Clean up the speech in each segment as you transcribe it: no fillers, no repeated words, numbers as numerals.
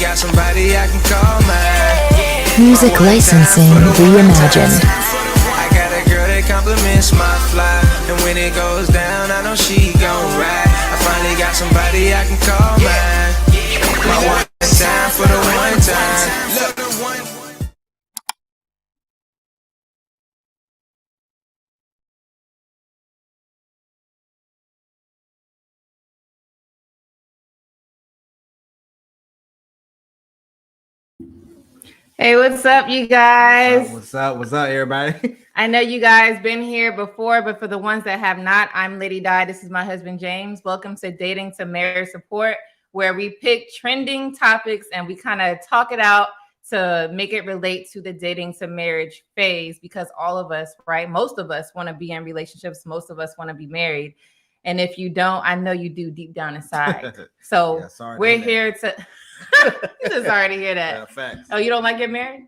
got somebody I can call mine. Music licensing reimagined. I got a girl that compliments my fly, and when it goes down, I know she gon' ride. I finally got somebody I can call mine. My one time for the one time. Look, the one. Hey, what's up, you guys? What's up, everybody? I know you guys been here before, but for the ones that have not, I'm Lady Di. This is my husband, James. Welcome to Dating to Marriage Support, where we pick trending topics and we kind of talk it out to make it relate to the dating to marriage phase, because all of us, right? Most of us want to be in relationships. Most of us want to be married. And if you don't, I know you do deep down inside. So yeah, we're here to... You just sorry to hear that. Yeah, facts. Oh, you don't like getting married?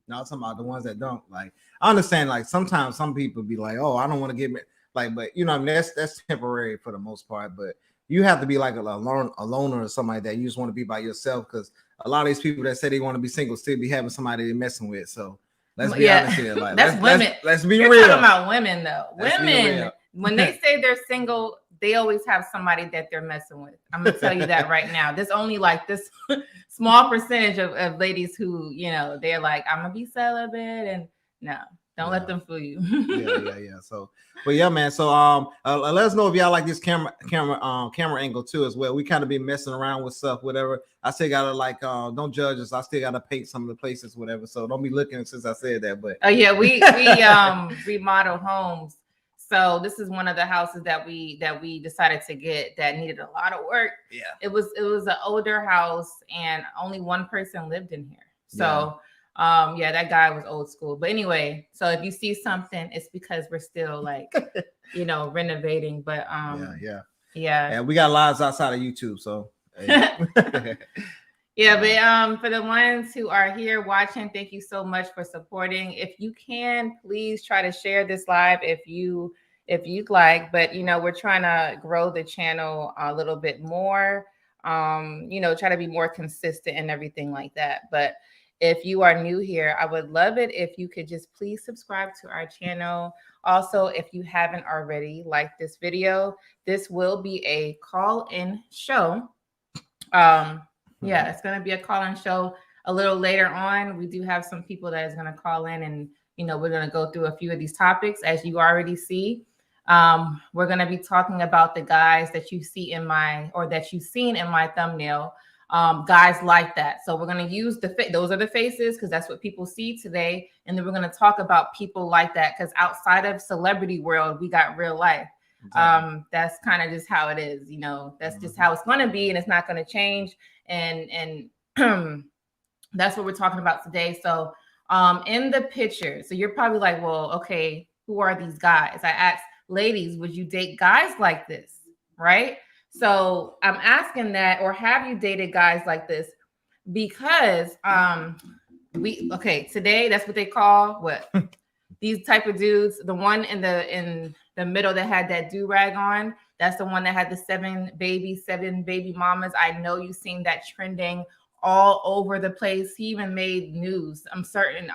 No, I'm talking about the ones that don't. Like, I understand. Like, sometimes some people be like, "Oh, I don't want to get married." Like, but you know, I mean, that's temporary for the most part. But you have to be like a loner or something like that. You just want to be by yourself, because a lot of these people that say they want to be single still be having somebody they're messing with. So let's be honest here. Like, that's women. Let's be You're real. Talking about women, though. Women, when they say they're single, they always have somebody that they're messing with. I'm gonna tell you that right now. There's only like this small percentage of ladies who, you know, they're like, I'm gonna be celibate, and no, don't let them fool you. yeah. So, but yeah, man. So, let us know if y'all like this camera angle too as well. We kind of be messing around with stuff, whatever. I still gotta like, don't judge us. I still gotta paint some of the places, whatever. So don't be looking since I said that. But oh yeah, we remodel homes. So this is one of the houses that we decided to get that needed a lot of work. Yeah, it was an older house and only one person lived in here. So yeah, that guy was old school. But anyway, so if you see something, it's because we're still like, you know, renovating. But yeah. And we got lives outside of YouTube, so. Hey. Yeah, but for the ones who are here watching, thank you so much for supporting. If you can, please try to share this live if you'd like. But you know, we're trying to grow the channel a little bit more. You know, try to be more consistent and everything like that. But if you are new here, I would love it if you could just please subscribe to our channel. Also, if you haven't already liked this video, this will be a call-in show. Yeah, it's going to be a call-in show a little later on. We do have some people that is going to call in, and, you know, we're going to go through a few of these topics, as you already see. We're going to be talking about the guys that you see that you've seen in my thumbnail, guys like that. So we're going to use those are the faces, because that's what people see today. And then we're going to talk about people like that, because outside of celebrity world, we got real life. Exactly. That's kind of just how it is, you know, that's just how it's going to be, and it's not going to change. And that's what we're talking about today. So in the picture, so you're probably like, well, okay, who are these guys? I asked ladies, would you date guys like this? Right? So I'm asking that, or have you dated guys like this? Because today that's what they call what these type of dudes. The one in the middle that had that do-rag on, that's the one that had the seven baby mamas. I know you've seen that trending all over the place. He even made news. I'm certain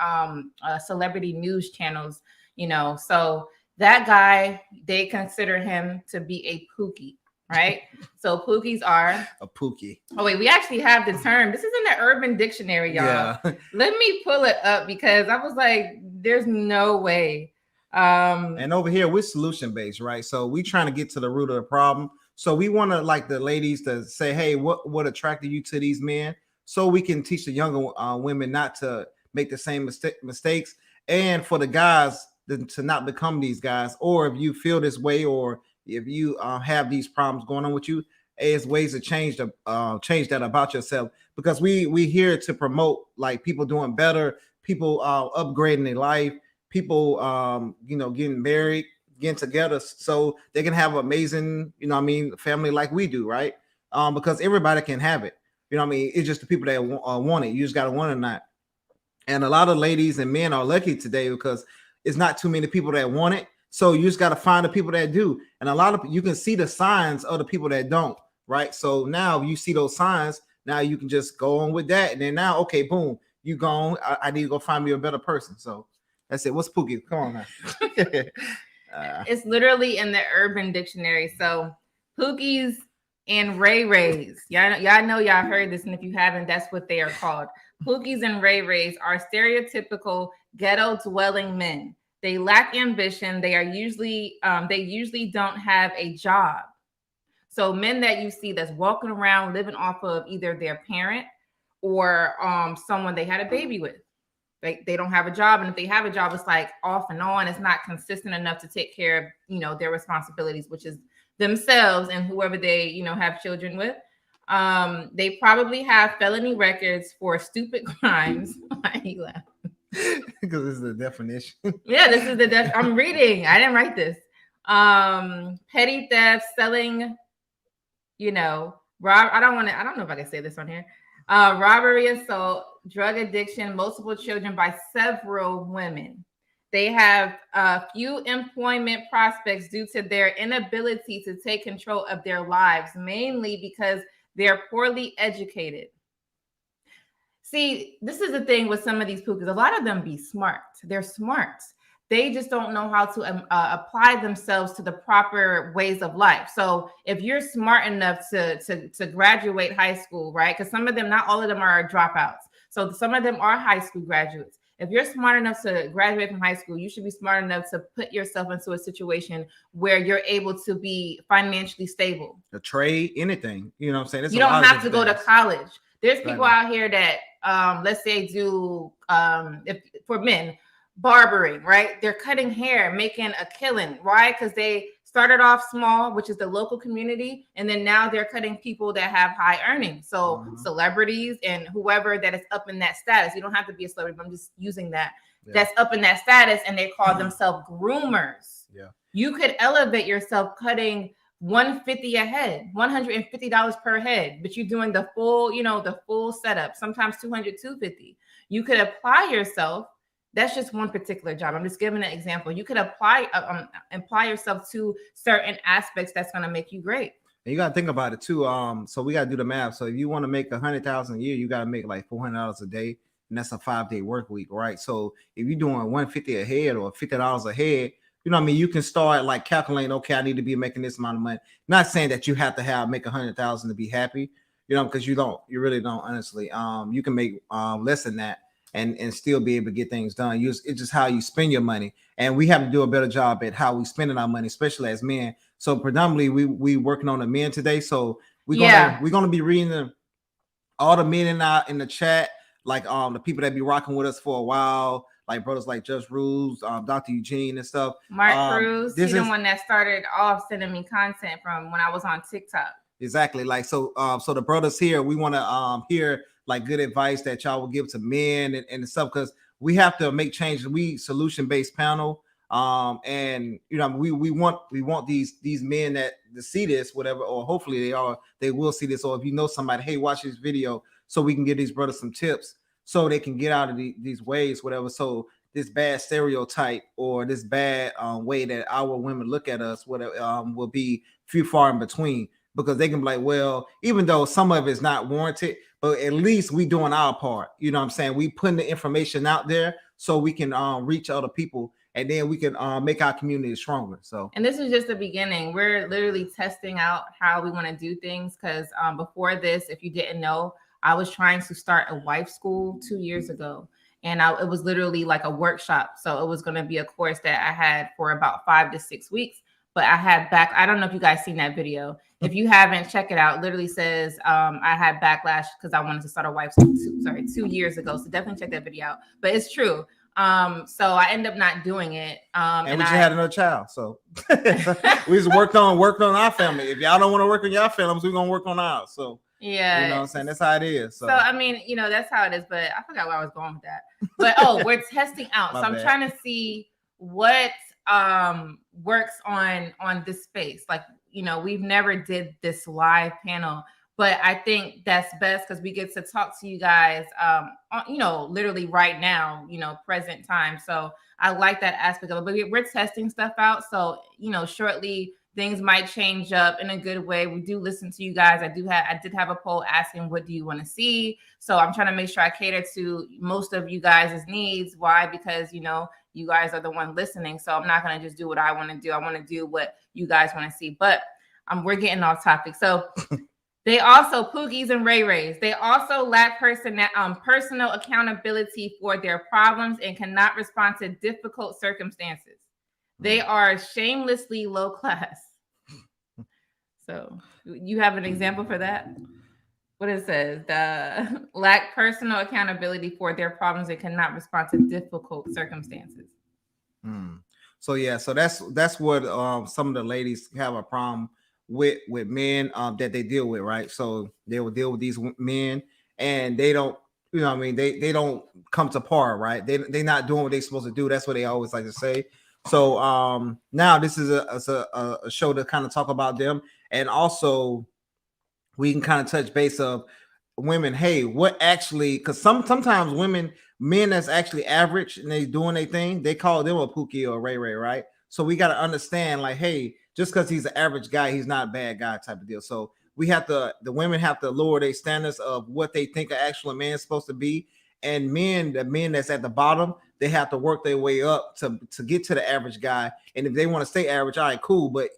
celebrity news channels, you know. So that guy, they consider him to be a pookie, right? So pookies are a pookie. Oh wait, we actually have the term. This is in the Urban Dictionary, y'all. Yeah. Let me pull it up, because I was like, there's no way. And over here we're solution based, right? So we trying to get to the root of the problem. So we want to like the ladies to say, hey, what attracted you to these men, so we can teach the younger women not to make the same mistakes, and for the guys to not become these guys. Or if you feel this way, or if you have these problems going on with you, there's ways to change that about yourself, because we here to promote like people doing better, people upgrading their life, people you know, getting married, getting together, so they can have amazing, you know what I mean, family like we do, right? Because everybody can have it, you know what I mean. It's just the people that want it. You just got to want it or not. And a lot of ladies and men are lucky today, because it's not too many people that want it. So you just got to find the people that do. And a lot of you can see the signs of the people that don't, right? So now you see those signs, now you can just go on with that. And then now, okay, boom, you gone. I need to go find me a better person. So that's it. What's Pookie? Come on now. It's literally in the Urban Dictionary. So Pookies and Ray Rays. Y'all heard this, and if you haven't, that's what they are called. Pookies and Ray Rays are stereotypical ghetto dwelling men. They lack ambition. They usually don't have a job. So men that you see that's walking around living off of either their parent or someone they had a baby with. They don't have a job, and if they have a job, it's like off and on. It's not consistent enough to take care of their responsibilities, which is themselves and whoever they have children with. They probably have felony records for stupid crimes. Why are you laughing? Because this is the definition. Yeah, this is the I'm reading. I didn't write this. Petty theft, selling, I don't know if I can say this on here. Robbery, assault, drug addiction, multiple children by several women. They have few employment prospects due to their inability to take control of their lives, mainly because they're poorly educated. See, this is the thing with some of these pookies. A lot of them be smart. They're smart. They just don't know how to apply themselves to the proper ways of life. So if you're smart enough to graduate high school, right? Because some of them, not all of them are dropouts. So some of them are high school graduates. If you're smart enough to graduate from high school, you should be smart enough to put yourself into a situation where you're able to be financially stable. A trade, anything. You know what I'm saying? You don't have to go to college. There's people out here that, let's say, do, if for men, barbering, right? They're cutting hair, making a killing, right? Because they started off small, which is the local community, and then now they're cutting people that have high earnings. So celebrities and whoever that is up in that status. You don't have to be a celebrity, but I'm just using that. Yeah. That's up in that status, and they call themselves groomers. Yeah. You could elevate yourself cutting $150 a head, $150 per head, but you're doing the full setup, sometimes $200, $250. You could apply yourself. That's just one particular job. I'm just giving an example. You could apply yourself to certain aspects that's going to make you great. And you got to think about it too. So we got to do the math. So if you want to make $100,000 a year, you got to make like $400 a day, and that's a 5-day work week, right? So if you're doing $150 a head or $50 a head, you know what I mean? You can start like calculating, okay, I need to be making this amount of money. Not saying that you have to make $100,000 to be happy, because you really don't, honestly. You can make less than that and still be able to get things done. It's just how you spend your money. And we have to do a better job at how we spending our money, especially as men. So predominantly we working on the men today. So we're gonna be reading all the men in the chat, like the people that be rocking with us for a while, like brothers like Just Rules, Dr. Eugene and stuff. Mark Cruz, he's the one that started off sending me content from when I was on TikTok. Exactly. Like so the brothers here, we want to hear like good advice that y'all will give to men and stuff, because we have to make changes. We solution-based panel. And we want these men that to see this, whatever, or hopefully they will see this. Or if you know somebody, hey, watch this video so we can give these brothers some tips so they can get out of these ways, whatever. So this bad stereotype or this bad way that our women look at us, whatever, will be few far in between, because they can be like, well, even though some of it's not warranted, but at least we doing our part. You know what I'm saying? We putting the information out there so we can reach other people, and then we can make our community stronger. So, and this is just the beginning. We're literally testing out how we want to do things, because before this, if you didn't know, I was trying to start a wife school 2 years ago. And it was literally like a workshop. So it was going to be a course that I had for about 5 to 6 weeks. But I had I don't know if you guys seen that video. If you haven't, check it out. It literally says I had backlash because I wanted to start a wife school 2 years ago. So definitely check that video out. But it's true. So I ended up not doing it. And we just had another child. So we just worked on our family. If y'all don't want to work on your families, we're going to work on ours. So yeah, you know what I'm saying? That's how it is. So I mean, that's how it is. But I forgot where I was going with that. But we're testing out. So I'm trying to see what works on this space. Like, we've never did this live panel, but I think that's best because we get to talk to you guys literally right now, present time. So I like that aspect of it. But we're testing stuff out. So shortly things might change up in a good way. We do listen to you guys. I did have a poll asking, what do you want to see? So I'm trying to make sure I cater to most of you guys' needs. Why? Because, you know, you guys are the one listening. So I'm not going to just do what I want to do. I want to do what you guys want to see. But we're getting off topic. So they also, Pookies and Ray Rays, they also lack personal accountability for their problems and cannot respond to difficult circumstances. They are shamelessly low class. So you have an example for that? What it says, lack personal accountability for their problems and cannot respond to difficult circumstances. So yeah, so that's what some of the ladies have a problem with men that they deal with, right? So they will deal with these men and they don't, you know what I mean, they don't come to par, right? They're not doing what they're supposed to do. That's what they always like to say. So now this is a show to kind of talk about them, and also we can kind of touch base of women. Hey, what actually? Because sometimes men that's actually average and they doing their thing, they call them a Pookie or a Ray Ray, right? So we got to understand, like, hey, just because he's an average guy, he's not a bad guy type of deal. So the women have to lower their standards of what they think an actual man is supposed to be, and the men that's at the bottom, they have to work their way up to get to the average guy. And if they want to stay average, all right, cool. But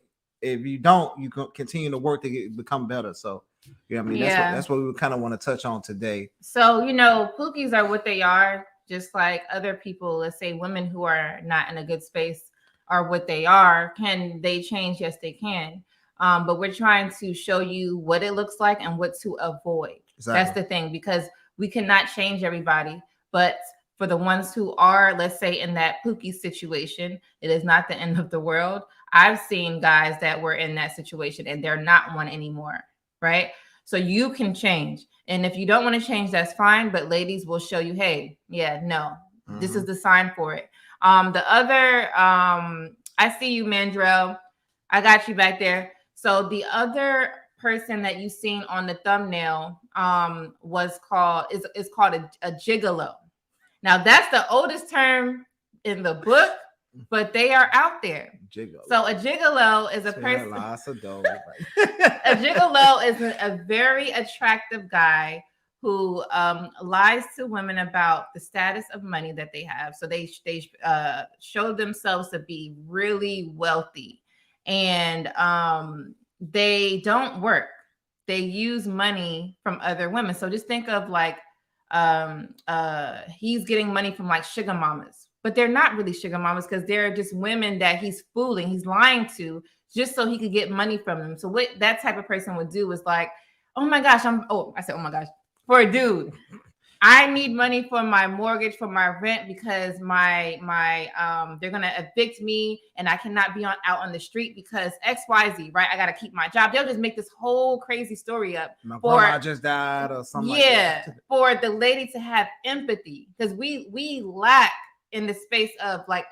if you don't, you can continue to work to become better. So, you know what I mean? That's what we kind of want to touch on today. So, you know, Pookies are what they are, just like other people, let's say women who are not in a good space are what they are. Can they change? Yes, they can. But we're trying to show you what it looks like and what to avoid. Exactly. That's the thing, because we cannot change everybody. But for the ones who are, let's say, in that Pookie situation, it is not the end of the world. I've seen guys that were in that situation and they're not one anymore, right? So you can change. And if you don't want to change, that's fine. But ladies will show you, hey, yeah, no, this is the sign for it. The other, I see you, Mandrell. I got you back there. So the other person that you've seen on the thumbnail is called a gigolo. Now that's the oldest term in the book, but they are out there. Gigolo. So a gigolo is a person. A gigolo is a very attractive guy who lies to women about the status of money that they have. So they show themselves to be really wealthy, and they don't work. They use money from other women. So just think of like he's getting money from like sugar mamas, but they're not really sugar mamas because they're just women that he's fooling, he's lying to just so he could get money from them. So what that type of person would do is like, oh my gosh, for a dude, I need money for my mortgage, for my rent, because my they're gonna evict me and I cannot be out on the street because XYZ, right? I gotta keep my job. They'll just make this whole crazy story up. My grandma just died or something. Yeah, like that. For the lady to have empathy, because we lack in the space of like,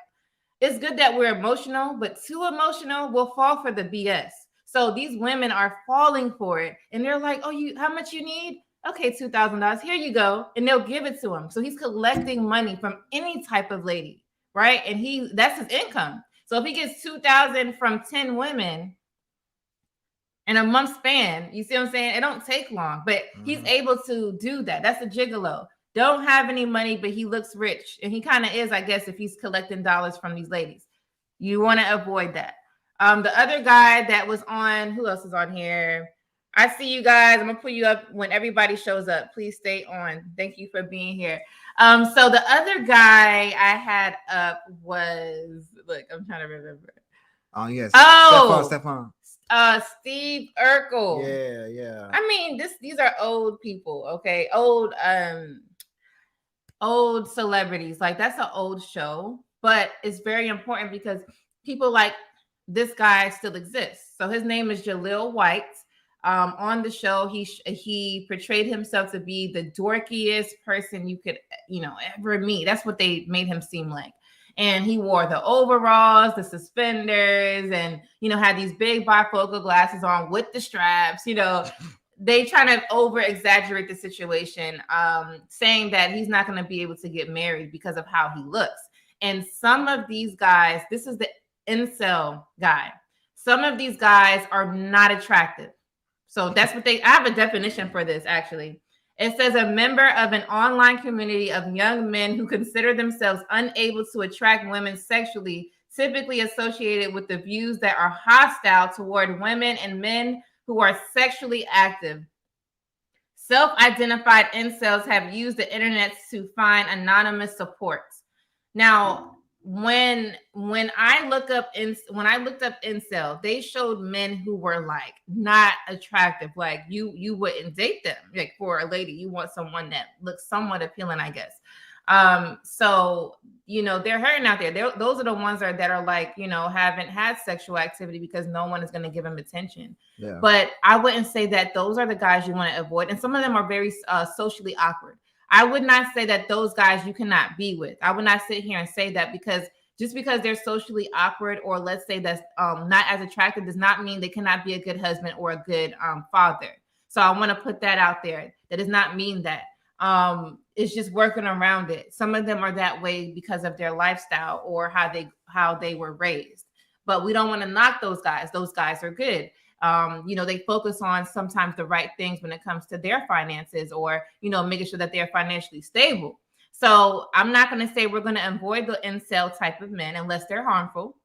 it's good that we're emotional, but too emotional will fall for the BS. So these women are falling for it, and they're like, "Oh, how much you need? Okay, $2,000. Here you go," and they'll give it to him. So he's collecting money from any type of lady, right? And that's his income. So if he gets $2,000 from 10 women in a month span, you see what I'm saying? It don't take long, but he's able to do that. That's a gigolo. Don't have any money, but he looks rich, and he kind of is, I guess, if he's collecting dollars from these ladies. You want to avoid that. The other guy that was on, who else is on here? I see you guys. I'm gonna put you up when everybody shows up. Please stay on. Thank you for being here. So the other guy I had up was, look, I'm trying to remember. Oh yes. Stefan. Steve Urkel. Yeah. I mean, these are old people, okay? Old celebrities. Like, that's an old show, but it's very important because people like this guy still exists. So his name is Jaleel White. On the show, he portrayed himself to be the dorkiest person you could, ever meet. That's what they made him seem like. And he wore the overalls, the suspenders, and, had these big bifocal glasses on with the straps. They try to over exaggerate the situation, saying that he's not going to be able to get married because of how he looks. And some of these guys, this is the incel guy. some of these guys are not attractive. So that's what I have a definition for this actually. It says a member of an online community of young men who consider themselves unable to attract women sexually, typically associated with the views that are hostile toward women and men who are sexually active. Self-identified incels have used the internet to find anonymous support. Now, when I looked up incel, they showed men who were like not attractive. Like you wouldn't date them. Like for a lady, you want someone that looks somewhat appealing, I guess. So they're hurting out there. Those are the ones that are like, haven't had sexual activity because no one is going to give them attention. Yeah. But I wouldn't say that those are the guys you want to avoid. And some of them are very socially awkward. I would not say that those guys you cannot be with. I would not sit here and say that because just because they're socially awkward or let's say that's not as attractive does not mean they cannot be a good husband or a good father. So I want to put that out there. That does not mean that. It's just working around it. Some of them are that way because of their lifestyle or how they were raised. But we don't want to knock those guys. Those guys are good. They focus on sometimes the right things when it comes to their finances or, making sure that they're financially stable. So I'm not going to say we're going to avoid the incel type of men unless they're harmful.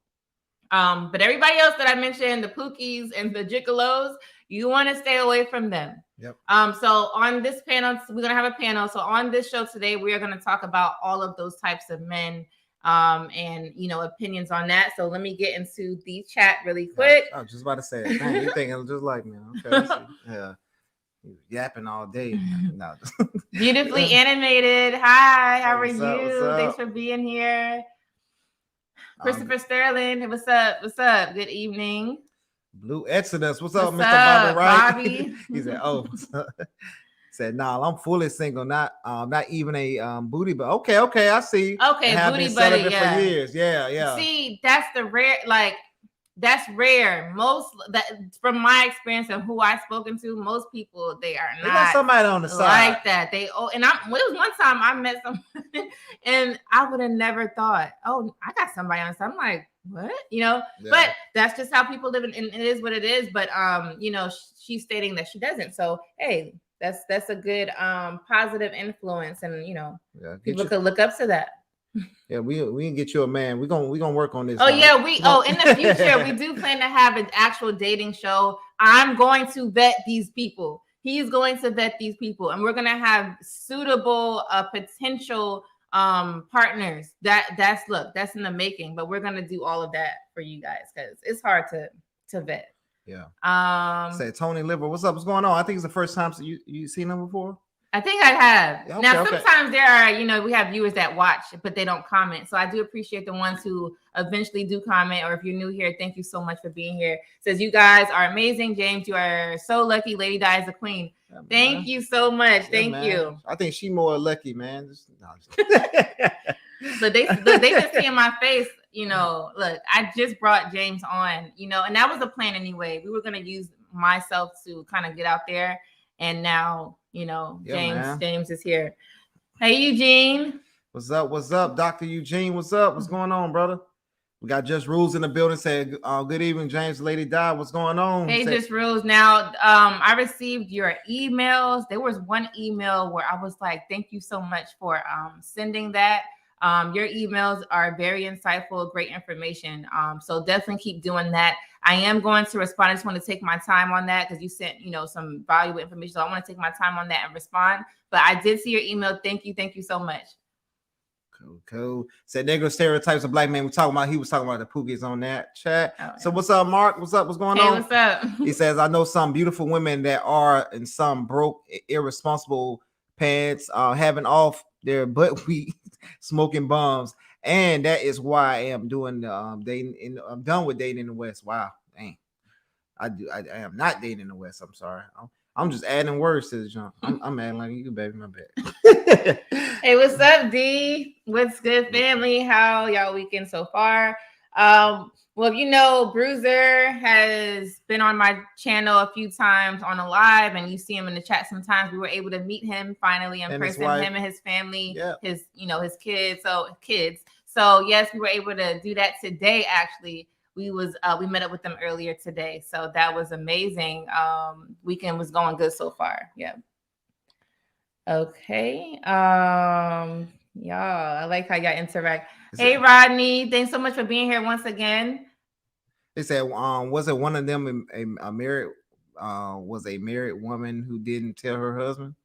But everybody else that I mentioned, the Pookies and the Gigolos, you want to stay away from them. Yep. So on this panel, we're going to have a panel. So on this show today, we are going to talk about all of those types of men and opinions on that. So let me get into the chat really quick. I was just about to say it. Dang, you thinking just like me. Okay. Yeah. Yapping all day. No. Beautifully animated. Hi, how are you? Thanks for being here. Christopher Sterling. What's up? What's up? Good evening. Blue Exodus. What's up, Mr. Bobby Wright? Bobby? He said, "Oh, said, nah, I'm fully single, not even a booty, but okay, I see. Okay, booty buddy, for years. Yeah. See, that's the rare, that's rare. Most that from my experience and who I've spoken to, most people they got somebody on the side like that. It was one time I met someone and I would have never thought, oh, I got somebody on the side. I'm like, what? Yeah. But that's just how people live and it is what it is. But she's stating that she doesn't. So hey, that's a good positive influence, and people could look up to that. Yeah, we can get you a man. We're gonna work on this. Oh yeah, in the future we do plan to have an actual dating show. I'm going to vet these people. He's going to vet these people, and we're gonna have suitable potential partners. That's in the making, but we're gonna do all of that for you guys because it's hard to vet. Yeah. Say Tony Liver, what's up? What's going on? I think it's the first time you seen him before. I think I have. Okay, now, sometimes there are, we have viewers that watch, but they don't comment. So I do appreciate the ones who eventually do comment. Or if you're new here, thank you so much for being here. Says, you guys are amazing. James, you are so lucky. Lady Di is a queen. Yeah, thank you so much. Thank you. I think she more lucky, man. But they can see in my face, look, I just brought James on, and that was the plan anyway. We were going to use myself to kind of get out there. And now, James is here. Hey, Eugene. What's up, Dr. Eugene? What's up? What's going on, brother? We got Just Rules in the building. Said, good evening, James. Lady Di. What's going on? Hey, Just Rules. Now, I received your emails. There was one email where I was like, thank you so much for sending that. Your emails are very insightful, great information. So definitely keep doing that. I am going to respond. I just want to take my time on that because you sent, some valuable information. So I want to take my time on that and respond. But I did see your email. Thank you. Thank you so much. Cool. Said Negro stereotypes of black men. He was talking about the Pookies on that chat. Oh, yeah. So what's up, Mark? What's up? What's going on? What's up? He says, I know some beautiful women that are and some broke, irresponsible pants, having off their butt weed, smoking bums. And that is why I am doing dating. I'm done with dating in the West. Wow, dang. I am not dating in the West. I'm sorry. I'm just adding words to the junk. I'm adding like you, baby. My bad. Hey, what's up, D? What's good, family? How y'all weekend so far? Well, Bruiser has been on my channel a few times on a live, and you see him in the chat sometimes. We were able to meet him finally in person, him and his family, his kids. So yes, we were able to do that today, actually. we met up with them earlier today, so that was amazing. Weekend was going good so far. Yeah. Okay. Y'all, I like how y'all interact. Hey, Rodney, thanks so much for being here once again. They said, was it one of them a married was a married woman who didn't tell her husband?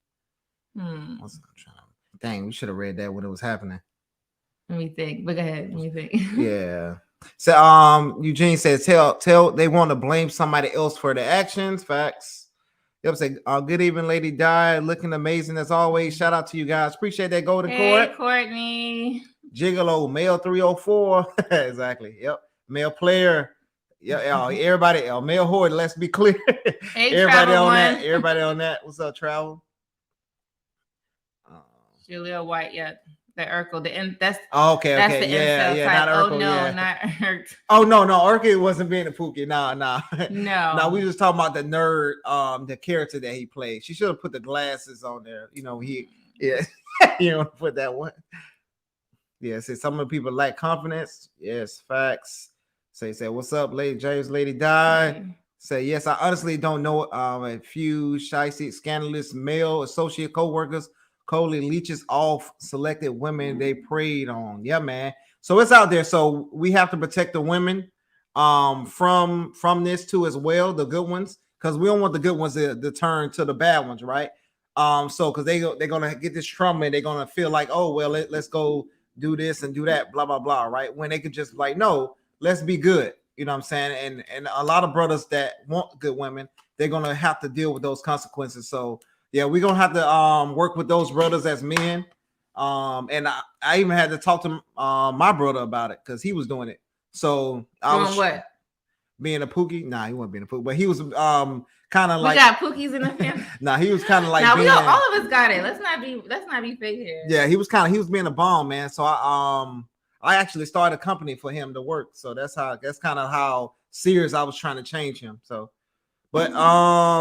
Dang, we should have read that when it was happening. Let me think. But go ahead. Let me think. Yeah. So Eugene says, tell they want to blame somebody else for the actions. Facts. Yep. Say, good evening, Lady Di. Looking amazing as always. Shout out to you guys. Appreciate that, Golden Court. Hey, Courtney. Gigolo, male 304. Exactly. Yep. Male player. Yeah, everybody, male horde. Let's be clear. Hey, everybody on one. that. Everybody on that. What's up, Travel? Julia White, yeah. The Urkel, that's okay. That's the yeah, type. not Urkel, oh no, not Urkel. Oh no, Urkel wasn't being a Pookie. Nah. No, we was talking about the nerd, the character that he played. She should have put the glasses on there. You know, you don't put that one. Yeah, say some of the people lack confidence. Yes, facts. Say, what's up, Lady James, Lady Di? Say, yes, I honestly don't know a few shicey, scandalous male associate co-workers coldly leeches off selected women they preyed on. Yeah, man. So it's out there. So we have to protect the women from this too as well, the good ones, because we don't want the good ones to turn to the bad ones, right? So because they're gonna get this trauma and they're gonna feel like, oh well, let's go do this and do that, blah blah blah, right? When they could just like, no, let's be good. You know what I'm saying? And a lot of brothers that want good women, they're gonna have to deal with those consequences. So yeah, we're gonna have to work with those brothers as men. And I even had to talk to my brother about it because he was doing it. So I was what? Being a Pookie? Nah, he wasn't being a Pookie, but he was kind of like, we got Pookies in the family. Nah, he was kind of like, now we all of us got it. Let's not be fake here. Yeah, he was being a bomb, man. So I actually started a company for him to work. So that's kind of how serious I was trying to change him. So, but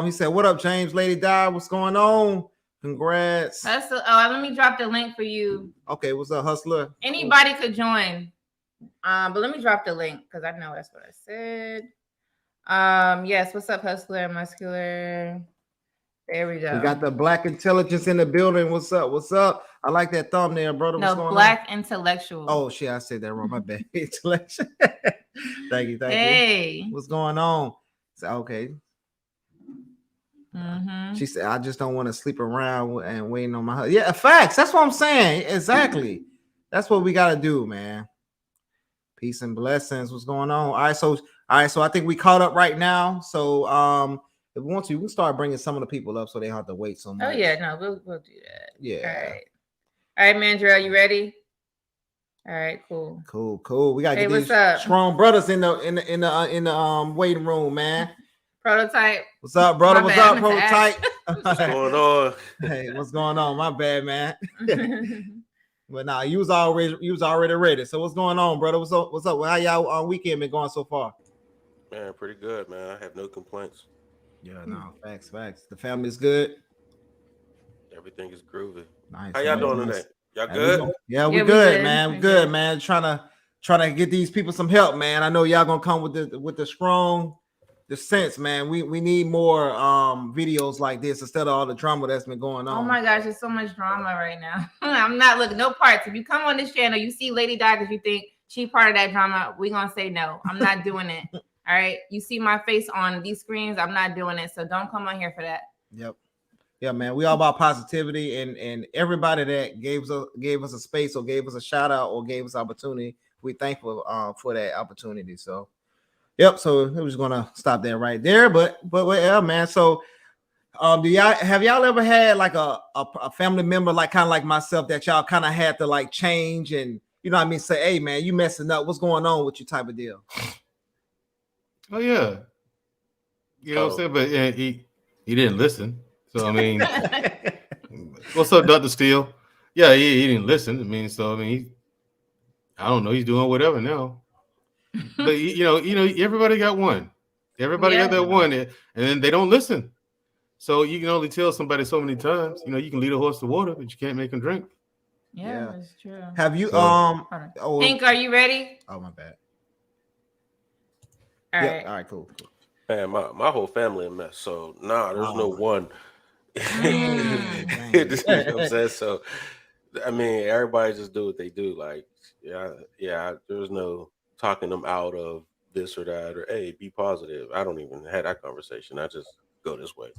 he said, "What up, James, Lady Di? What's going on? Congrats." Let me drop the link for you. Okay, what's up, Hustler? Anybody could join. But let me drop the link because I know that's what I said. Yes, what's up, Hustler, Muscular? There we go. We got the Black Intelligence in the building. What's up? What's up? I like that thumbnail, brother. No, Black Intellectual. Oh shit, I said that wrong. My bad. Intellectual. Thank you. Hey, what's going on? So, okay. She said, "I just don't want to sleep around and waiting on my husband." Yeah, facts. That's what I'm saying. Exactly. That's what we gotta do, man. Peace and blessings. What's going on? All right, so I think we caught up right now. So if we want to, we can start bringing some of the people up so they don't have to wait so much. Oh yeah, no, we'll do that. Yeah. All right, Mandrell, you ready? All right, cool. Cool. We gotta get these strong brothers in the waiting room, man. Prototype. What's up, brother? What's up, Prototype? What's going on? Hey, what's going on? My bad, man. But nah, you was already ready. So what's going on, brother? What's up? How y'all weekend been going so far? Man, pretty good, man. I have no complaints. Yeah, no, facts. The family's good. Everything is groovy. Nice. How y'all doing today? Y'all good? Yeah, we good, man. We're good, man. Trying to get these people some help, man. I know y'all gonna come with the strong sense, man. We need more videos like this instead of all the drama that's been going on. Oh my gosh, there's so much drama right now. I'm not looking no parts. If you come on this channel, you see Lady Di because you think she part of that drama, we're gonna say no. I'm not doing it. All right. You see my face on these screens, I'm not doing it. So don't come on here for that. Yep. Yeah, man. We all about positivity and everybody that gave us a space or gave us a shout out or gave us opportunity. We thankful for that opportunity. So yep. So we're just gonna stop there right there. But yeah, man. So have y'all ever had like a family member like kind of like myself that y'all kind of had to like change and you know what I mean, say, hey man, you messing up, what's going on with you type of deal? Oh yeah. You know what I'm saying? But yeah, he didn't listen. So I mean what's up, Dr. Steele? Yeah, he didn't listen. I don't know, he's doing whatever now. But you know, everybody got one. Everybody got that one, and then they don't listen. So you can only tell somebody so many times. You know, you can lead a horse to water, but you can't make him drink. Yeah, that's true. Have you Pink, are you ready? Oh my bad. All Yeah. right. All right. Cool. Man, my whole family a mess. So there's no Oh. one. Mm. You know what I'm saying? So I mean, everybody just do what they do. Like, there's no talking them out of this or that or hey, be positive. I don't even have that conversation. I just go this way.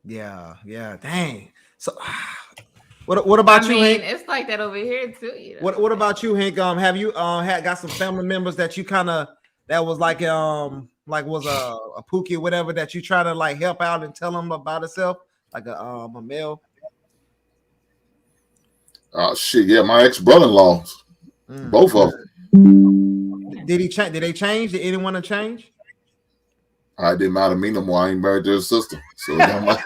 Yeah. Yeah. Dang. So, what about you, Hank? It's like that over here too. You know? What about you, Hank? Have you had got some family members that you kind of that was like was a Pookie or whatever that you try to like help out and tell them about itself, like a male? Shit, yeah, my ex-brother-in-law, both of them. Did he change? Did they change? Did anyone change? I didn't matter to me no more. I ain't married to his sister, so it don't matter.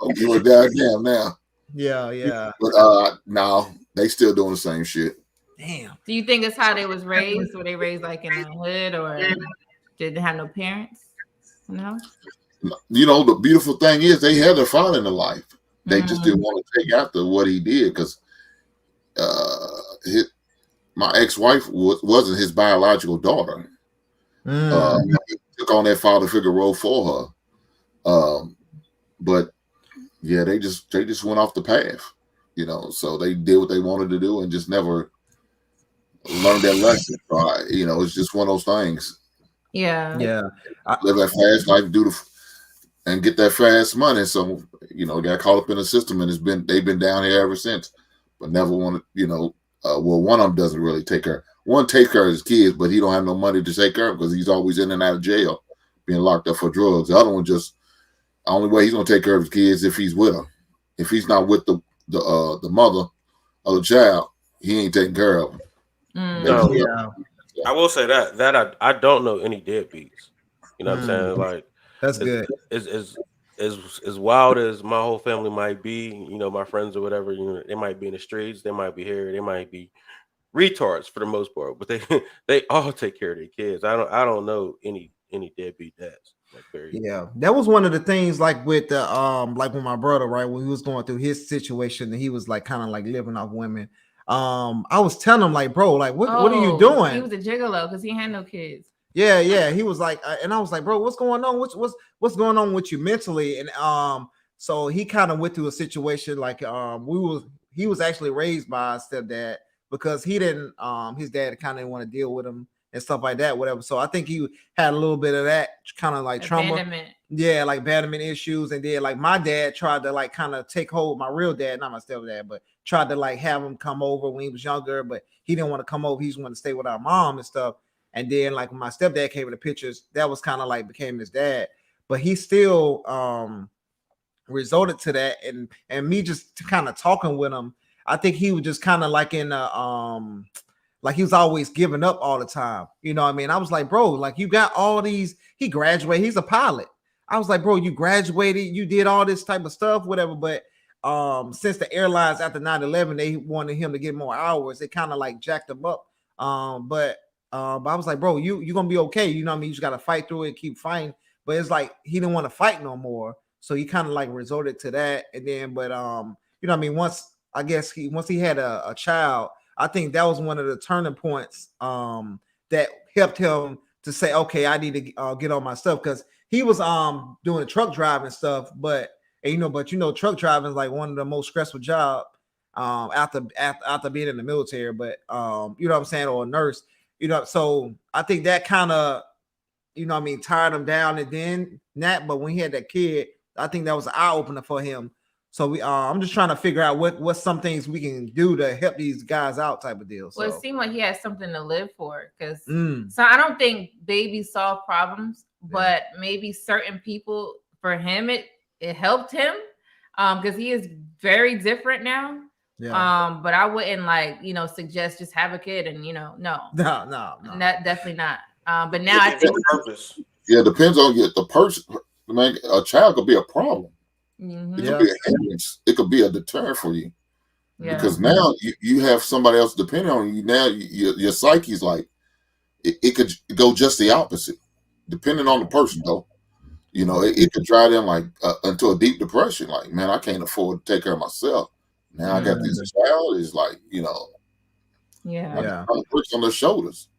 I'll give it down again now. Yeah. But now they still doing the same shit. Damn. Do you think it's how they was raised? Were they raised like in the hood, or did they have no parents? No. You know, the beautiful thing is they had their father in their life. They just didn't want to take after what he did because my ex-wife wasn't his biological daughter. He took on that father figure role for her. But yeah, they just went off the path, you know. So they did what they wanted to do and just never learned that lesson. You know, it's just one of those things. Yeah. Live that fast life, and get that fast money. So you know, got caught up in the system, and they've been down here ever since. But never wanted, you know. Well, one of them doesn't really take care. One takes care of his kids, but he don't have no money to take care of because he's always in and out of jail, being locked up for drugs. The other one the only way he's gonna take care of his kids if he's with them. If he's not with the mother of the child, he ain't taking care of them. No, I will say that I don't know any deadbeats. You know what I'm saying? Like that's good. As wild as my whole family might be, you know, my friends or whatever, you know, they might be in the streets, they might be here, they might be retards for the most part, but they all take care of their kids. I don't know any deadbeat dads. Yeah, that was one of the things like with the like with my brother, right, when he was going through his situation and he was like kind of like living off women. I was telling him like, bro, like what are you doing? He was a gigolo because he had no kids. Yeah, he was like, and I was like, bro, what's going on? What's going on with you mentally? And so he kind of went through a situation like he was actually raised by a stepdad because he didn't his dad kind of didn't want to deal with him and stuff like that, whatever. So I think he had a little bit of that kind of like trauma. Yeah, like abandonment issues. And then like my dad tried to like kind of take hold, my real dad, not my stepdad, but tried to like have him come over when he was younger, but he didn't want to come over. He just wanted to stay with our mom and stuff. And then like when my stepdad came with the pictures, that was kind of like became his dad. But he still resorted to that. And me just kind of talking with him, I think he was just kind of like in like he was always giving up all the time. You know what I mean? I was like, bro, like you got all these, he graduated, he's a pilot. I was like, bro, you graduated, you did all this type of stuff, whatever. But since the airlines after 9/11, they wanted him to get more hours, they kind of like jacked him up. But I was like, bro, you're gonna be okay. You know what I mean? You just gotta fight through it, keep fighting. But it's like he didn't want to fight no more. So he kind of like resorted to that. And then, but you know what I mean, once he had a child, I think that was one of the turning points that helped him to say, okay, I need to get on my stuff, because he was doing truck driving stuff, but truck driving is like one of the most stressful jobs after being in the military, but you know what I'm saying, or a nurse, you know. So I think that kind of, you know what I mean, tired him down. And then but when he had that kid, I think that was an eye opener for him. So I'm just trying to figure out what some things we can do to help these guys out, type of deal. So. Well, it seemed like he had something to live for, because so I don't think babies solve problems, but maybe certain people, for him, it helped him because he is very different now. Yeah. But I wouldn't suggest just have a kid and no, that definitely not. But now I think purpose. Yeah, it depends on the person. Man, a child could be a problem. Mm-hmm. It could be a hindrance. It could be a deterrent for you, because now you have somebody else depending on you. Now your psyche's like it could go just the opposite, depending on the person. Though, it could drive them like into a deep depression. Like, man, I can't afford to take care of myself. Now I got this child. Is like, it puts on their shoulders.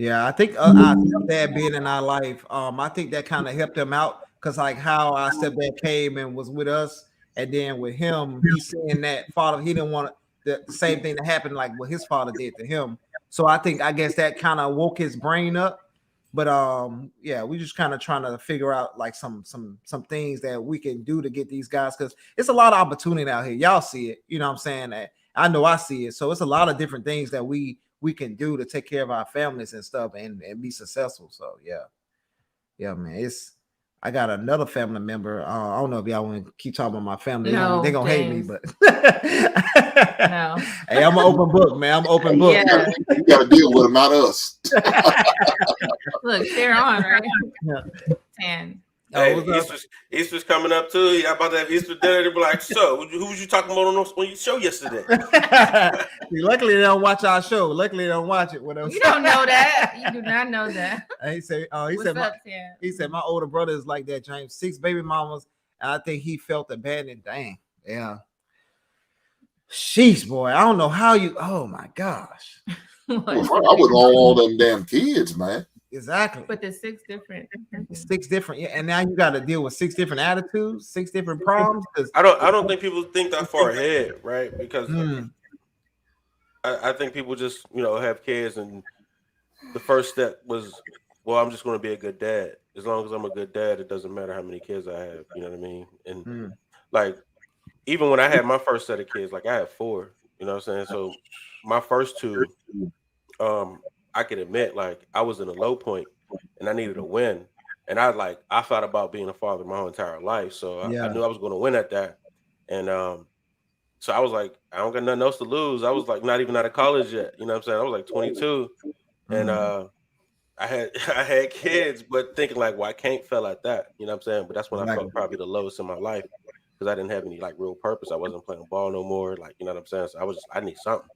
Yeah, I think our stepdad being in our life, I think that kind of helped him out because like how our stepdad came and was with us, and then with him, he's seeing that father, he didn't want the same thing to happen like what his father did to him. So I guess that kind of woke his brain up. But yeah, we just kind of trying to figure out like some things that we can do to get these guys because it's a lot of opportunity out here. Y'all see it, you know what I'm saying? I know I see it. So it's a lot of different things that we can do to take care of our families and stuff and be successful. So yeah, man. I got another family member. I don't know if y'all want to keep talking about my family. No, they're gonna hate me, James. but No. Hey, I'm an open book, man. I'm an open book. Yeah. You got to deal with them, not us. Look, they're on, right? Yeah. 10. Hey, what's up? Easter's coming up too. Y'all about to have Easter dinner. They'll be like, so who was you talking about on your show yesterday? See, luckily they don't watch our show. Luckily they don't watch it. What else? You don't know that. You do not know that. He said, What's up, Tim? he said my older brother is like that, James. 6 baby mamas, and I think he felt abandoned. Dang, yeah. Sheesh, boy. I don't know how you. Oh my gosh. I would all them damn kids, man. Exactly. But there's 6 different. 6 different, yeah, and now you got to deal with 6 different attitudes, 6 different problems. I don't think people think that far ahead, right? Because I think people just have kids, and the first step was, well, I'm just going to be a good dad. As long as I'm a good dad, it doesn't matter how many kids I have. You know what I mean? And like, even when I had my first set of kids, like I had 4. You know what I'm saying? So my first 2, I can admit, like I was in a low point, and I needed a win. And I thought about being a father my whole entire life, so I knew I was going to win at that. And so I was like, I don't got nothing else to lose. I was like not even out of college yet. You know what I'm saying? I was like 22, and I had kids, but thinking like, well, I can't fail at that. You know what I'm saying? But that's when I felt probably the lowest in my life because I didn't have any like real purpose. I wasn't playing ball no more. Like, you know what I'm saying? So I need something.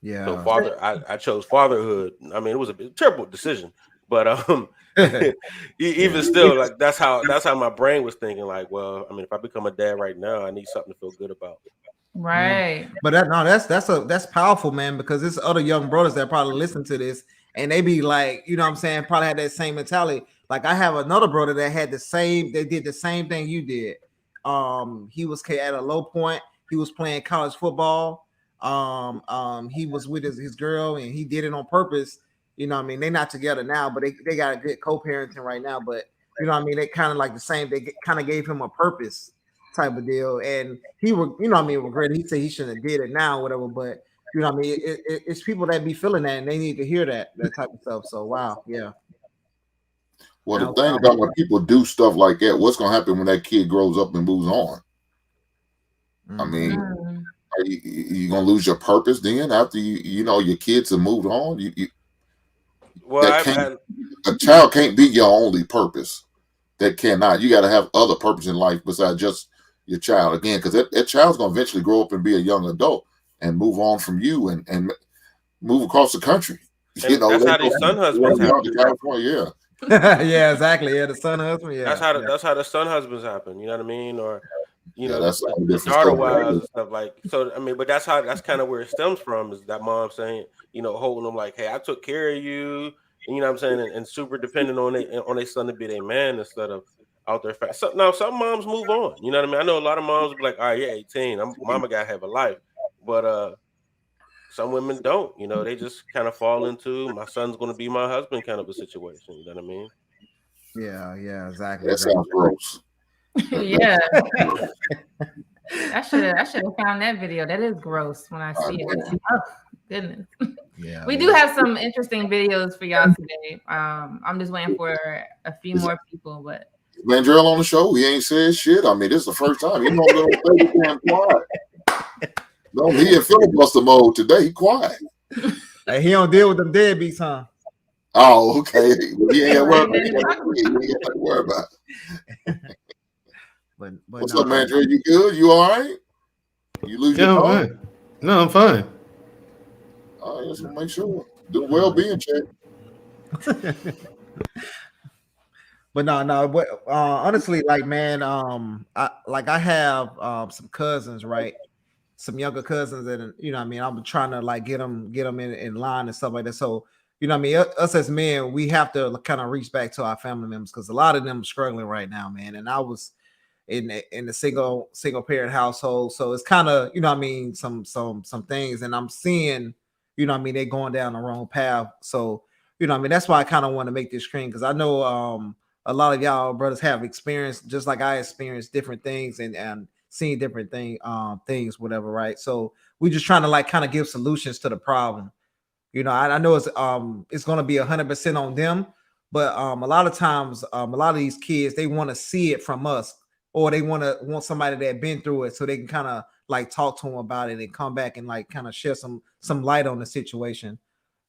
Yeah. So I chose fatherhood. I mean, it was a terrible decision, but even still, like that's how my brain was thinking. Like, well, I mean, if I become a dad right now, I need something to feel good about. Right. But that's powerful, man, because there's other young brothers that probably listen to this and they be like, you know what I'm saying, probably had that same mentality. Like I have another brother that had they did the same thing you did. He was at a low point. He was playing college football. He was with his girl and he did it on purpose. You know what I mean? They're not together now, but they got a good co-parenting right now. But you know what I mean? They kind of like the same. They kind of gave him a purpose type of deal. And he would, you know what I mean, regret. He said he shouldn't have did it now or whatever. But you know what I mean? It's people that be feeling that and they need to hear that type of stuff. So wow, yeah. Well, the thing about when people do stuff like that, what's going to happen when that kid grows up and moves on? I mean, are you going to lose your purpose then after your kids have moved on? A child can't be your only purpose. That cannot. You got to have other purpose in life besides just your child. Again, because that child's going to eventually grow up and be a young adult and move on from you and move across the country. And that's how these son husbands happen. Yeah. Yeah, exactly. Yeah, the son husband. Yeah, that's how the son husbands happen. You know what I mean? Or that's the daughter wives and stuff like. So I mean, but that's kind of where it stems from. Is that mom saying, holding them like, hey, I took care of you. And, you know what I'm saying? And super dependent on their son to be their man instead of out there. Now some moms move on. You know what I mean? I know a lot of moms be like, all right, yeah, 18. Mama gotta have a life, but some women don't. They just kind of fall into my son's going to be my husband kind of a situation. You know what I mean? Yeah, exactly. That sounds gross. Yeah. I should have found that video. That is gross when I see it. Oh, goodness. Yeah. We do have some interesting videos for y'all today. I'm just waiting for a few more people, but Mandrell on the show, he ain't said shit. I mean, this is the first time. He don't say damn quiet. No, he in filibuster mode today. He quiet. Hey, he don't deal with them deadbeats, huh? Oh, okay. He ain't worried about it. But what's up, man? Dre, you good? You all right? You lose your I'm fine. No, I'm fine. I just want to make sure. Do well-being check. But no. But honestly, like, man, I have some cousins, right? Some younger cousins, and you know what I mean, I'm trying to like get them in line and stuff like that. So you know what I mean, us as men, we have to kind of reach back to our family members because a lot of them are struggling right now, man. And I was in the single parent household, so it's kind of, you know what I mean, some things, and I'm seeing, you know what I mean, they're going down the wrong path. So, you know what I mean, that's why I kind of want to make this screen, because I know a lot of y'all brothers have experienced, just like I experienced, different things and seeing different things, whatever, right? So we just trying to like kind of give solutions to the problem. You know, I know it's going to be 100% on them, but a lot of times, a lot of these kids, they want to see it from us, or they want somebody that been through it, so they can kind of like talk to them about it and come back and like kind of share some light on the situation.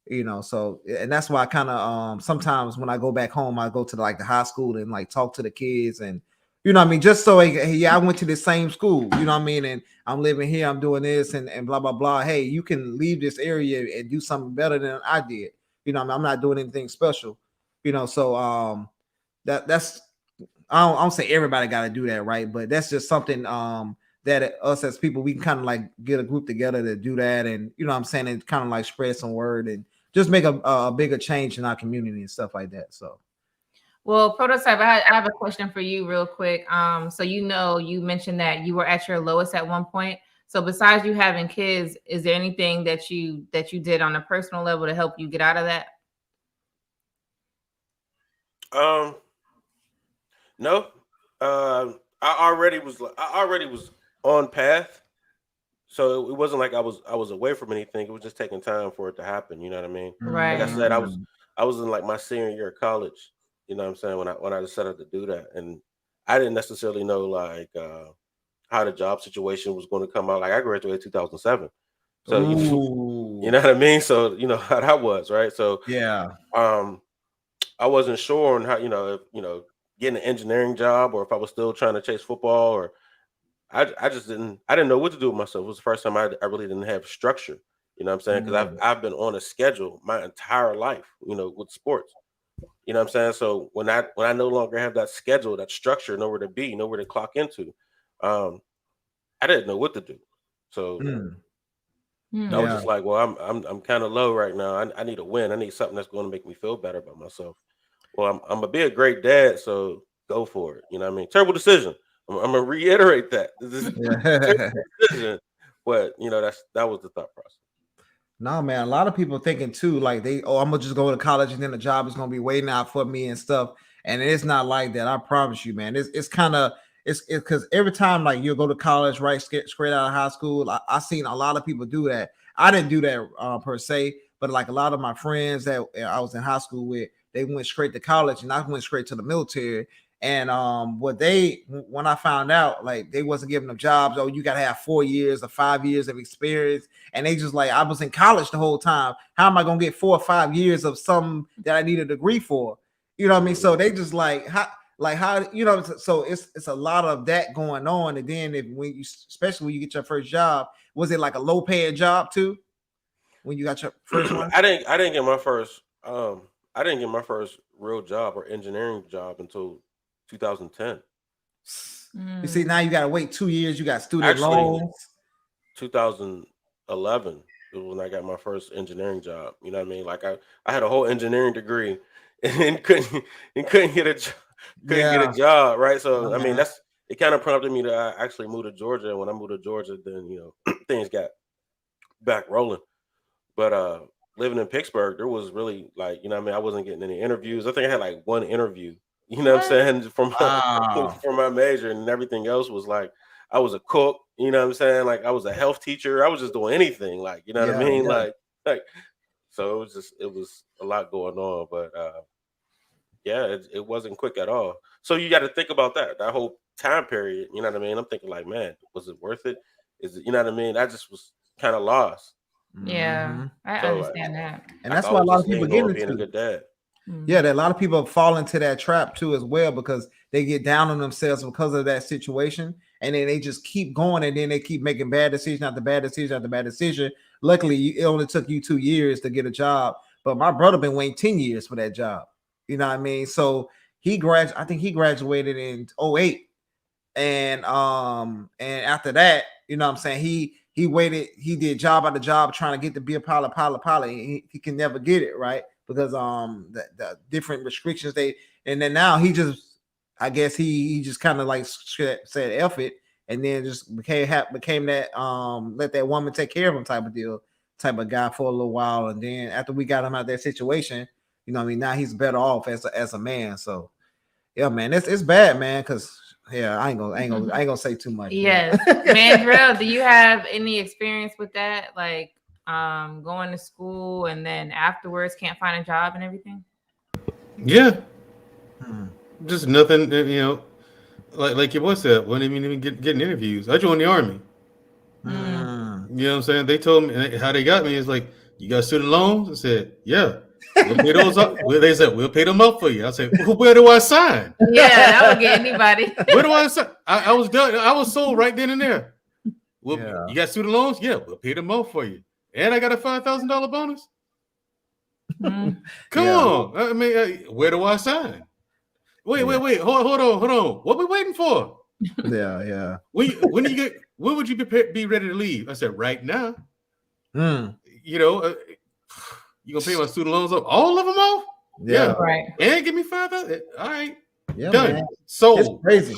You know, so, and that's why I kind of sometimes when I go back home, I go to like the high school and like talk to the kids, and you know what I mean, just so hey, yeah, I went to the same school, you know what I mean, and I'm living here, I'm doing this and blah blah blah. Hey, you can leave this area and do something better than I did. You know what I mean? I'm not doing anything special, you know. So that's I don't say everybody got to do that, right? But that's just something that us as people, we can kind of like get a group together to do that, and you know what I'm saying, and kind of like spread some word and just make a bigger change in our community and stuff like that. So, well, Prototype, I have a question for you real quick. So you know, you mentioned that you were at your lowest at one point. So besides you having kids, is there anything that you did on a personal level to help you get out of that? No. I already was on path. So it wasn't like I was away from anything. It was just taking time for it to happen. You know what I mean? Right. Like I said, I was in like my senior year of college. You know what I'm saying? When I decided to do that, and I didn't necessarily know like how the job situation was going to come out. Like I graduated 2007, so you know what I mean. So you know how that was, right? So yeah, I wasn't sure on how if getting an engineering job or if I was still trying to chase football or. I just didn't know what to do with myself. It was the first time I really didn't have structure. You know what I'm saying? Because I've been on a schedule my entire life, with sports. You know what I'm saying? So when I no longer have that schedule, that structure, nowhere to be, nowhere to clock into, I didn't know what to do. So I was just like, well, I'm kind of low right now. I need a win. I need something that's going to make me feel better about myself. Well, I'm gonna be a great dad, so go for it. You know what I mean? Terrible decision. I'm gonna reiterate that. This is decision, but that was the thought process. No, man, a lot of people thinking too, like I'm gonna just go to college and then the job is gonna be waiting out for me and stuff. And it's not like that. I promise you, man. It's kind of it's because every time like you go to college, right, straight out of high school, I seen a lot of people do that. I didn't do that per se, but like a lot of my friends that I was in high school with, they went straight to college, and I went straight to the military. And when I found out, like they wasn't giving them jobs, you got to have 4 years or 5 years of experience. And they just like, I was in college the whole time. How am I going to get 4 or 5 years of something that I need a degree for? You know what I mean? So they just like, how, so it's a lot of that going on. And then especially when you get your first job, was it like a low paying job too? When you got your first one? I didn't get my first, real job or engineering job until 2010. You see, now you got to wait 2 years. You got student loans. 2011 was when I got my first engineering job. You know what I mean? Like I had a whole engineering degree and couldn't get a job. Get a job, right? So I mean, it kind of prompted me to actually move to Georgia. And when I moved to Georgia, then things got back rolling. But living in Pittsburgh, there was really like, I mean, I wasn't getting any interviews. I think I had like one interview, what I'm saying, for my major, and everything else was like I was a cook, what I'm saying? Like I was a health teacher. I was just doing anything, like, what I mean? Yeah. Like so it was a lot going on, but it wasn't quick at all. So you got to think about that whole time period, you know what I mean? I'm thinking like, man, was it worth it? Is it, you know what I mean? I just was kind of lost. Yeah, I understand that. And that's why a lot of people get into being a good dad. Yeah, that a lot of people fall into that trap too as well, because they get down on themselves because of that situation, and then they just keep going, and then they keep making bad decision after bad decision after bad decision. Luckily, it only took you 2 years to get a job, but my brother been waiting 10 years for that job. You know what I mean? So I think he graduated in 2008, and after that, you know what I'm saying, he waited, he did job after job trying to get to be a pilot. He can never get it, right? because the different restrictions and then now he just, I guess he just kind of like said F it, and then just became that let that woman take care of him type of guy for a little while, and then after we got him out of that situation, you know what I mean, now he's better off as a man. So yeah, man, it's bad, man, because yeah, I ain't gonna say too much. Yes. Mandrell, do you have any experience with that? Like going to school and then afterwards can't find a job and everything? Yeah. Just nothing, like your boy said, wouldn't even getting interviews. I joined the Army. You know what I'm saying? They told me how they got me is like, you got student loans? I said, yeah. We'll pay those up. They said, we'll pay them up for you. I said, well, where do I sign? Yeah, that would get anybody. Where do I sign? I was done. I was sold right then and there. Well, Yeah. You got student loans? Yeah, we'll pay them up for you. And I got a $5,000 bonus. Come on. I mean, where do I sign? Wait. Hold on. What we waiting for? Yeah. When would you be ready to leave? I said, right now. You gonna pay my student loans up? All of them off? Yeah. Right. And give me $5,000. All right. Yeah, Done. man. So It's crazy.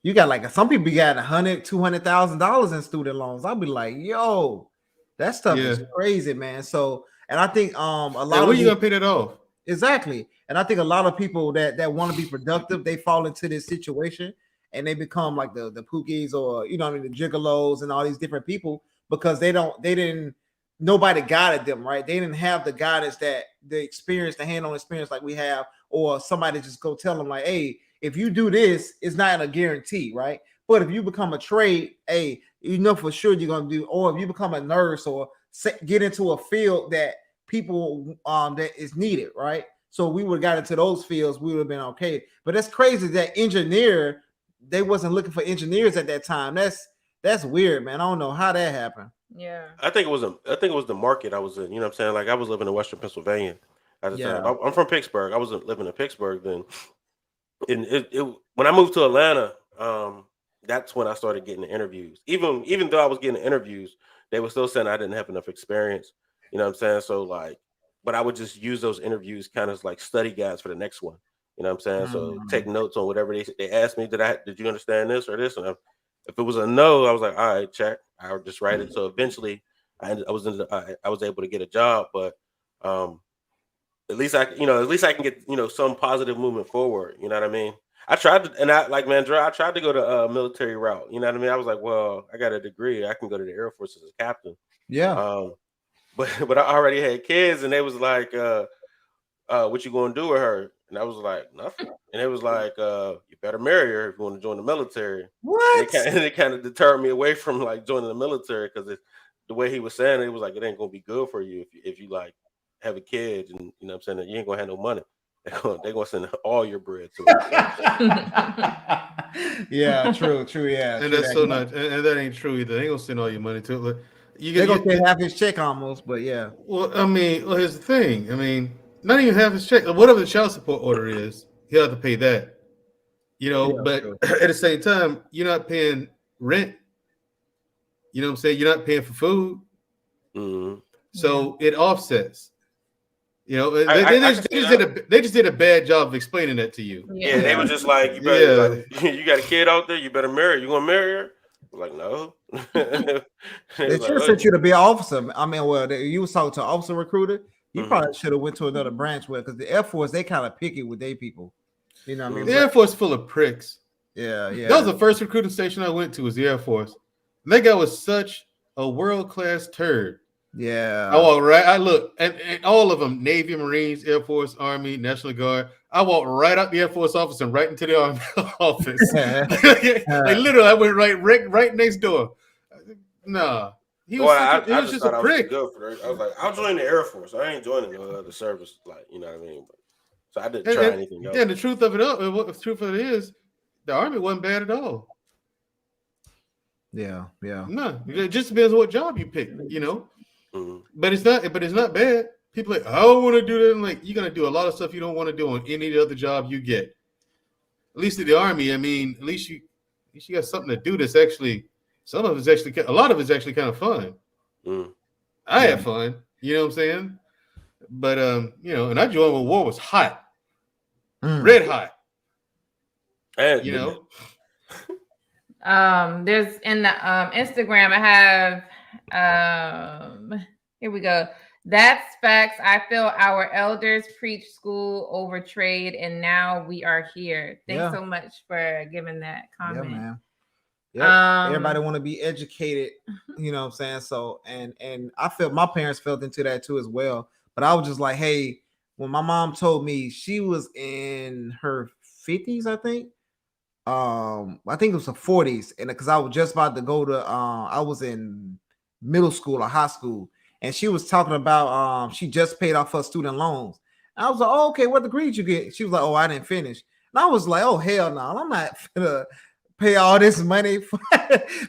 You got like some people got $100,000-$200,000 in student loans. I'll be like, yo, that stuff is crazy, man. So, and I think a lot of where you gonna pay that off? Exactly. And I think a lot of people that want to be productive, they fall into this situation and they become like the Pookies or the gigolos and all these different people because nobody guided them, right? They didn't have the guidance that the experience, the hand-on experience like we have, or somebody just go tell them like, hey, if you do this, it's not a guarantee, right? But if you become a trade, hey, for sure you're gonna do, or if you become a nurse or get into a field that people that is needed, right? So we would have got into those fields, we would have been okay. But that's crazy that engineer, they wasn't looking for engineers at that time. That's weird, man. I don't know how that happened. Yeah. I think it was the market I was in. You know what I'm saying? Like I was living in Western Pennsylvania at the time. I'm from Pittsburgh. I wasn't living in Pittsburgh then. And when I moved to Atlanta, that's when I started getting the interviews. Even though I was getting the interviews, they were still saying I didn't have enough experience. You know what I'm saying? So like, but I would just use those interviews kind of like study guides for the next one. You know what I'm saying? So take notes on whatever they asked me. Did you understand this or this? And if it was a no, I was like, all right, check. I would just write it. So eventually, I was able to get a job. But at least I can get some positive movement forward. You know what I mean? I tried to, and I tried to go to a military route. You know what I mean? I was like, well, I got a degree. I can go to the Air Force as a captain. Yeah. But I already had kids, and they was like, what you gonna do with her? And I was like, nothing. And it was like, you better marry her if you want to join the military. What? And it kind of deterred me away from like joining the military because the way he was saying it was like it ain't gonna be good for you if you like have a kid and you know what I'm saying, you ain't gonna have no money. They're gonna send all your bread to it. Yeah, true, yeah. And that's so not, and that ain't true either. They ain't gonna send all your money to it. They're gonna pay half his check almost, but yeah. Well, I mean, here's the thing. I mean, not even half his check. Whatever the child support order is, he'll have to pay that. But sure. at the same time, you're not paying rent. You know what I'm saying? You're not paying for food. Mm-hmm. So it offsets. They just did a bad job of explaining that to you. Yeah, they were just like, you better, you got a kid out there, you better marry her. You gonna marry her? I was like, no. They should have sent you to be an officer. I mean, you was talking to an officer recruiter. You probably should have went to another branch because the Air Force, they kind of picky with their people. You know what I mean? The Air Force full of pricks. Yeah. That was the first recruiting station I went to was the Air Force. And that guy was such a world-class turd. Yeah. I walked right. I looked, and all of them, Navy, Marines, Air Force, Army, National Guard. I walked right out the Air Force office and right into the Army office. Like literally, I went right next door. Nah, he was, he was just a prick. I was like, I'll join the Air Force. I ain't joining no other service, like you know what I mean. So I didn't try anything else. Yeah, the truth of it is, the Army wasn't bad at all. Yeah. No, it just depends on what job you pick. Mm-hmm. But it's not bad. People are like, I don't want to do that. I'm like, you're gonna do a lot of stuff you don't want to do on any other job you get. At least in the Army, I mean, at least you got something to do that's actually a lot of it's actually kind of fun. Mm. I have fun, you know what I'm saying? But you know, and I joined when war was hot, Mm. red hot. And You know, There's in the Instagram, I have here we go. That's facts. I feel our elders preach school over trade, and now we are here. Thanks so much for giving that comment. Yeah, man. Yep. Everybody want to be educated, you know what I'm saying? So and I felt my parents felt into that too as well. But I was just like, hey, when my mom told me she was in her 50s, I think it was the 40s, and because I was just about to go to I was in middle school or high school, and she was talking about she just paid off her student loans. And I was like, oh, okay, what degree did you get? She was like, oh, I didn't finish. And I was like, oh, hell no, I'm not gonna pay all this money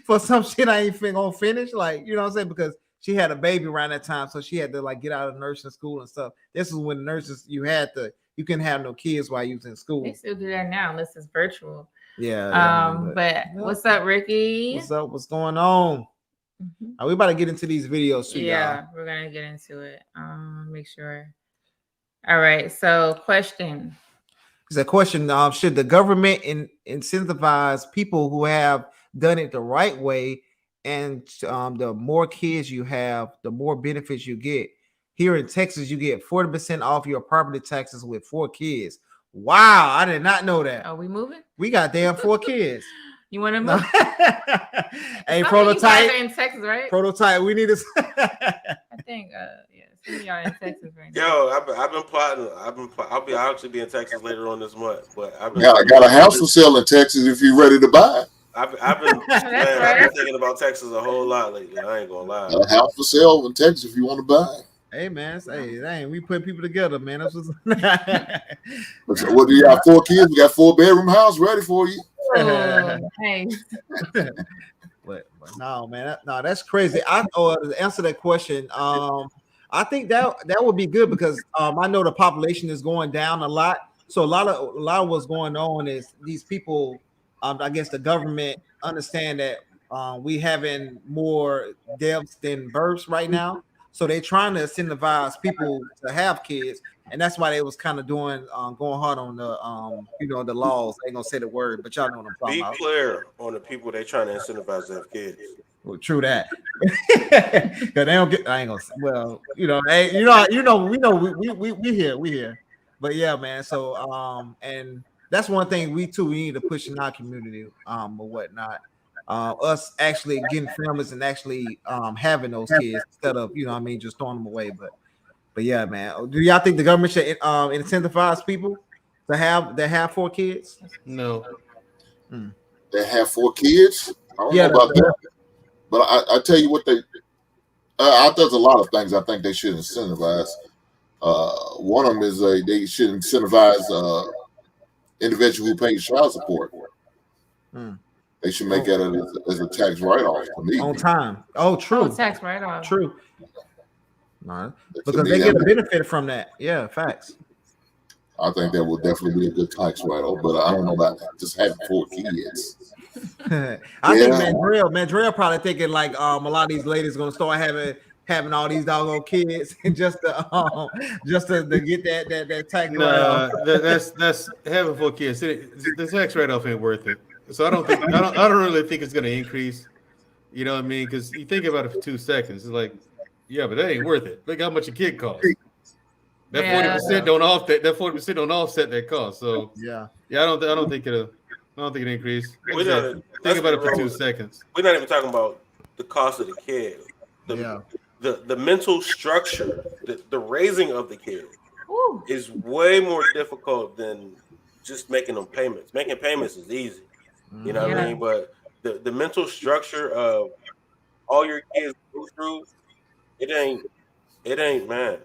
for some shit I ain't gonna finish. Like, you know what I'm saying? Because she had a baby around that time, so she had to like get out of nursing school and stuff. This is when nurses you couldn't have no kids while you was in school. They still do that now, unless it's virtual. Yeah. But what's up, Ricky? What's up? What's going on? We about to get into these videos too. Yeah, y'all. we're gonna get into it. Make sure. All right. So, question. It's a question. Should the government incentivize people who have done it the right way? And the more kids you have, the more benefits you get. Here in Texas, you get 40% off your property taxes with 4 kids. Wow, I did not know that. Are we moving? We got damn 4 kids. You want to move? Hey, Some Prototype. of you guys are in Texas, right? Prototype. We need to. I think, yeah, some of y'all in Texas right now. Yo, I've been plotting. I'll actually be in Texas later on this month. But I got a house for sale in Texas if you're ready to buy. I've been thinking about Texas a whole lot lately. I ain't gonna lie. Got a house for sale in Texas if you want to buy. Hey man, dang, we put people together, man. That's what's... What do you got? 4 kids? We got 4-bedroom house ready for you. Oh, hey. but no, man, that's crazy. To answer that question, I think that would be good because I know the population is going down a lot. So a lot of what's going on is these people. I guess the government understand that we having more deaths than births right now. So they're trying to incentivize people to have kids, and that's why they was kind of doing going hard on the the laws. I ain't gonna say the word, but y'all know what I'm talking about. Be clear on the people they trying to incentivize to have kids. Well, true that. Cause they don't get. I ain't gonna. Well, we here. But yeah, man. So and that's one thing we need to push in our community or whatnot. Us actually getting families and actually having those kids instead of just throwing them away. But yeah, man. Do y'all think the government should incentivize people to have 4 kids? No. They have 4 kids. I don't know about that. But I tell you what, there's a lot of things I think they should incentivize. One of them is they should incentivize individual who pays child support. They should make that as a tax write-off to me. On time. Oh, true. Oh, tax write-off. True. No, because they get a benefit from that. Yeah, facts. I think that will definitely be a good tax write-off, but I don't know about just having 4 kids. I think Mandrell probably thinking like a lot of these ladies gonna start having all these doggone kids just to get that tax write-off. That's having 4 kids. The tax write-off ain't worth it. So I don't really think it's gonna increase. You know what I mean? Because you think about it for 2 seconds, it's like, yeah, but that ain't worth it. Look how much a kid costs. That 40% don't offset. That 40% don't offset that cost. So yeah. I don't think it'll increase. Think about it for 2 seconds. We're not even talking about the cost of the kid. The mental structure, the raising of the kid is way more difficult than just making them payments. Making payments is easy. You know what I mean? But the mental structure of all your kids go through, it ain't, man.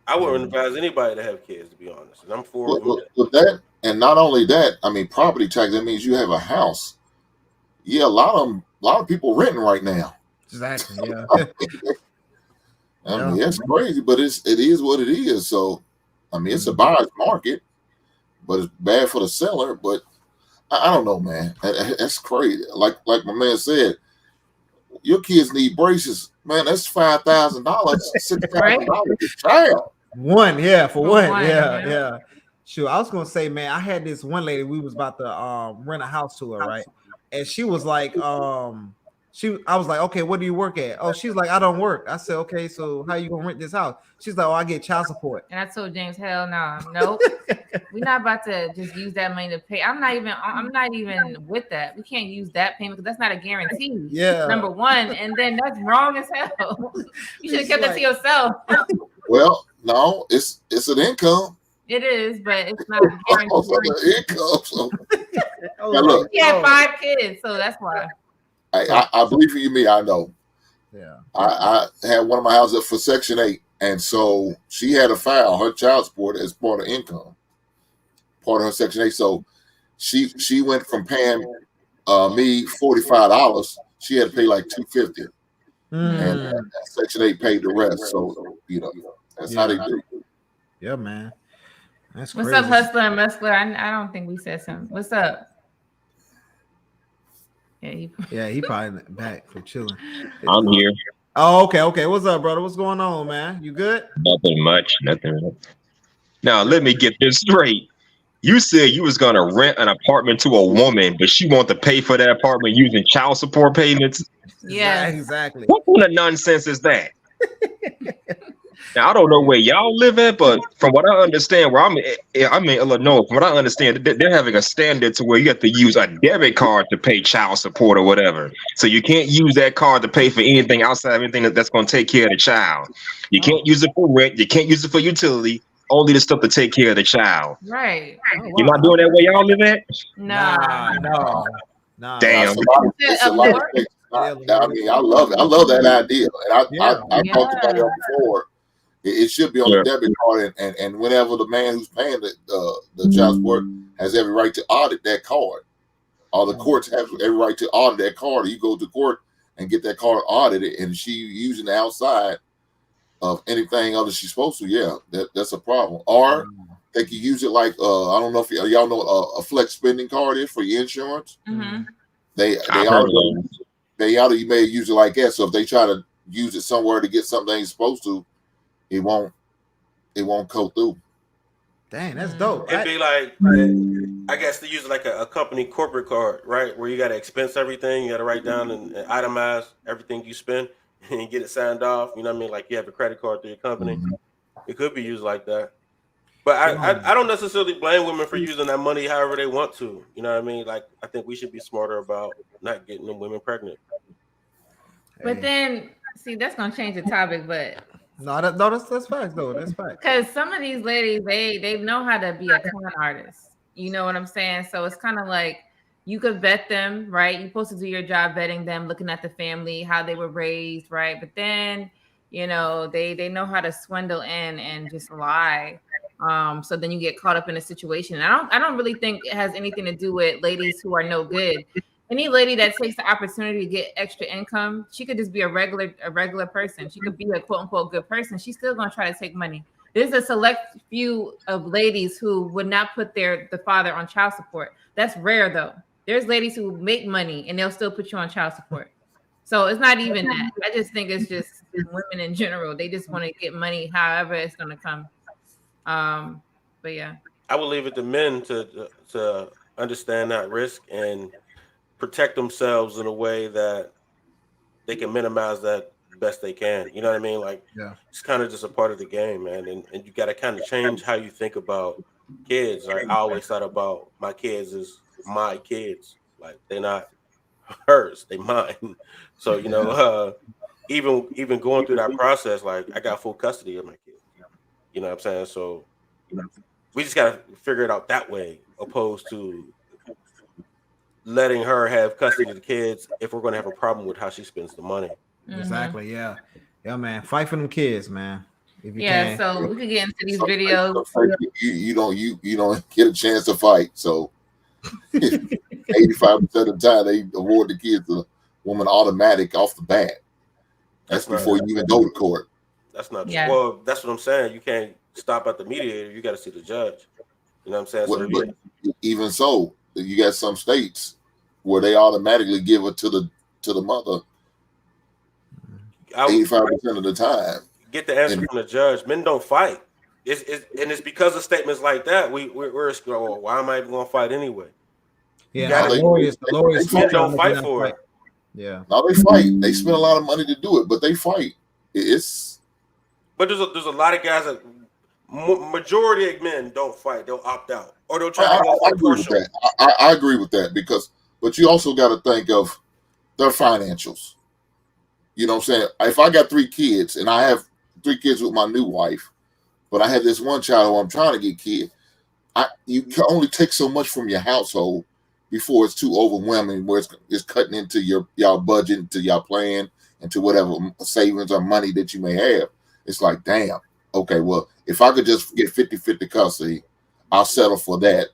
I wouldn't advise anybody to have kids, to be honest. And I'm for with that, and not only that, I mean, property tax. That means you have a house. Yeah, a lot of people renting right now. Exactly. Yeah. I mean, that's crazy, but it is what it is. So, I mean, it's a buyer's market, but it's bad for the seller. But I don't know, man. That's crazy. Like my man said, your kids need braces, man. That's $5,000, $6,000 a child. One, yeah, for one, one, yeah, yeah. yeah. Sure. I was gonna say, man, I had this one lady. We was about to rent a house to her, right? And she was like, I was like, okay, what do you work at? Oh, she's like, I don't work. I said, okay, so how you gonna rent this house? She's like, oh, I get child support. And I told James, hell no, nope. We're not about to just use that money to pay. I'm not even with that. We can't use that payment because that's not a guarantee. Yeah. Number one, and then that's wrong as hell. You should have kept that to yourself. Well, no, it's an income. It is, but it's not a guarantee. It's an income. So. Oh, Now look, He had 5 kids, so that's why. I believe for you, me, I know. Yeah. I had one of my houses up for Section 8, and so she had to file her child support as part of income, part of her Section 8. So she went from paying me $45, she had to pay like $250, and Section 8 paid the rest. So that's how they do. Yeah, man. That's What's crazy. up, Hustler and Muscular? I don't think we said something. What's up? Yeah, he probably back for chilling. I'm here. Oh, okay. What's up, brother? What's going on, man? You good? Nothing much. Now, let me get this straight. You said you was gonna rent an apartment to a woman, but she wanted to pay for that apartment using child support payments. Yeah, exactly. What kind of nonsense is that? Now, I don't know where y'all live at, but from what I understand, where I'm in Illinois, from what I understand, they're having a standard to where you have to use a debit card to pay child support or whatever. So you can't use that card to pay for anything outside of anything that's going to take care of the child. You can't use it for rent. You can't use it for utility. Only the stuff to take care of the child. right. You're not doing that where y'all live at? No. Damn. It's a lot of things. I mean, I love it. I love that idea, and I talked about it before. It should be on the debit card, and whenever the man who's paying the child support has every right to audit that card, or the courts have every right to audit that card. Or you go to court and get that card audited, and she using the outside of anything other she's supposed to. Yeah, that's a problem. Or they can use it like I don't know if y'all know a flex spending card is for your insurance. Mm-hmm. They ought to you may use it like that. So if they try to use it somewhere to get something they ain't supposed to, it won't go through. Dang, that's dope. It'd be like, I guess they use like a company corporate card, right? Where you got to expense everything. You got to write down and itemize everything you spend and get it signed off. You know what I mean? Like you have a credit card through your company. It could be used like that. But I don't necessarily blame women for using that money however they want to. You know what I mean? Like, I think we should be smarter about not getting them women pregnant. But then, see, that's going to change the topic, but... that's facts though. That's facts. Because some of these ladies, they know how to be a con artist. You know what I'm saying? So it's kind of like you could vet them, right? You're supposed to do your job vetting them, looking at the family, how they were raised, right? But then, they know how to swindle in and just lie. So then you get caught up in a situation. I don't really think it has anything to do with ladies who are no good. Any lady that takes the opportunity to get extra income, she could just be a regular person. She could be a quote unquote good person. She's still gonna try to take money. There's a select few of ladies who would not put the father on child support. That's rare though. There's ladies who make money and they'll still put you on child support. So it's not even that. I just think it's just women in general. They just want to get money however it's gonna come. But yeah. I would leave it to men to understand that risk and protect themselves in a way that they can minimize that best they can. You know what I mean? Like, it's kind of just a part of the game, man. And you got to kind of change how you think about kids. Like, I always thought about my kids as my kids. Like, they're not hers, they mine. So, even going through that process, like, I got full custody of my kids. You know what I'm saying? So we just got to figure it out that way, opposed to letting her have custody of the kids if we're going to have a problem with how she spends the money. Exactly. Yeah, man. Fight for them kids, man. If you can. So we could get into these videos. You don't get a chance to fight. So 85% of the time they award the kids the woman automatic off the bat. That's before you even go to court. That's not true. Well, that's what I'm saying. You can't stop at the mediator. You got to see the judge. You know what I'm saying? But even so, you got some states where they automatically give it to the mother 85% of the time. Get the answer from the judge. Men don't fight. it's because of statements like that we're well, why am I even going to fight anyway? Yeah, gotta- the lawyers Men don't fight for it. Yeah. Now they fight. They spend a lot of money to do it, but they fight. It's But there's a lot of guys that majority of men don't fight. They'll opt out or they'll try I to go for agree with partial. that. I agree with that but you also got to think of their financials. You know what I'm saying? If I got 3 kids and I have 3 kids with my new wife, but I have this one child who I'm trying to get kid, you can only take so much from your household before it's too overwhelming, where it's cutting into y'all budget, into y'all plan, into whatever savings or money that you may have. It's like, damn, okay, well, if I could just get 50-50 custody, I'll settle for that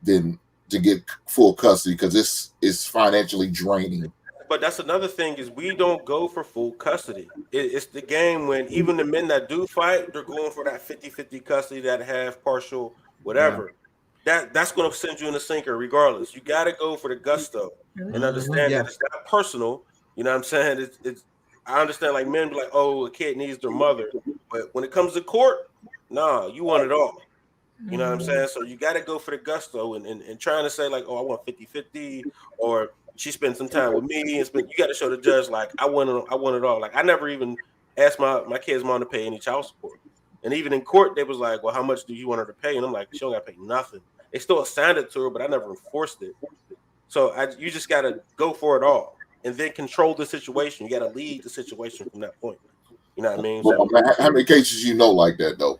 than to get full custody, because it's financially draining. But that's another thing is we don't go for full custody. It's the game when even the men that do fight, they're going for that 50-50 custody, that half partial, whatever. That's going to send you in the sinker regardless. You got to go for the gusto and understand that it's not personal. You know what I'm saying? I understand like men be like, oh, a kid needs their mother. But when it comes to court, nah, you want it all. You know what I'm saying? So you got to go for the gusto and trying to say like, oh, I want 50-50 or she spent some time with me. You got to show the judge like, I want it all. Like I never even asked my kid's mom to pay any child support. And even in court, they was like, well, how much do you want her to pay? And I'm like, she don't got to pay nothing. They still assigned it to her, but I never enforced it. So you just got to go for it all and then control the situation. You got to lead the situation from that point. You know what I mean? Well, how many cases you know like that though?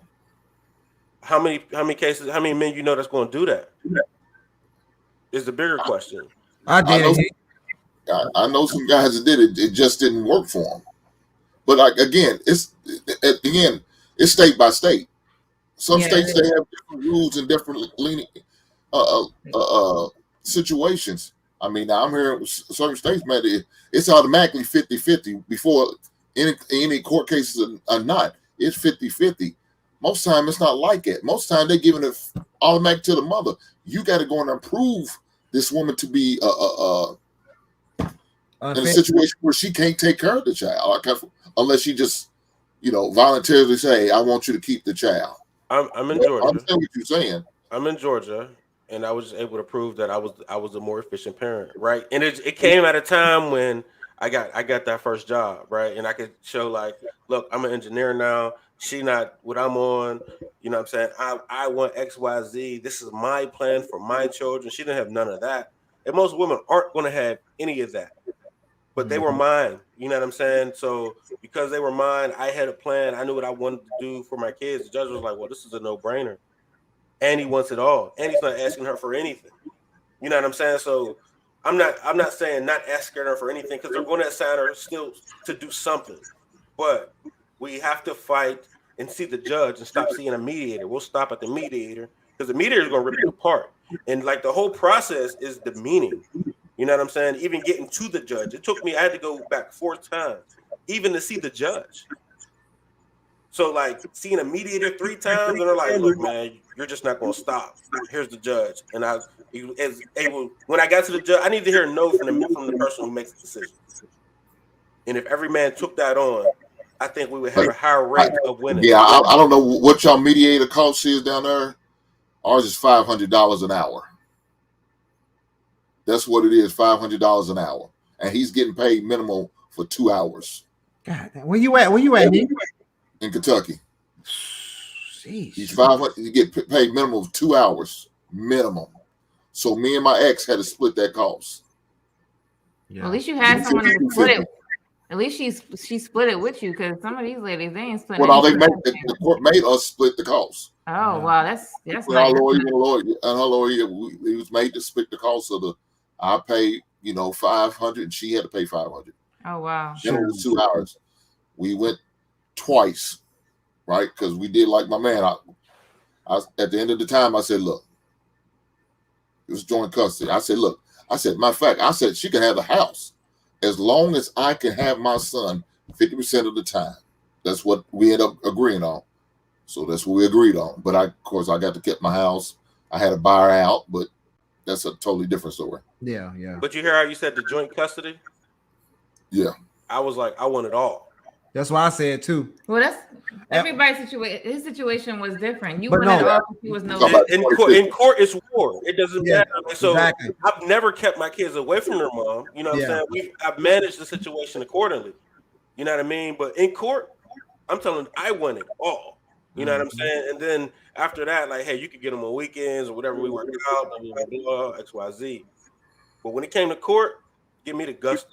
How many cases? How many men you know that's going to do that? Is the bigger question. I did. I know some guys that did it. It just didn't work for them. But like again, it's state by state. Some states they have different rules and different situations. I mean, now I'm hearing certain states, man, it's automatically 50-50 before any court cases are not. It's 50-50. Most time it's not like it. Most time they're giving it automatic to the mother. You got to go and approve this woman to be in a situation where she can't take care of the child, unless she just, voluntarily say, "I want you to keep the child." I'm in Georgia. I understand what you're saying. I'm in Georgia, and I was just able to prove that I was a more efficient parent, right? And it came at a time when I got that first job, right? And I could show like, look, I'm an engineer now. She not what I'm on. You know what I'm saying? I want XYZ. This is my plan for my children. She didn't have none of that. And most women aren't going to have any of that. But they were mine. You know what I'm saying? So because they were mine, I had a plan. I knew what I wanted to do for my kids. The judge was like, well, this is a no-brainer. And he wants it all. And he's not asking her for anything. You know what I'm saying? So I'm not saying not asking her for anything, because they're going to assign her still to do something. But we have to fight and see the judge and stop seeing a mediator. We'll stop at the mediator, because the mediator is going to rip you apart. And like the whole process is demeaning. You know what I'm saying? Even getting to the judge. It took me, I had to go back 4 times, even to see the judge. So like seeing a mediator 3 times, and they're like, look, man, you're just not going to stop. Here's the judge. And when I got to the judge, I need to hear a no from the person who makes the decision. And if every man took that on, I think we would have a higher rate of winning. Yeah, I don't know what y'all mediator cost is down there. Ours is $500 an hour. That's what it is, $500 an hour, and he's getting paid minimal for 2 hours. God, where you at? In Kentucky. Jeez. He's 500. You get paid minimum of 2 hours minimum. So me and my ex had to split that cost. Yeah. Well, at least you had someone to split it. At least she split it with you, because some of these ladies, they ain't splitting. Well, the court made us split the cost. Oh wow, that's our lawyer, he was made to split the cost of the. I paid, $500, and she had to pay $500. Oh wow! Then it was 2 hours. We went twice, right? Because we did like my man. I at the end of the time, I said, "Look, it was joint custody." I said, "Look," matter of fact, I said she can have the house as long as I can have my son 50% of the time. That's what we ended up agreeing on. So that's what we agreed on. But of course, I got to keep my house. I had to buy her out, but that's a totally different story. Yeah. But you hear how you said the joint custody? Yeah. I was like, I want it all. That's why I said too. Well, that's everybody's situation. His situation was different. You But went no. off. He was no. In court, it's war. It doesn't Yeah, matter. Like, so exactly. I've never kept my kids away from their mom. You know what I'm saying? I've managed the situation accordingly. You know what I mean? But in court, I'm telling you, I won it all. You know what I'm saying? And then after that, like, hey, you could get them on weekends or whatever we work out, blah, blah, blah, X, Y, Z. But when it came to court, give me the gusto.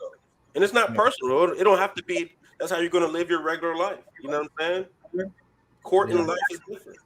And it's not personal. It don't have to be. That's how you're going to live your regular life. You know what I'm saying? Court in life is different.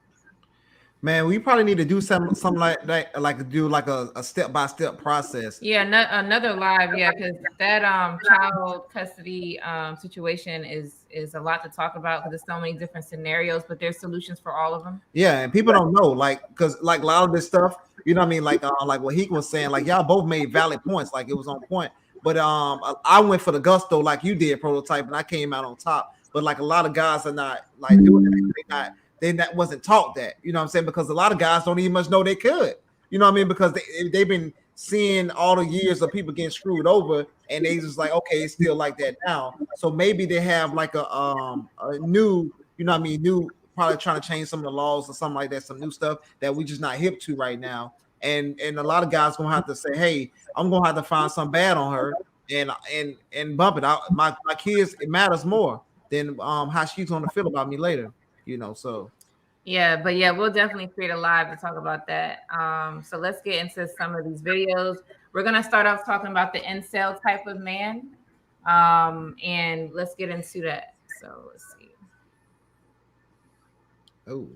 Man, we probably need to do something like that, like do like a step-by-step process. Yeah, another live. Yeah, because that child custody situation is a lot to talk about because there's so many different scenarios, but there's solutions for all of them. Yeah, and people don't know, like, because like a lot of this stuff, you know what I mean? Like what he was saying, like y'all both made valid points, like it was on point. But I went for the gusto like you did, Prototype, and I came out on top. But like a lot of guys are not like doing it. They wasn't taught that, you know what I'm saying? Because a lot of guys don't even much know they could, you know what I mean? Because they've been seeing all the years of people getting screwed over, and they just like, okay, it's still like that now. So maybe they have like a new, you know what I mean, new, probably trying to change some of the laws or something like that, some new stuff that we just not hip to right now. And a lot of guys gonna have to say, hey, I'm gonna have to find something bad on her and bump it out. My kids, it matters more than how she's gonna feel about me later, you know. So yeah, but yeah, we'll definitely create a live to talk about that. So let's get into some of these videos. We're gonna start off talking about the incel type of man, and let's get into that. So let's see. so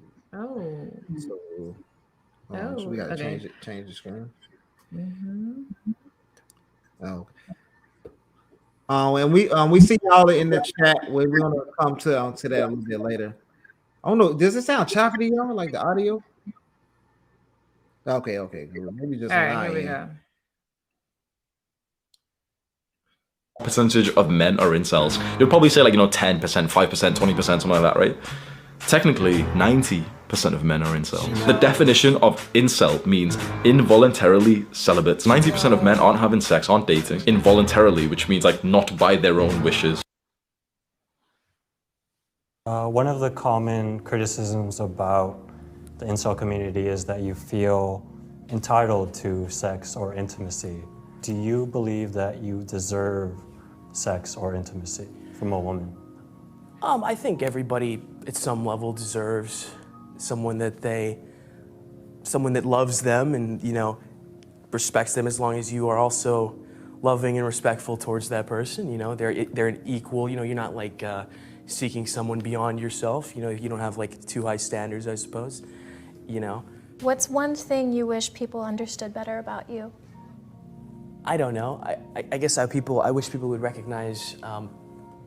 we gotta change the screen. Oh. And we see y'all in the chat. We're gonna come to that a little bit later. I don't know. Does it sound choppy to y'all, like the audio? Okay, good. Maybe just all right. Here we go. Percentage of men are incels. You'll probably say like 10%, 5%, 20%, something like that, right? Technically, 90% of men are incel. The definition of incel means involuntarily celibate. 90% of men aren't having sex, aren't dating involuntarily, which means like not by their own wishes. One of the common criticisms about the incel community is that you feel entitled to sex or intimacy. Do you believe that you deserve sex or intimacy from a woman? I think everybody at some level deserves someone that loves them and, respects them, as long as you are also loving and respectful towards that person. They're an equal, you're not like seeking someone beyond yourself. You don't have like too high standards, I suppose, What's one thing you wish people understood better about you? I don't know. I guess I wish people would recognize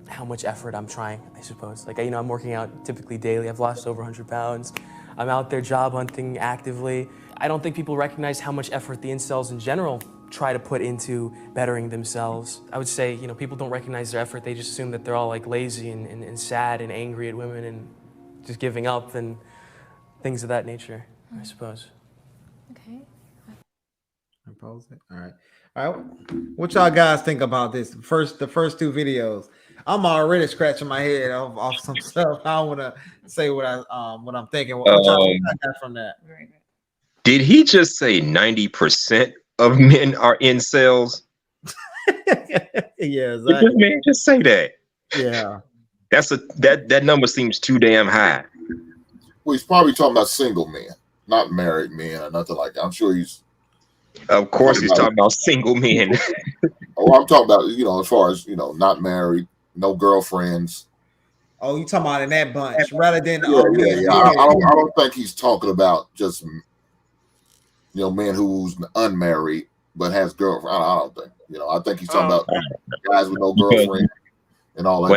how much effort I'm trying, I suppose. Like, I'm working out typically daily. I've lost over 100 pounds. I'm out there job hunting actively. I don't think people recognize how much effort the incels in general try to put into bettering themselves. I would say, people don't recognize their effort. They just assume that they're all like lazy and sad and angry at women and just giving up and things of that nature, I suppose. Okay. All right. What y'all guys think about this? The first two videos. I'm already scratching my head off some stuff. I don't want to say what I'm thinking. What y'all got from that? Did he just say 90% of men are incels? Yeah, exactly. Did this man just say that? Yeah. That number seems too damn high. Well, he's probably talking about single men, not married men or nothing like that. I'm sure he's. Of course, he's talking about single men. Oh, I'm talking about, as far as, not married, no girlfriends. Oh, you talking about in that bunch rather than yeah. I don't think he's talking about just men who's unmarried but has girlfriend. I don't think. I think he's talking about guys with no girlfriend and all that.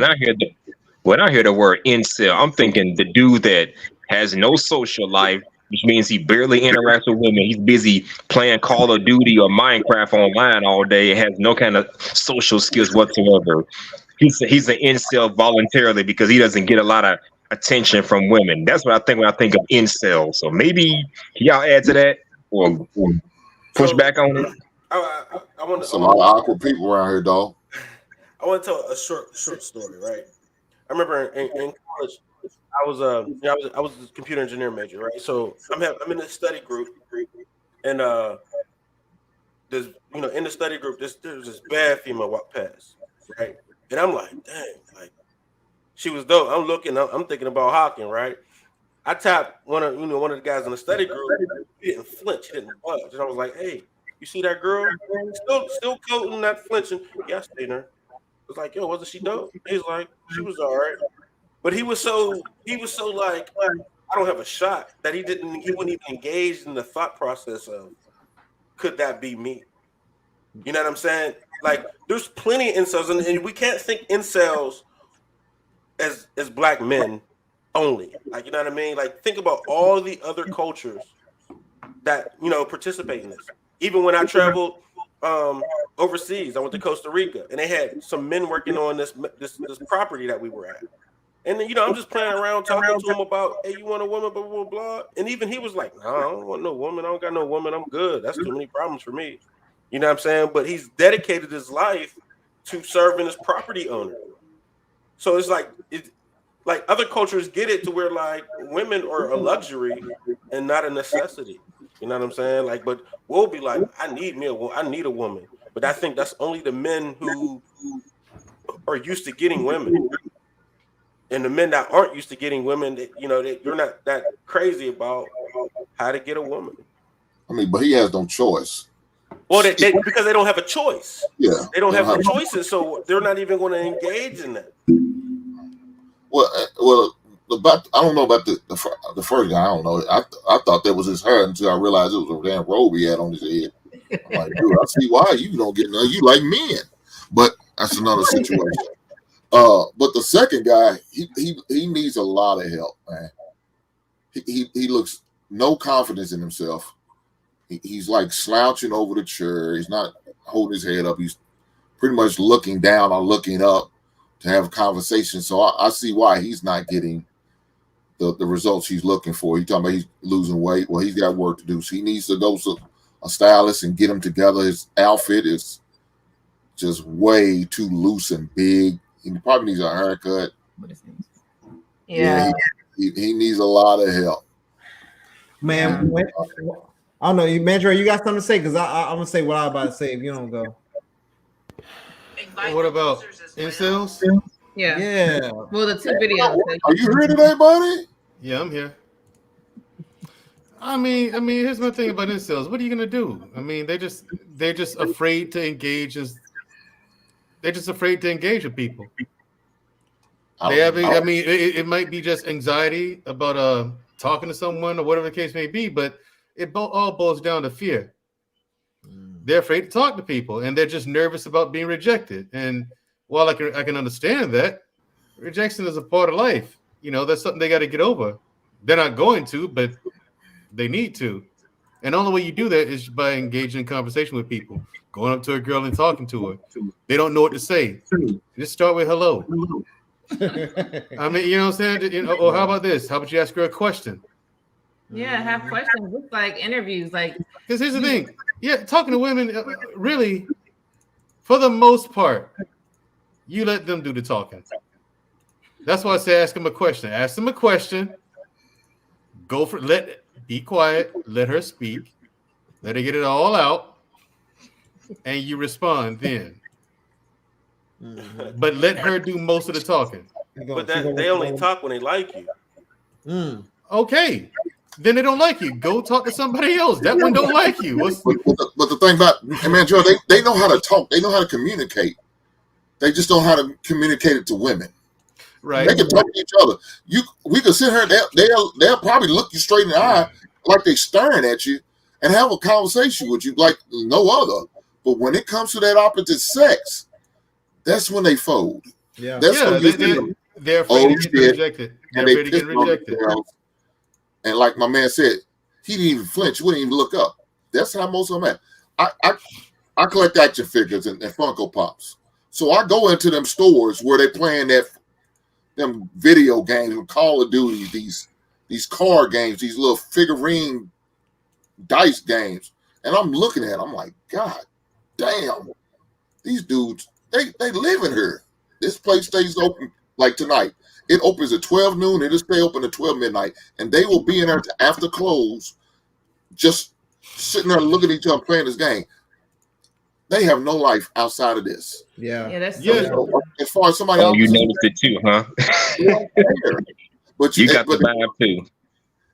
When I hear the word incel, I'm thinking the dude that has no social life, which means he barely interacts with women. He's busy playing Call of Duty or Minecraft online all day. Has no kind of social skills whatsoever. He's an incel voluntarily because he doesn't get a lot of attention from women. That's what I think when I think of incel. So maybe y'all add to that or push back on it. I want a lot of awkward people around here, dog. I want to tell a short story, right? I remember in college, I was I was a computer engineer major, right? So I'm in a study group, and there's in the study group, there's this bad female walk past, right? And I'm like, dang, like she was dope. I'm looking, I'm thinking about Hawking, right? I tapped one of the guys in the study group. He didn't flinch, he didn't budge, and I was like, hey, you see that girl? Still coating, not flinching. Yeah, I seen her. I was like, yo, wasn't she dope? He's like, she was all right. But he was so like, I don't have a shot, that he wouldn't even engage in the thought process of, could that be me? You know what I'm saying? Like, there's plenty of incels, and we can't think incels as black men only. Like, you know what I mean? Like, think about all the other cultures that participate in this. Even when I traveled overseas, I went to Costa Rica, and they had some men working on this property that we were at. And then, I'm just playing around talking to him about, hey, you want a woman, blah, blah, blah. And even he was like, no, I don't want no woman. I don't got no woman. I'm good. That's too many problems for me. You know what I'm saying? But he's dedicated his life to serving as property owner. So it's like other cultures get it to where like women are a luxury and not a necessity. You know what I'm saying? Like, but we'll be like, I need a woman. But I think that's only the men who are used to getting women. And the men that aren't used to getting women, you're not that crazy about how to get a woman. I mean, but he has no choice. Well, because they don't have a choice. Yeah, they don't have the choices, so they're not even going to engage in that. Well, I don't know about the first guy. I don't know. I thought that was his hair until I realized it was a damn robe he had on his head. I'm like, dude, I see why you don't get none. You like men, but that's another situation. But the second guy, he needs a lot of help, man. He looks no confidence in himself. He's like slouching over the chair. He's not holding his head up. He's pretty much looking down or looking up to have a conversation. So I see why he's not getting the results he's looking for. He's talking about he's losing weight. Well, he's got work to do. So he needs to go to a stylist and get him together. His outfit is just way too loose and big. He probably needs a haircut. Yeah. He needs a lot of help. Man, I don't know. Mandra, you got something to say? Because I'm going to say what I'm about to say if you don't go. What about incels? Yeah. Yeah. Well, the two videos. Are you here today, buddy? Yeah, I'm here. I mean, here's my thing about incels. What are you gonna do? I mean, they're just afraid to engage. They're just afraid to engage with people. It might be just anxiety about talking to someone or whatever the case may be, but it all boils down to fear. They're afraid to talk to people, and they're just nervous about being rejected. And while I can understand that, rejection is a part of life. That's something they got to get over. They're not going to, but they need to. And the only way you do that is by engaging in conversation with people, going up to a girl and talking to her. They don't know what to say. Just start with hello. I mean, you know what I'm saying? Or how about this? How about you ask her a question? Yeah, have questions. It's like interviews. Like, because here's the thing. Yeah, talking to women, really, for the most part, you let them do the talking. That's why I say ask them a question. Ask them a question. Go for it. Be quiet. Let her speak. Let her get it all out. And you respond then. But let her do most of the talking. But they only talk when they like you. Okay. Then they don't like you. Go talk to somebody else. That one don't like you. But the thing about, man, Joe, they know how to talk. They know how to communicate. They just don't know how to communicate it to women. Right. They can talk to each other. We could sit here. They'll probably look you straight in the eye like they staring at you and have a conversation with you like no other. But when it comes to that opposite sex, that's when they fold. Yeah. That's when they're afraid to get rejected. They're afraid to get rejected. And like my man said, he didn't even flinch. He wouldn't even look up. That's how most of them at. I collect action figures and Funko Pops. So I go into them stores where they playing them video games, Call of Duty, these card games, these little figurine dice games. And I'm looking at it, I'm like, God damn, these dudes, they live in here. This place stays open like tonight. It opens at 12 noon. It'll stay open at 12 midnight, and they will be in there after close, just sitting there looking at each other playing this game. They have no life outside of this. Yeah, that's So, as far as somebody else, you noticed it too, huh? but you got the vibe too.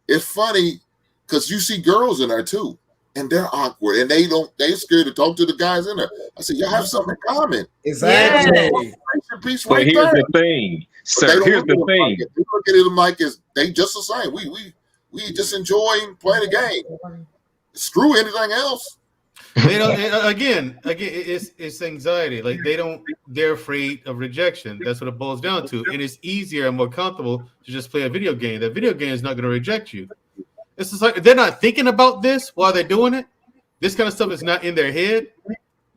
It's funny because you see girls in there too, and they're awkward, and they're scared to talk to the guys in there. I said, y'all have something in common. Exactly. But here's the thing, sir. Here's the thing. They look at it like they just the same. We just enjoy playing the game. Screw anything else. They don't. Again, it's anxiety. Like they're afraid of rejection. That's what it boils down to. And it's easier and more comfortable to just play a video game. That video game is not going to reject you. It's just like they're not thinking about this while they're doing it. This kind of stuff is not in their head,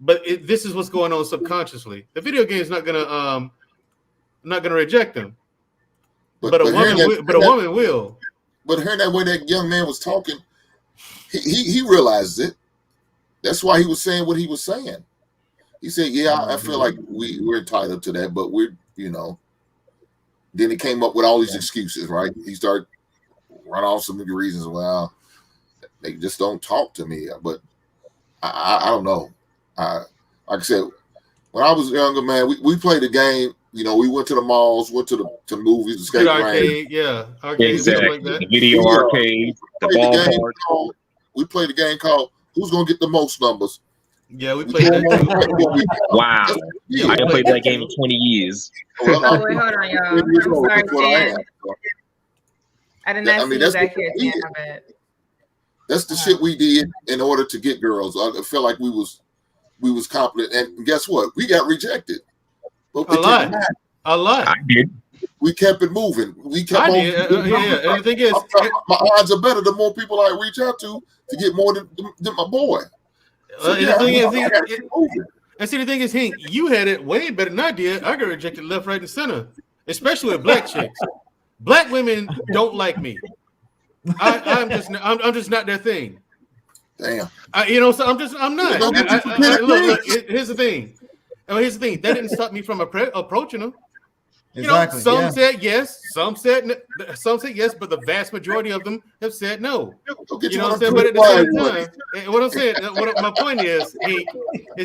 but this is what's going on subconsciously. The video game is not gonna reject them, but a woman will. But hearing that way that young man was talking, he realizes it. That's why he was saying what he was saying. He said, "Yeah, I feel like we're entitled to that, but we're, you know." Then he came up with all these excuses, right? He started run off some of the reasons. Well, they just don't talk to me. But I don't know. Like I said, when I was younger, man, we played the game. You know, we went to the malls, went to the movies, the skate arcade, arcade, exactly. like that. The video arcade, the ballpark. We played a game called "Who's Gonna Get the Most Numbers." Yeah, we played that. Wow, I haven't played that game in 20 years. Oh, wait, hold on, y'all. I'm sorry, Dan. I did not see you back here, Dan. That's the shit we did in order to get girls. I felt like we was confident, and guess what? We got rejected. But a lot. I did. We kept it moving. We kept on. And the thing is, my odds are better the more people I reach out to get more than my boy. So, and see, the thing is, Hank, you had it way better than I did. I got rejected left, right, and center, especially with black chicks. Black women don't like me. I'm just not their thing. Damn. So I'm not. Look, here's the thing. Here's the thing. That didn't stop me from approaching them. Exactly. Some said yes, some said yes, but the vast majority of them have said no. You know what I'm saying? But at the same time, what I'm saying, my point is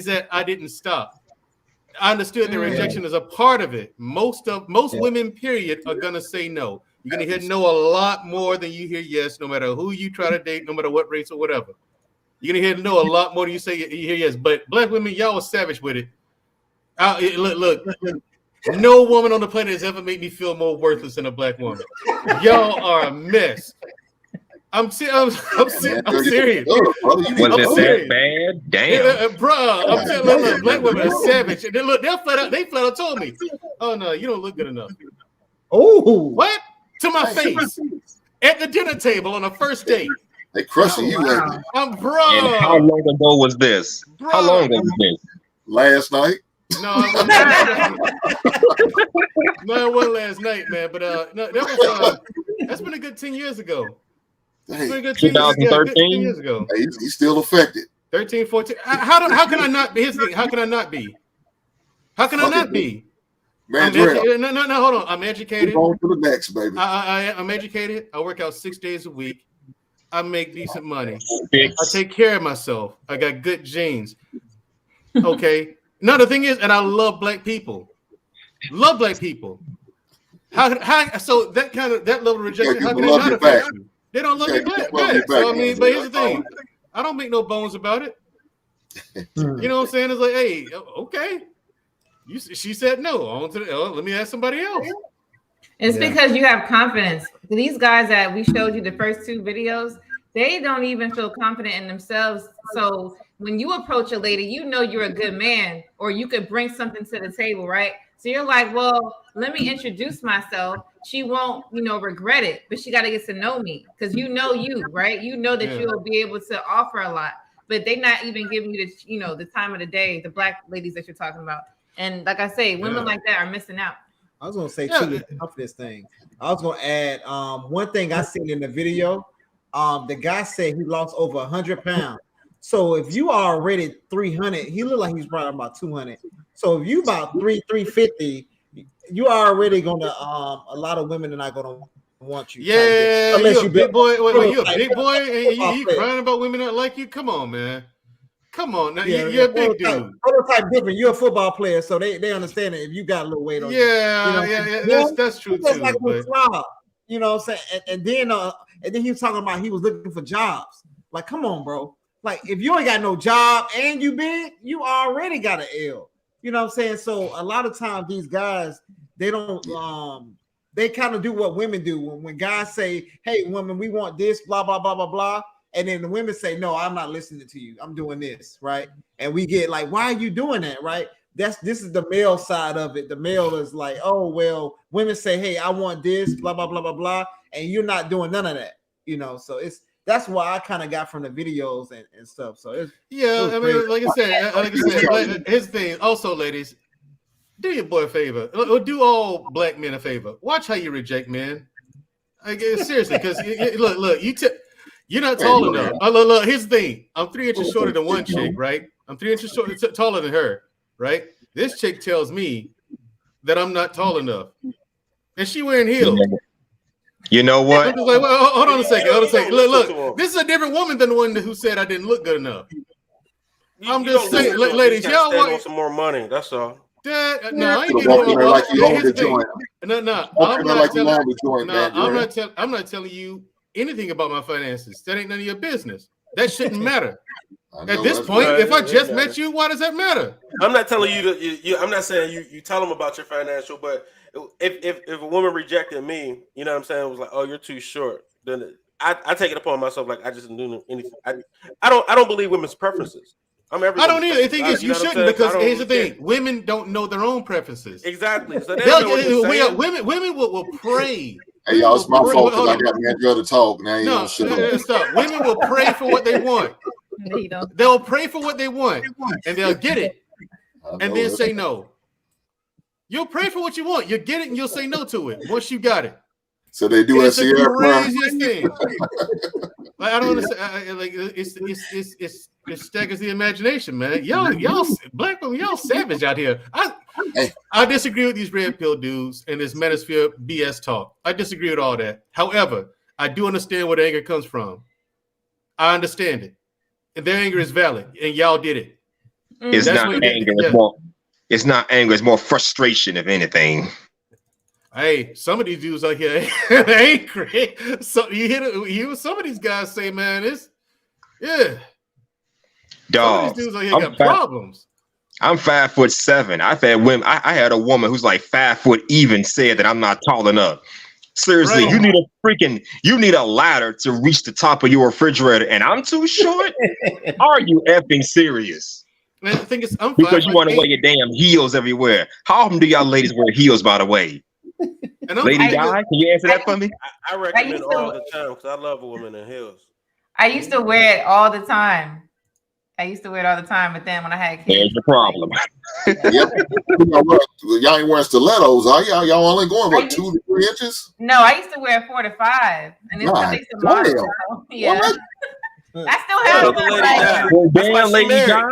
that I didn't stop. I understood that rejection is a part of it. Most women, period, are gonna say no. You're gonna hear no a lot more than you hear yes, no matter who you try to date, no matter what race or whatever. You're gonna hear no a lot more than you hear yes. But black women, y'all are savage with it. Look. No woman on the planet has ever made me feel more worthless than a black woman. Y'all are a mess. I'm serious. Was it that bad? Damn, bro. I'm saying, look, black women are savage. They flat out told me, "Oh no, you don't look good enough." Oh, what? To my face at the dinner table on a first date. They crushing you, bro. And how long ago was this? Bro. How long ago was this? Last night. No, it wasn't last night, man. But that's been a good 10 years ago. Hey, 2013 10 years ago. Hey, he's still affected. 13, 14. How can I not be? Here's the thing. How can I not be? How can I not be? Man, no, hold on. I'm educated. On to the next, baby. I'm educated. I work out 6 days a week. I make decent money. I take care of myself. I got good genes. Okay. No, the thing is, and I love black people. Love black people. So that level of rejection, how can they not affect you? They don't love me back. So I mean, but here's the thing. I don't make no bones about it. You know what I'm saying? It's like, hey, okay. She said no. Let me ask somebody else. It's because you have confidence. These guys that we showed you the first 2 videos, they don't even feel confident in themselves. So when you approach a lady, you know you're a good man, or you could bring something to the table, right? So you're like, well, let me introduce myself. She won't, regret it, but she got to get to know me because you, right? You know that you'll be able to offer a lot, but they're not even giving you the, the time of the day, the black ladies that you're talking about. And like I say, women like that are missing out. I was gonna say too, the confidence thing. I was gonna add one thing I seen in the video. The guy said he lost over 100 pounds. So if you are already 300, he looked like he's probably about 200. So if you about 350, you are already gonna a lot of women are not gonna want you. Yeah, unless you're you a big boy. Wait, you're a like, big boy, and you player. crying about women that like you? Come on, man. Come on, now Yeah, you're a big dude. Prototype different. You're a football player, so they understand it if you got a little weight on you. Yeah, You know, yeah, that's true just too. like But job, you know what I'm saying? And then he was talking about he was looking for jobs. Like, come on, bro. Like, if you ain't got no job and you big, you already got an L. You know what I'm saying? So a lot of times these guys, they don't they kind of do what women do when guys say, hey, women, we want this, blah, blah, blah, blah, blah. And then the women say, no, I'm not listening to you. I'm doing this, right? And we get like, why are you doing that, right? This is the male side of it. The male is like, oh, well, women say, hey, I want this, blah, blah, blah, blah, blah. And you're not doing none of that, you know? So that's why I kind of got from the videos and stuff. So it's I mean, like I said, here's the thing. Also, ladies, do your boy a favor, or do all black men a favor. Watch how you reject men. Like, seriously, because look, you're not tall enough. Look, here's the thing. I'm 3 inches shorter than one chick, right? I'm 3 inches taller than her, right? This chick tells me that I'm not tall enough, and she wearing heels. You know what? I'm just like, well, hold on a second. Look. This is a different woman than the one who said I didn't look good enough. I'm just saying, ladies, y'all want some more money. That's all. No, I ain't I'm not telling you anything about my finances. That ain't none of your business. That shouldn't matter. At this point, if I just met you, why does that matter? I'm not telling you I'm not saying you tell them about your financial, but if a woman rejected me, you know what I'm saying, it was like, oh, you're too short, then I take it upon myself like I just didn't do anything. I don't believe women's preferences. I don't either. The thing is, you shouldn't, because here's the thing: women don't know their own preferences. Exactly. So women will pray. Hey, y'all, it's my fault because I got Mandrell to talk. Now you don't shut up. Stop. Women will pray for what they want. They'll pray for what they want, and they'll get it, and then say no. You'll pray for what you want. You'll get it, and you'll say no to it once you got it. So they do it's that. It's the craziest thing. Like, I don't understand. Like, it staggers the imagination, man. Y'all black women, y'all savage out here. I disagree with these red pill dudes and this manosphere BS talk. I disagree with all that. However, I do understand where the anger comes from. I understand it, and their anger is valid, and y'all did it. It's not anger. It's not anger. It's more frustration, if anything. Hey, some of these dudes out here angry. So you hear some of these guys say, man, dog. Some of these dudes out here got problems. I'm 5'7". I've had women. I had a woman who's like 5 foot even said that I'm not tall enough. Seriously, right. You need a ladder to reach the top of your refrigerator, and I'm too short. Are you effing serious? Man, the thing is, because you want to wear your damn heels everywhere. How often do y'all ladies wear heels, by the way? Lady Di, can you answer that for me? I recommend all the time because I love a woman in heels. I used to wear it all the time. But then when I had kids, there's the problem. Yep. You know what? Y'all ain't wearing stilettos, are y'all? Y'all only going 2 to 3 inches? No, I used to wear 4 to 5, and it's because they used to model. Yeah, I still have them. Damn, Lady Di.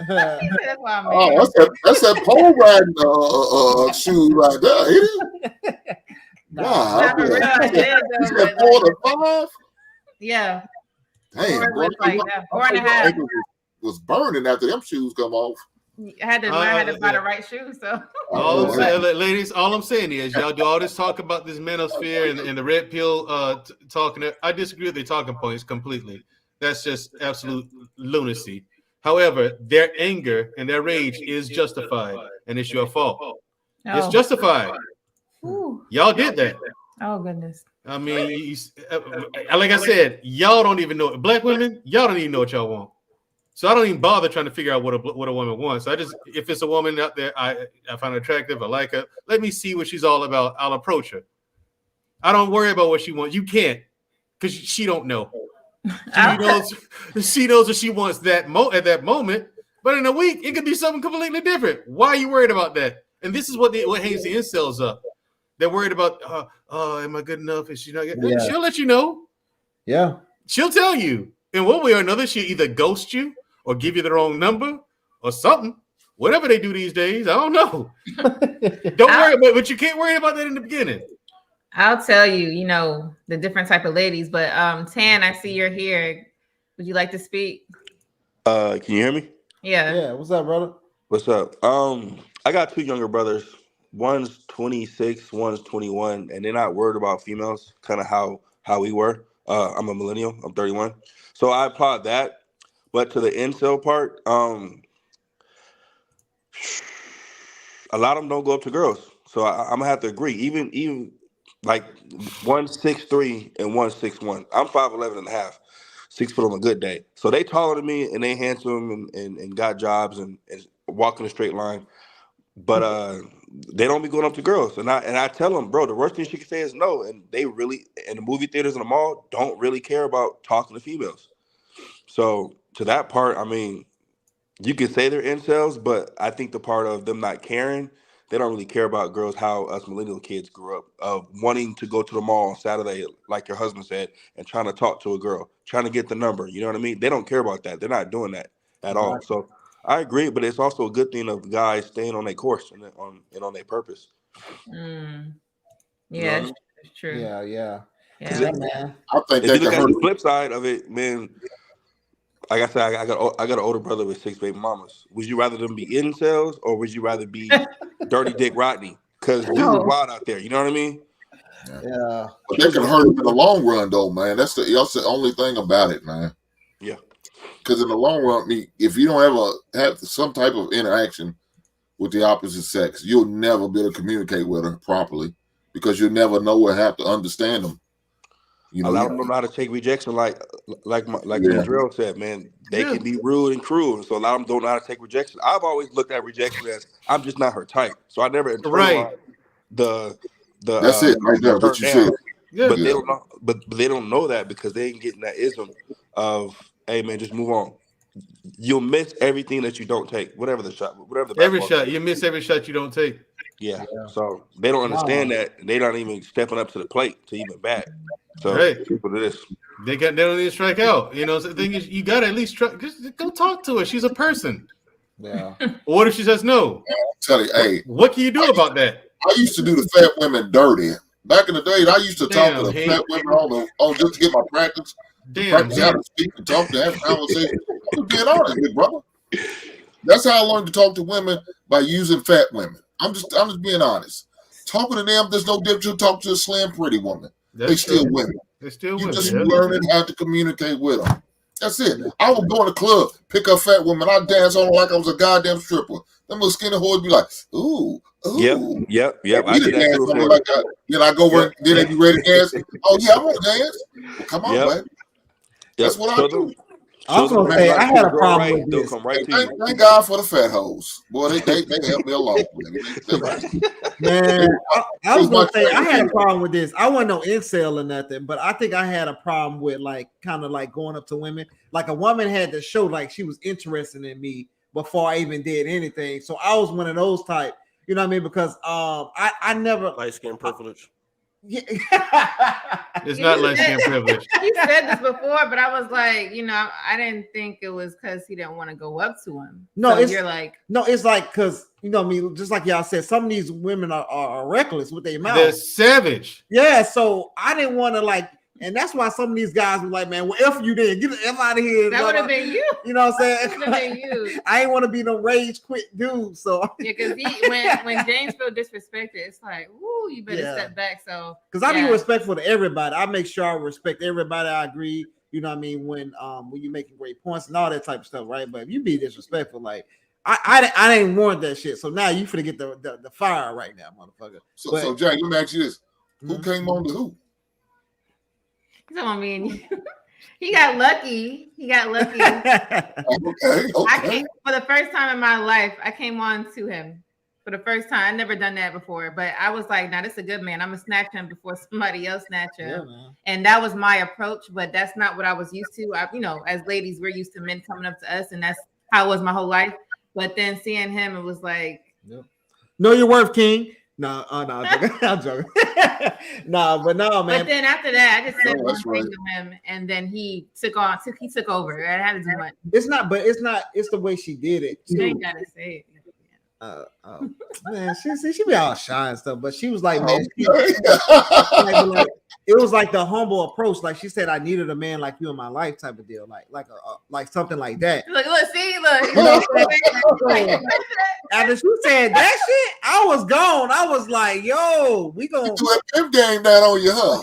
That's why that's that pole riding shoe right there, ain't it? Wow. You said 4 to 5? Yeah. Damn, 4.5. Was burning after them shoes come off. I had to learn how to buy the right shoes. So ladies, all I'm saying is y'all do all this talk about this manosphere and the red pill talking. I disagree with their talking points completely. That's just absolute lunacy. However, their anger and their rage is justified, and it's your fault. It's justified. Ooh. Y'all did that. Oh, goodness. I mean, like I said, y'all don't even know. Black women, y'all don't even know what y'all want. So I don't even bother trying to figure out what a woman wants. If it's a woman out there I find her attractive, I like her, let me see what she's all about. I'll approach her. I don't worry about what she wants. You can't, because she don't know. She knows what she wants at that moment, but in a week it could be something completely different. Why are you worried about that? And this is what hangs the incels up. They're worried about, am I good enough? Is she not good? Yeah. She'll let you know. Yeah, she'll tell you in one way or another. She'll either ghost you or give you the wrong number or something. whatever they do these days. I don't know. Don't worry about, but you can't worry about that in the beginning. I'll tell you, you know, the different type of ladies. But Tan, I see you're here. Would you like to speak? Can you hear me? Yeah. Yeah. What's up, brother? What's up? I got two younger brothers. One's 26, one's 21, and they're not worried about females, kind of how we were. I'm a millennial. I'm 31. So I applaud that. But to the incel part, a lot of them don't go up to girls. So I'm gonna have to agree. Even like 1'6'3" and 1'6'1". I'm 5'11" and a half, 6 foot on a good day. So they taller than me and they handsome and got jobs and walk in a straight line. But they don't be going up to girls. And I tell them, bro, the worst thing she can say is no. And they really, in the movie theaters and the mall, don't really care about talking to females. So to that part, I mean, you can say they're incels, but I think the part of them not caring, they don't really care about girls how us millennial kids grew up, of wanting to go to the mall on Saturday, like your husband said, and trying to talk to a girl, trying to get the number. You know what I mean? They don't care about that. They're not doing that at all. So I agree, but it's also a good thing of guys staying on their course and on their purpose. Yeah, You know what I mean? it's true. Yeah. Yeah. Man. I think If they you look can at hurt. the flip side of it, man, like I said, I got an older brother with 6 baby mamas. Would you rather them be incels or would you rather be Dirty Dick Rodney? Because dude was wild out there. You know what I mean? Yeah. But they can hurt him in the long run, though, man. That's the only thing about it, man. Yeah. Because in the long run, if you don't ever have some type of interaction with the opposite sex, you'll never be able to communicate with her properly because you'll never know or have to understand them. You know, a lot of them don't know how to take rejection, like Drill said, man. They can be rude and cruel, so a lot of them don't know how to take rejection. I've always looked at rejection as I'm just not her type, so I never internalized the that's it right there. What you said, but they don't know. But they don't know that because they ain't getting that ism of, hey man, just move on. You'll miss everything that you don't take, whatever the shot, whatever the every shot you miss, every shot you don't take. Yeah. So they don't understand that, and they're not even stepping up to the plate to even bat. So Right. what it is. They don't even strike out. You know, so the thing is, you gotta at least try. Just go talk to her. She's a person. Yeah. What if she says no? Tell you, hey, what can you do about that? I used to do the fat women dirty. Back in the days, I used to talk to the fat women on just to get my practice. Practice how to speak and talk to, have conversation. I'm being honest, big brother. That's how I learned to talk to women, by using fat women. I'm just being honest. Talking to them, there's no difference. You talk to a slim, pretty woman. They still women. They're still You women. just Yeah. learning how to communicate with them. That's it. I would go in the club, pick up fat women. I dance on like I was a goddamn stripper. Them little skinny whores be like, ooh, ooh. Yep. We I did done that dance too. on her like that. Then I go over, then they be ready to dance. Oh yeah, I want to dance. Well, come on, man. That's what I do. I was gonna say I had a problem with this. Thank God for the fat hoes. Boy, they help me a lot. Man, I was gonna say I had a problem with this. I wasn't no incel or nothing, but I think I had a problem with like kind of like going up to women. Like a woman had to show like she was interested in me before I even did anything. So I was one of those type, you know what I mean? Because I never light skin privilege. It's not light skin privilege. He said this before, but I was like, you know, I didn't think it was because he didn't want to go up to him. No, so it's you're like, no, it's like because you know what I mean, just like y'all said, some of these women are reckless with their mouth. They're savage. Yeah, so I didn't want to like, and that's why some of these guys were like, man, well, F you did, get the F out of here. that would have been you. You know what I'm saying? That would have been you. I ain't want to be no rage quit dude. So Yeah, because when James feel disrespected, it's like, woo, you better step back. So because I be respectful to everybody. I make sure I respect everybody. I agree. You know what I mean? When you're making great points and all that type of stuff, right? But if you be disrespectful, like I didn't want that shit. So now you finna get the fire right now, motherfucker. So Jack, let me ask you this: who came on to who? He's on me and you. He got lucky. Okay. I came, for the first time in my life, I came on to him for the first time. I never done that before, but I was like, "Nah, this is a good man. I'm gonna snatch him before somebody else snatch him." Yeah, and that was my approach, but that's not what I was used to. You know, as ladies, we're used to men coming up to us, and that's how it was my whole life. But then seeing him, it was like, know your worth, King. No, no, I'm joking. No, but no, man. But then after that, I just said one that's thing to him, and then he took over. I had to do much. It's not, but it's not. It's the way she did it. You too. ain't gotta say it. Man, she be all shy and stuff, but she was like, man, like, it was like the humble approach. Like she said, I needed a man like you in my life, type of deal, like something like that. Look, see, look. You know what I'm saying? After she said that shit, I was gone. I was like, yo, we gonna do a pimp game down on you, huh?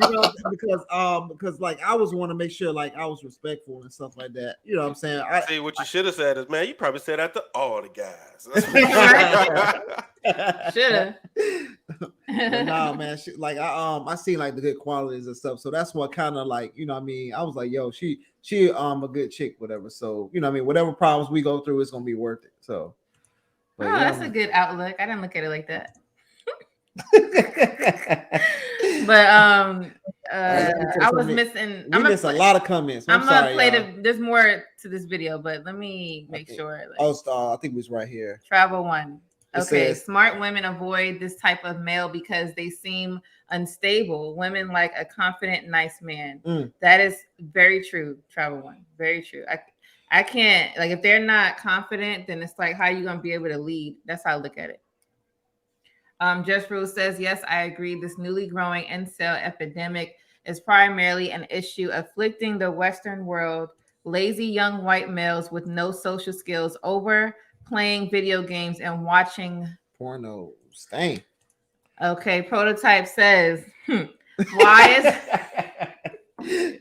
You know, because like I was want to make sure like I was respectful and stuff like that. You know what I'm saying? See, what you should have said is, man, you probably said that to all the guys. Shoulda. No, man, I seen like the good qualities and stuff. So that's what kind of like, you know what I mean? I was like, yo, she a good chick, whatever. So, you know what I mean? Whatever problems we go through, it's gonna be worth it. So that's a good outlook. I didn't look at it like that. But I was missing. We missed a lot of comments. I'm gonna play there's more to this video, but let me make sure. I think it was right here. Travel one. Okay, says, smart women avoid this type of male because they seem unstable. Women like a confident, nice man. That is very true. Travel one, very true. I can't, like, if they're not confident, then it's like, how are you gonna be able to lead? That's how I look at it. Just Rule says, yes, I agree. This newly growing incel epidemic is primarily an issue afflicting the Western world. Lazy young white males with no social skills over playing video games and watching porno. Stain. Okay, Prototype says, why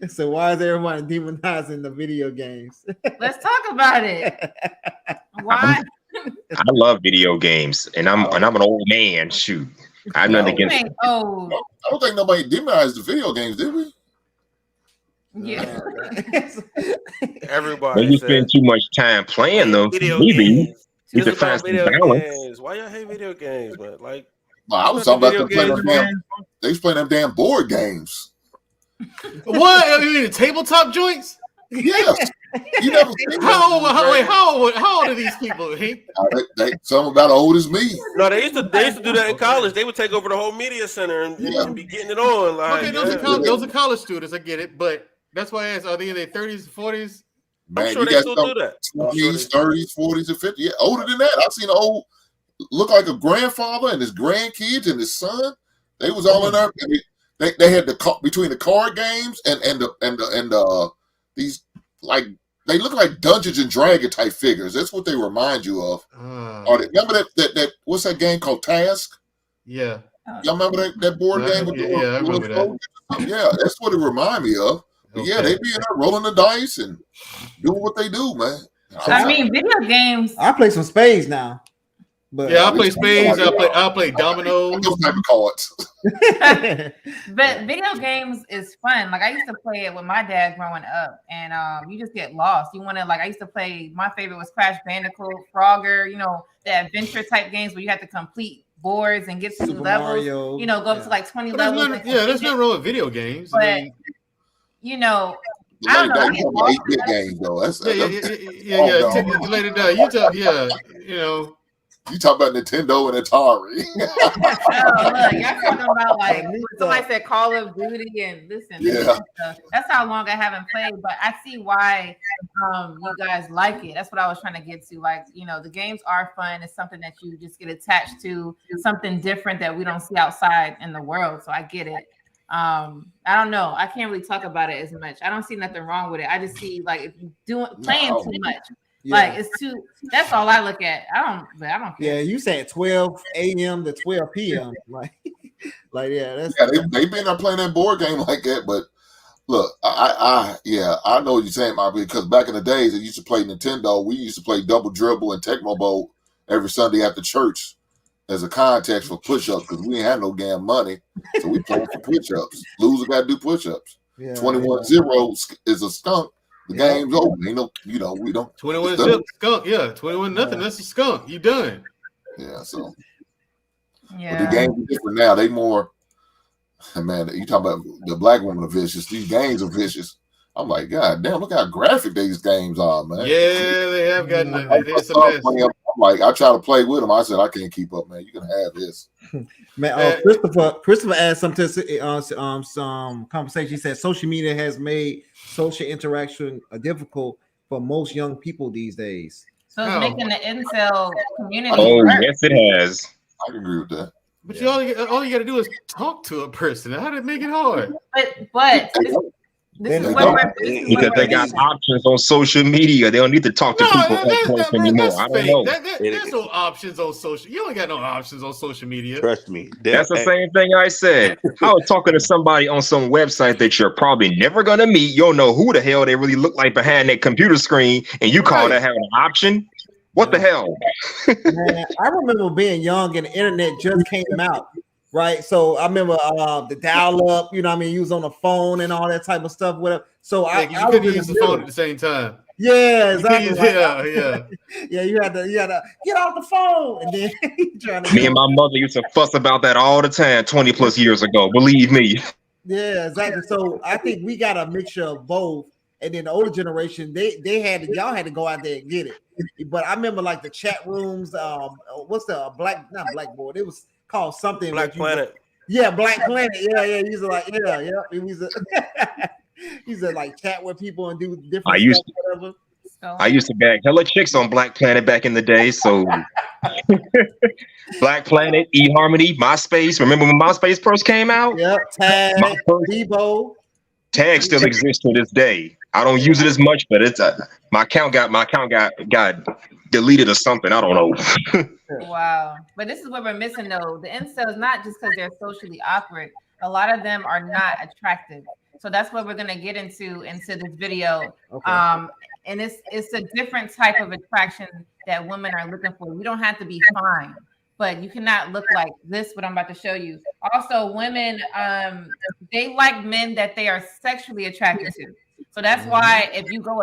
is so why is everyone demonizing the video games? Let's talk about it. Why? I love video games, and I'm an old man. Shoot, I'm not against. I don't think nobody demonized the video games, did we? Yeah. Everybody. When you spend too much time playing them, maybe you can find some balance. Games. Why y'all hate video games, man? Like, I was talking about them playing them damn. They was playing them damn board games. What? You mean the tabletop joints? Yes. You never seen how old are these people? They some about old as me. No, they used to do that in college. They would take over the whole media center and be getting it on. Like, okay, those are college students. I get it, but that's why I asked: are they in their 30s, 40s? Man, I'm sure they still do that. 20s, 30s, 40s, and 50s. Yeah, older than that. I've seen an old look like a grandfather and his grandkids and his son. They was all in there. They had the between the card games and these, like, they look like Dungeons and Dragons type figures. That's what they remind you of. Or remember that what's that game called Task? Yeah. Y'all remember that board game? I remember that. Yeah, that's what it remind me of. But yeah, they be in there rolling the dice and doing what they do, man. I mean, video games. I play some spades now. But yeah, I play spades. I'll play dominoes. Those type of cards. But video games is fun. Like, I used to play it with my dad growing up, and you just get lost. You want to, like, I used to play. My favorite was Crash Bandicoot, Frogger. You know, the adventure type games where you have to complete boards and get to new levels. Mario. You know, go up to like 20 But levels. There's nothing wrong with video games. But I mean, you know, I don't know. 8-bit games though. Yeah. Later down, you know. You talk about Nintendo and Atari. Look, y'all talking about like somebody said Call of Duty and listen. Yeah. That's how long I haven't played, but I see why you guys like it. That's what I was trying to get to. Like, you know, the games are fun. It's something that you just get attached to, something different that we don't see outside in the world. So I get it. I don't know. I can't really talk about it as much. I don't see nothing wrong with it. I just see like if you playing too much. Yeah. Like it's too. That's all I look at. I don't care. Yeah, you said 12 a.m. to 12 p.m. Like yeah, that's they been there playing that board game like that. But look, I know what you're saying, Mark, because back in the days, I used to play Nintendo. We used to play Double Dribble and Tecmo Bowl every Sunday after church as a context for push-ups because we ain't had no damn money, so we played for push-ups. Loser got to do push-ups. 21-0 is a skunk. The game's over. Ain't no, we don't. 21-0 skunk. Yeah, 21-0. That's a skunk. You done. Yeah. So. Yeah. But the games are different now. They more. Man, you talk about the black women are vicious. These games are vicious. I'm like, God damn! Look how graphic these games are, man. Yeah, they have gotten. I'm like, I try to play with them. I said, I can't keep up, man. You can have this. Man, Christopher asked some conversation. He said social media has made social interaction difficult for most young people these days. So it's How? making the incel community Oh, worse. yes, it has. I agree with that. But all you got to do is talk to a person. How did it make it hard? But this is what Because they got options on social media. They don't need to talk to people up close anymore. That's I don't fake. know. There's no options on social. You ain't got no options on social media. Trust me. That's the same thing I said. I was talking to somebody on some website that you're probably never gonna meet. You don't know who the hell they really look like behind that computer screen, and you call that having an option? What the hell? Man, I remember being young and the internet just came out, right? So I remember the dial-up, you know what I mean? You was on the phone and all that type of stuff, whatever. So Like, you couldn't use the phone at the same time. Yeah, exactly. Yeah. Yeah, you had to get off the phone, and then trying to Me and my mother used to fuss about that all the time 20 plus years ago. Believe me. Yeah, exactly. So I think we got a mixture of both. And then the older generation, y'all had to go out there and get it. But I remember like the chat rooms. What's the not Blackboard? It was called something. Black Planet. Yeah, Black Planet. Yeah. He was like, yeah. It was he said like chat with people and do different stuff, whatever. I used to bag hella chicks on Black Planet back in the day. So Black Planet, eHarmony, MySpace. Remember when MySpace first came out? Yep. Tag, Bebo. Tag still exists to this day. I don't use it as much, but it's my account got deleted or something. I don't know. Wow. But this is what we're missing though. The incels, not just because they're socially awkward. A lot of them are not attractive. So that's what we're gonna get into this video. Okay. And it's a different type of attraction that women are looking for. You don't have to be fine, but you cannot look like this, what I'm about to show you. Also, women, they like men that they are sexually attracted to. So that's why if you go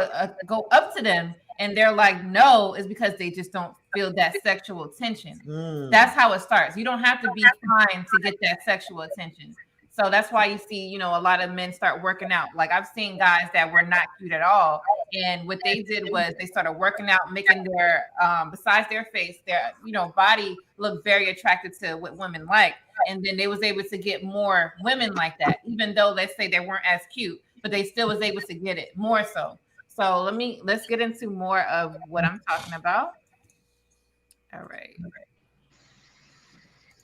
up to them and they're like, no, is because they just don't feel that sexual attention. That's how it starts. You don't have to be fine to get that sexual attention. So that's why you see, a lot of men start working out. Like I've seen guys that were not cute at all. And what they did was they started working out, making their, besides their face, their, body look very attractive to what women like. And then they was able to get more women like that, even though let's say they weren't as cute, but they still was able to get it more so. So let's get into more of what I'm talking about. All right.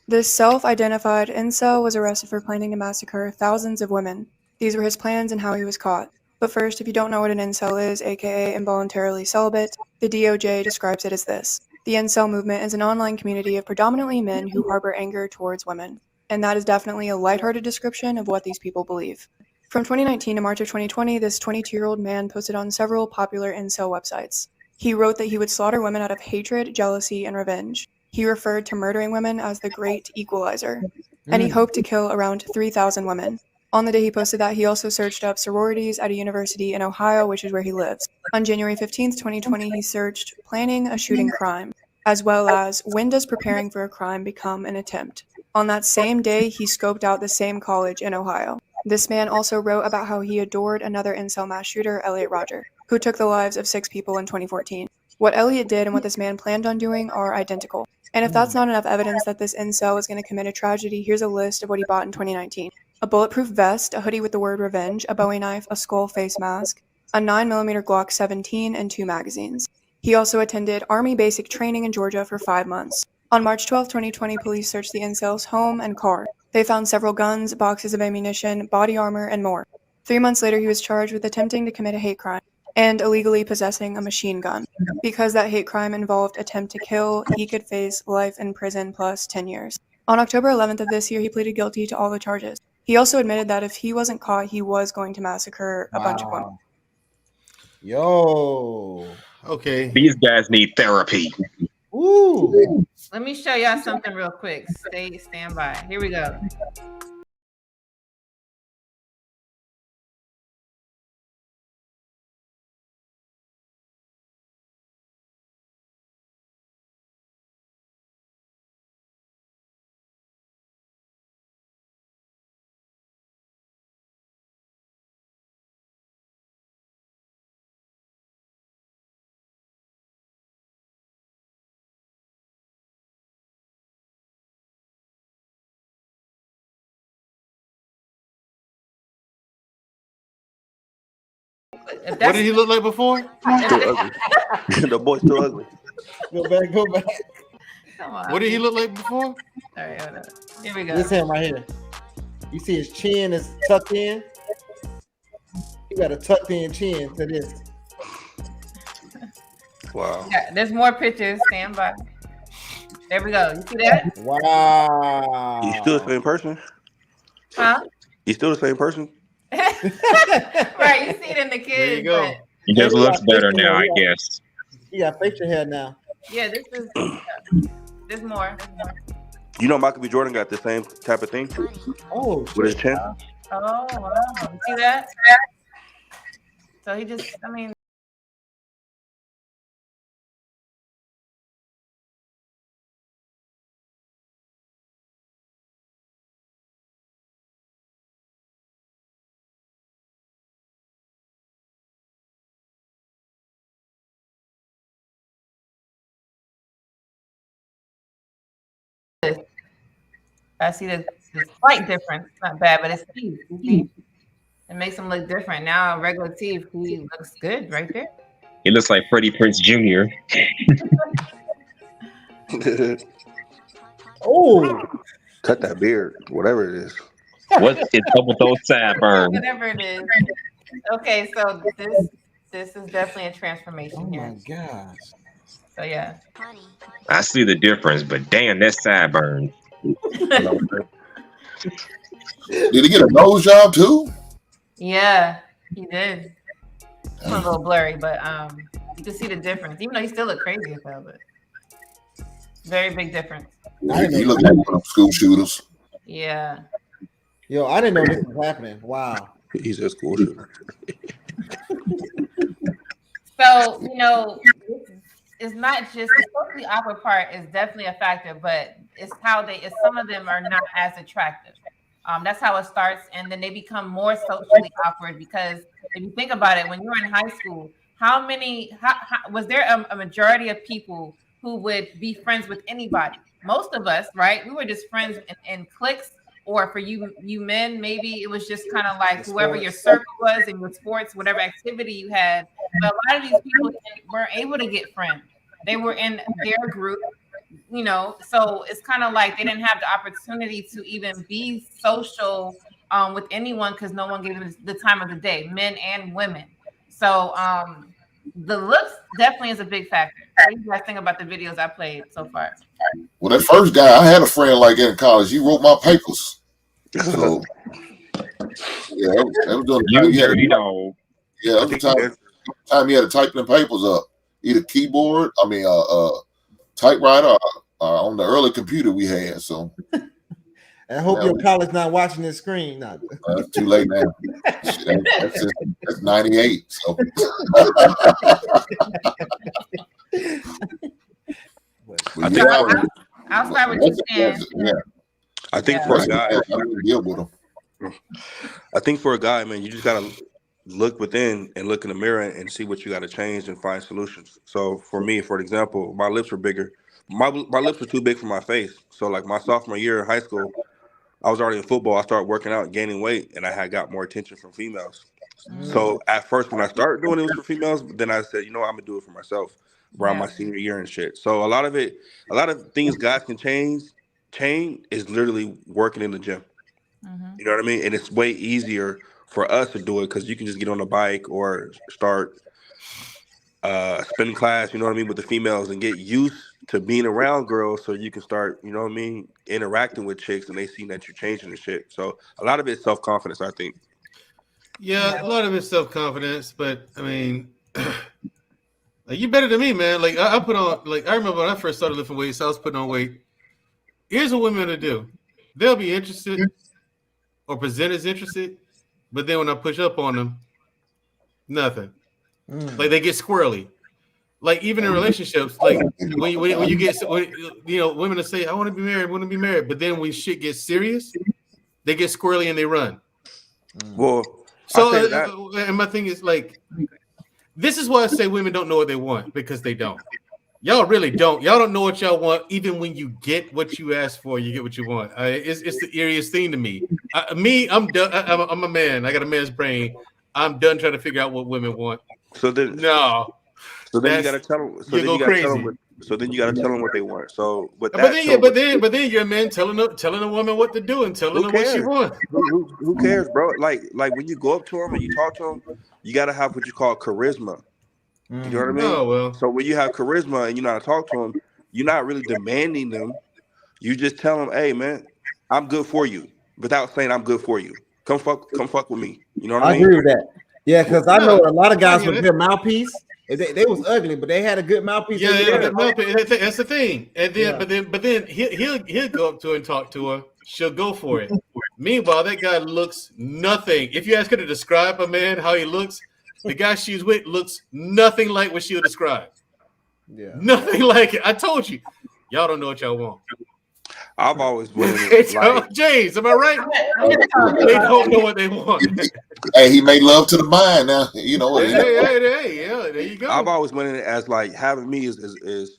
This self-identified incel was arrested for planning to massacre thousands of women. These were his plans and how he was caught. But first, if you don't know what an incel is, aka involuntarily celibate, the DOJ describes it as this. The incel movement is an online community of predominantly men who harbor anger towards women. And that is definitely a lighthearted description of what these people believe. From 2019 to March of 2020, this 22-year-old man posted on several popular incel websites. He wrote that he would slaughter women out of hatred, jealousy, and revenge. He referred to murdering women as the Great Equalizer, and he hoped to kill around 3,000 women. On the day he posted that, he also searched up sororities at a university in Ohio, which is where he lives. On January 15th, 2020, he searched planning a shooting crime, as well as when does preparing for a crime become an attempt. On that same day, he scoped out the same college in Ohio. This man also wrote about how he adored another incel mass shooter, Elliot Rodger, who took the lives of 6 people in 2014. What Elliot did and what this man planned on doing are identical. And if that's not enough evidence that this incel was going to commit a tragedy, here's a list of what he bought in 2019. A bulletproof vest, a hoodie with the word revenge, a Bowie knife, a skull face mask, a 9mm Glock 17, and 2 magazines. He also attended Army basic training in Georgia for 5 months. On March 12, 2020, police searched the incel's home and car. They found several guns, boxes of ammunition, body armor, and more. 3 months later, he was charged with attempting to commit a hate crime and illegally possessing a machine gun. Because that hate crime involved attempt to kill, he could face life in prison plus 10 years. On October 11th of this year, he pleaded guilty to all the charges. He also admitted that if he wasn't caught, he was going to massacre a bunch of women. Yo. Okay. These guys need therapy. Ooh. Let me show y'all something real quick. Stand by. Here we go. What did he look like before? Still ugly. The boy's still ugly. Go back. Come on. What did he look like before? All right, hold up. Here we go. This him right here. You see his chin is tucked in. He got a tucked in chin to this. Wow. Yeah, there's more pictures. Stand by. There we go. You see that? Wow. He's still the same person. Huh? He's still the same person. Right. You see it in the kids. There you go. He just looks better now, I guess. He got facial hair now. Yeah, this is. There's more. You know, Michael B. Jordan got the same type of thing Oh, with his chin. Oh, wow. You see that? So he just, I mean. I see the slight difference. It's not bad, but it's teeth. It makes him look different. Now, regular teeth, he looks good right there. He looks like Freddie Prinze Jr. Oh, Cut that beard, whatever it is. What's up with those sideburns? Whatever it is. Okay, so this is definitely a transformation here. my gosh. So yeah. I see the difference, but damn, that sideburn. Did he get a nose job too? Yeah, he did. It's a little blurry, but you can see the difference. Even though he still look crazy as hell, but very big difference. He looked like one of them school shooters. Yeah. Yo, I didn't know this was happening. Wow. He's a school shooter. So, you know, it's not just the socially awkward part is definitely a factor, but it's some of them are not as attractive. That's how it starts, and then they become more socially awkward because if you think about it, when you were in high school, how was there a majority of people who would be friends with anybody? Most of us, right? We were just friends in cliques, or for you men, maybe it was just kind of like whoever your circle was in your sports, whatever activity you had. But a lot of these people weren't able to get friends. They were in their group, you know, so it's kind of like they didn't have the opportunity to even be social with anyone because no one gave them the time of the day, men and women. So the looks definitely is a big factor. What do you guys think about the videos I played so far? Well, that first guy, I had a friend like that in college. He wrote my papers. So, yeah, that was during the time he had to, yeah, that was the time he had to type them papers up. Either keyboard, typewriter, or on the early computer we had. So, I hope your college not watching this screen. No. Too late now. That's 98. So. I'll start with you, Stan. Yeah. I think for a guy, I think for a guy, man, you just gotta look within and look in the mirror and see what you got to change and find solutions. So for me, for example, my lips were bigger. My lips were too big for my face. So like my sophomore year in high school, I was already in football. I started working out and gaining weight, and I had got more attention from females. So at first, when I started doing it was for females, but then I said, you know what, I'm gonna do it for myself around my senior year and shit. So a lot of things guys can change is literally working in the gym. You know what I mean? And it's way easier for us to do it because you can just get on a bike or start spin class, you know what I mean, with the females and get used to being around girls so you can start, you know what I mean, interacting with chicks and they see that you're changing and shit. So a lot of it's self-confidence, I think. Yeah, a lot of it's self-confidence, but I mean, like, you better than me, man. Like I put on, like I remember when I first started lifting weights, I was putting on weight. Here's what women to do. They'll be interested or present as interested, but then when I push up on them, nothing. Like they get squirrely. Like even in relationships, like when you get, you know, women will say, "I want to be married," but then when shit gets serious, they get squirrely and they run. Well, so and my thing is like, this is why I say women don't know what they want, because they don't. Y'all really don't. Y'all don't know what y'all want. Even when you get what you ask for, you get what you want. It's the eeriest thing to me. I'm a man. I got a man's brain. I'm done trying to figure out what women want. So then, no. So then you gotta tell them. So then you gotta tell them. So then you gotta tell them what they want. So, but then you're a man telling a woman what to do and telling her what she wants. Who cares, bro? Like when you go up to them and you talk to them, you gotta have what you call charisma. You know what I mean? Oh, well. So when you have charisma and you know how to talk to them, you're not really demanding them. You just tell them, "Hey, man, I'm good for you," without saying I'm good for you. Come fuck with me. You know what I mean? I agree with that. Yeah, because I know a lot of guys with good mouthpiece. They was ugly, but they had a good mouthpiece. Yeah, that's the thing. And then, but then he'll go up to her and talk to her. She'll go for it. Meanwhile, that guy looks nothing. If you ask her to describe a man how he looks, the guy she's with looks nothing like what she'll describe. Yeah, nothing like it. I told you, y'all don't know what y'all want. I've always wanted like, James, am I right? They don't know what they want. Hey, he made love to the mind now. You know what? Hey, yeah, there you go. I've always wanted it as like having me is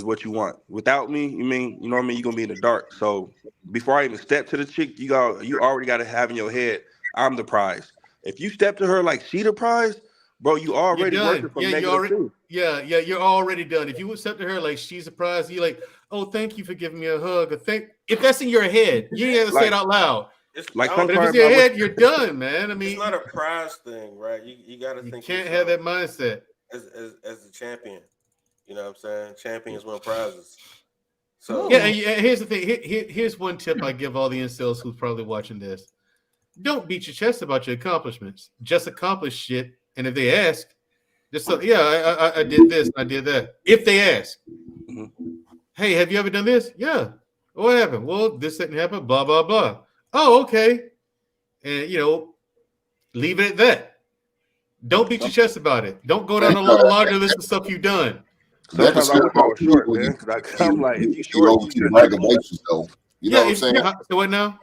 what you want. Without me, you know what I mean? You're gonna be in the dark. So before I even step to the chick, you already gotta have in your head, I'm the prize. If you step to her like she the prize, bro, you already working from negative. You're already done. If you would step to her like she's a prize, you like, oh, thank you for giving me a hug. If that's in your head, you ain't gonna say it out loud. It's like if it's in your head, you're done, man. I mean, it's not a prize thing, right? You got to think. You can't have that mindset as the champion. You know what I'm saying? Champions win prizes. So yeah, and here's the thing. Here's one tip I give all the incels who's probably watching this: don't beat your chest about your accomplishments. Just accomplish shit, and if they ask, just so, I did this, I did that. If they ask. Hey, have you ever done this? Yeah. What happened? Well, this didn't happen. Blah, blah, blah. Oh, okay. And, leave it at that. Don't beat your chest about it. Don't go down a long laundry list of stuff you've done. Sometimes I was short, man. I'm like, if you short, you braggadocious, though. You know what I'm saying? So what now?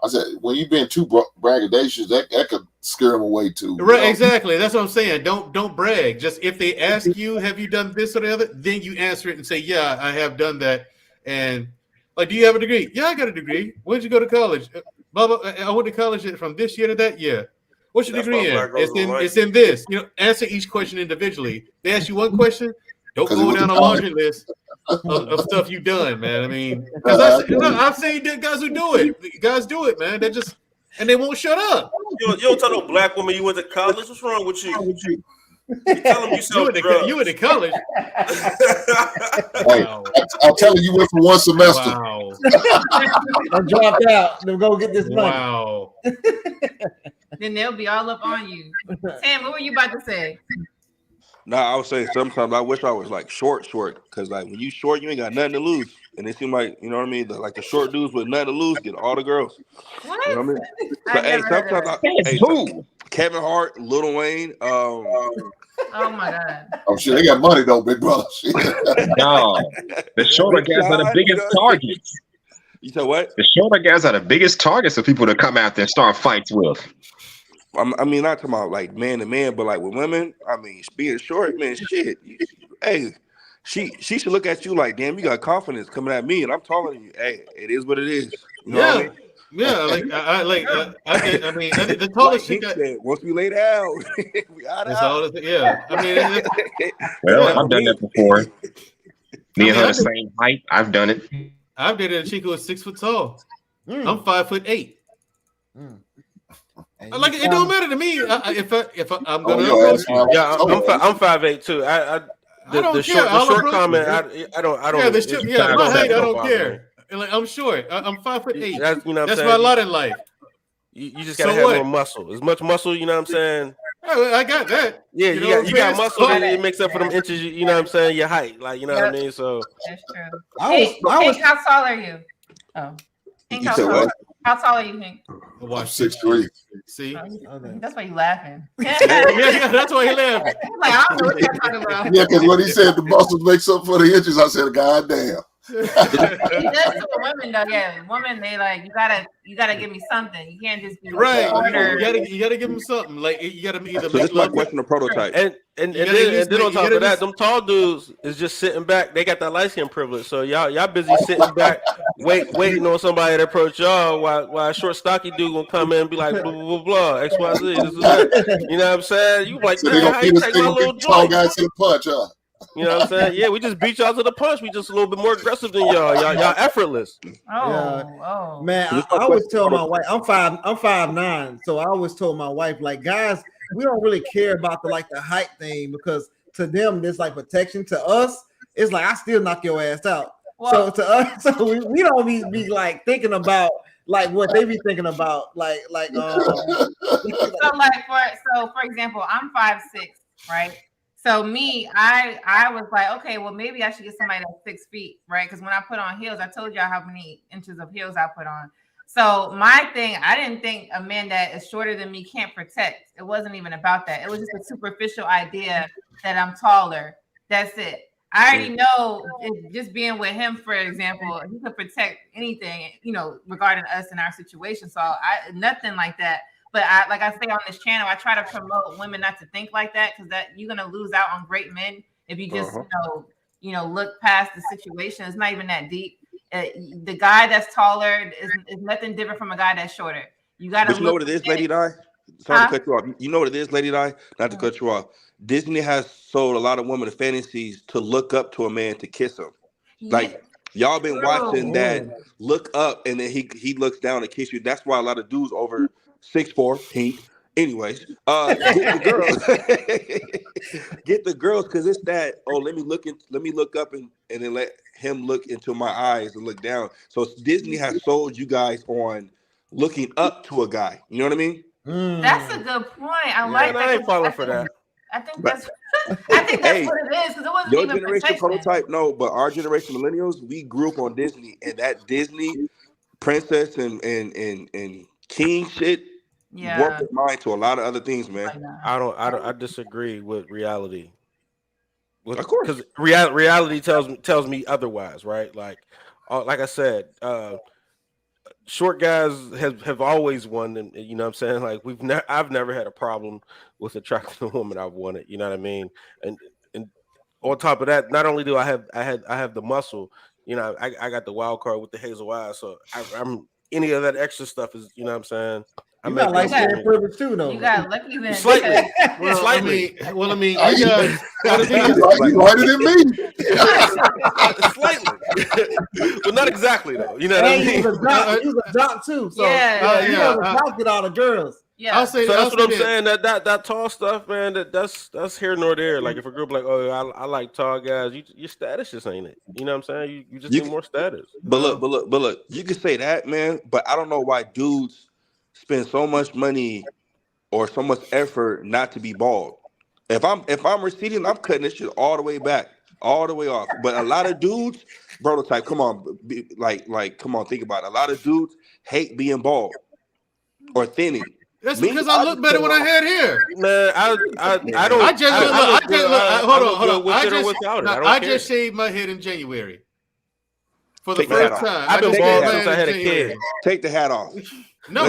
I said, when you've been too braggadocious, that could scare them away too. Right, exactly. That's what I'm saying. Don't brag. Just if they ask you, have you done this or the other, then you answer it and say, yeah, I have done that. And like, do you have a degree? Yeah, I got a degree. Where'd you go to college? Blah, blah. I went to college from this year to that year. What's your degree in? It's in this. Answer each question individually. They ask you one question, don't go down a laundry list of stuff you've done, man. I mean, because I've seen guys who do it. Guys do it, man. They just and they won't shut up. You don't tell no black woman you went to college. What's wrong with you? You tell them you sell drugs. You went to college. Hey, I'm telling you, went for one semester. Wow. I dropped out. Then go get this money. Wow. Then they'll be all up on you. Sam, what were you about to say? No, I would say sometimes I wish I was like short, because like when you short, you ain't got nothing to lose. And it seemed like, you know what I mean? Like the short dudes with nothing to lose get all the girls. What? You know what I mean? But sometimes Kevin Hart, Lil Wayne, oh my God. I'm sure they got money though, big brother. No, the shorter guys are the biggest targets. You said what? The shorter guys are the biggest targets of people to come out there and start fights with. I mean, not talking about like man to man, but like with women, I mean, being short, man, shit. Hey, she should look at you like, damn, you got confidence coming at me, and I'm telling you, hey, it is what it is. You know what I mean? Yeah, I mean, the tallest she got. Once we lay down, we out. Yeah, I mean, well, I've done that before. Me and her the same height. I've done it. I've dated a chick who was 6 foot tall. I'm 5'8". Like it don't matter to me if I'm gonna approach you. Yeah, I'm 5'8" too. The short comment. I don't. Yeah, my height. I don't care. Like, I'm short. I'm 5'8". That's my lot in life. You just gotta have more muscle. As much muscle, you know what I'm saying? I got that. Yeah, you got muscle, and it makes up for them inches. You know what I'm saying? Your height, like you know what I mean. So that's true. Hank, how tall are you? Oh, Hank, how tall are you, Hank? I'm 6'3". See, that's why you laughing. yeah, that's why he laughing. Like I don't know what you're talking about. Yeah, because when he said the muscle makes up for the inches, I said, God damn. He does to a women though. Yeah, women they like you gotta give me something. You can't just be Right. order. You gotta give them something. Like you gotta either So this is my question of prototype. And then on top of that, them tall dudes is just sitting back. They got that light skin privilege. So y'all busy sitting back, waiting on somebody to approach y'all while a short stocky dude gonna come in and be like blah blah blah, blah XYZ. This is that. You know what I'm saying? You like, So they man, how you take my little tall joint? guys to the punch, huh? You know what I'm saying? Yeah, we just beat y'all to the punch. We just a little bit more aggressive than y'all. Y'all effortless. Oh. Man, I always tell my wife, I'm 5'9", so I always told my wife, like, guys, we don't really care about the height thing because to them there's like protection. To us, it's like I still knock your ass out. Well, so to us, so we don't be like thinking about like what they be thinking about, so for example, I'm 5'6", right? So me, I was like, okay, well maybe I should get somebody that's 6 feet, right? Because when I put on heels, I told y'all how many inches of heels I put on. So my thing, I didn't think a man that is shorter than me can't protect. It wasn't even about that. It was just a superficial idea that I'm taller. That's it. I already know just being with him, for example, he could protect anything, regarding us in our situation. So nothing like that. But like I say on this channel, I try to promote women not to think like that because you're gonna lose out on great men if you just look past the situation. It's not even that deep. The guy that's taller is nothing different from a guy that's shorter. You gotta. But you know what it is, Lady Di? Sorry to cut you off. You know what it is, Lady Di? Not to cut you off. Disney has sold a lot of women the fantasies to look up to a man to kiss him. Like y'all been watching that look up and then he looks down to kiss you. That's why a lot of dudes over 6'4" Pink. Anyways, get the girls because it's that. Oh, let me look up and then let him look into my eyes and look down. So Disney has sold you guys on looking up to a guy. You know what I mean? That's a good point. I like that. I ain't falling for that. I think that's what it is because it wasn't your even generation protection. prototype, no, but our generation millennials, we grew up on Disney and that Disney princess and king shit warped their mind to a lot of other things, man. I disagree with reality. Of course, because reality tells me otherwise, right? Like I said, short guys have always won, and you know what I'm saying. Like I've never had a problem with attracting a woman I've wanted. You know what I mean? And on top of that, not only do I have the muscle, I got the wild card with the hazel eyes, so I'm any of that extra stuff is, you know what I'm saying. You got light skin privilege too, though. You got lucky then. Slightly. I mean, you lighter than me. Slightly, but not exactly though. You know what I mean? He was a doc too, so he was adopted all the girls. Yeah, I'll say that's what I'm saying. That tall stuff, man. That's here nor there. Like if a group like, oh, I like tall guys, your status just ain't it. You know what I'm saying? You just need more status. But look, you can say that, man. But I don't know why dudes spend so much money or so much effort not to be bald. If I'm receding, I'm cutting this shit all the way back, all the way off. But a lot of dudes, prototype, come on, come on, think about it. A lot of dudes hate being bald or thinning. That's because I look better when I had hair. Man, I don't. Hold on. I just shaved my head in January for the first time. I've been bald since I had a kid. Take the hat off. No,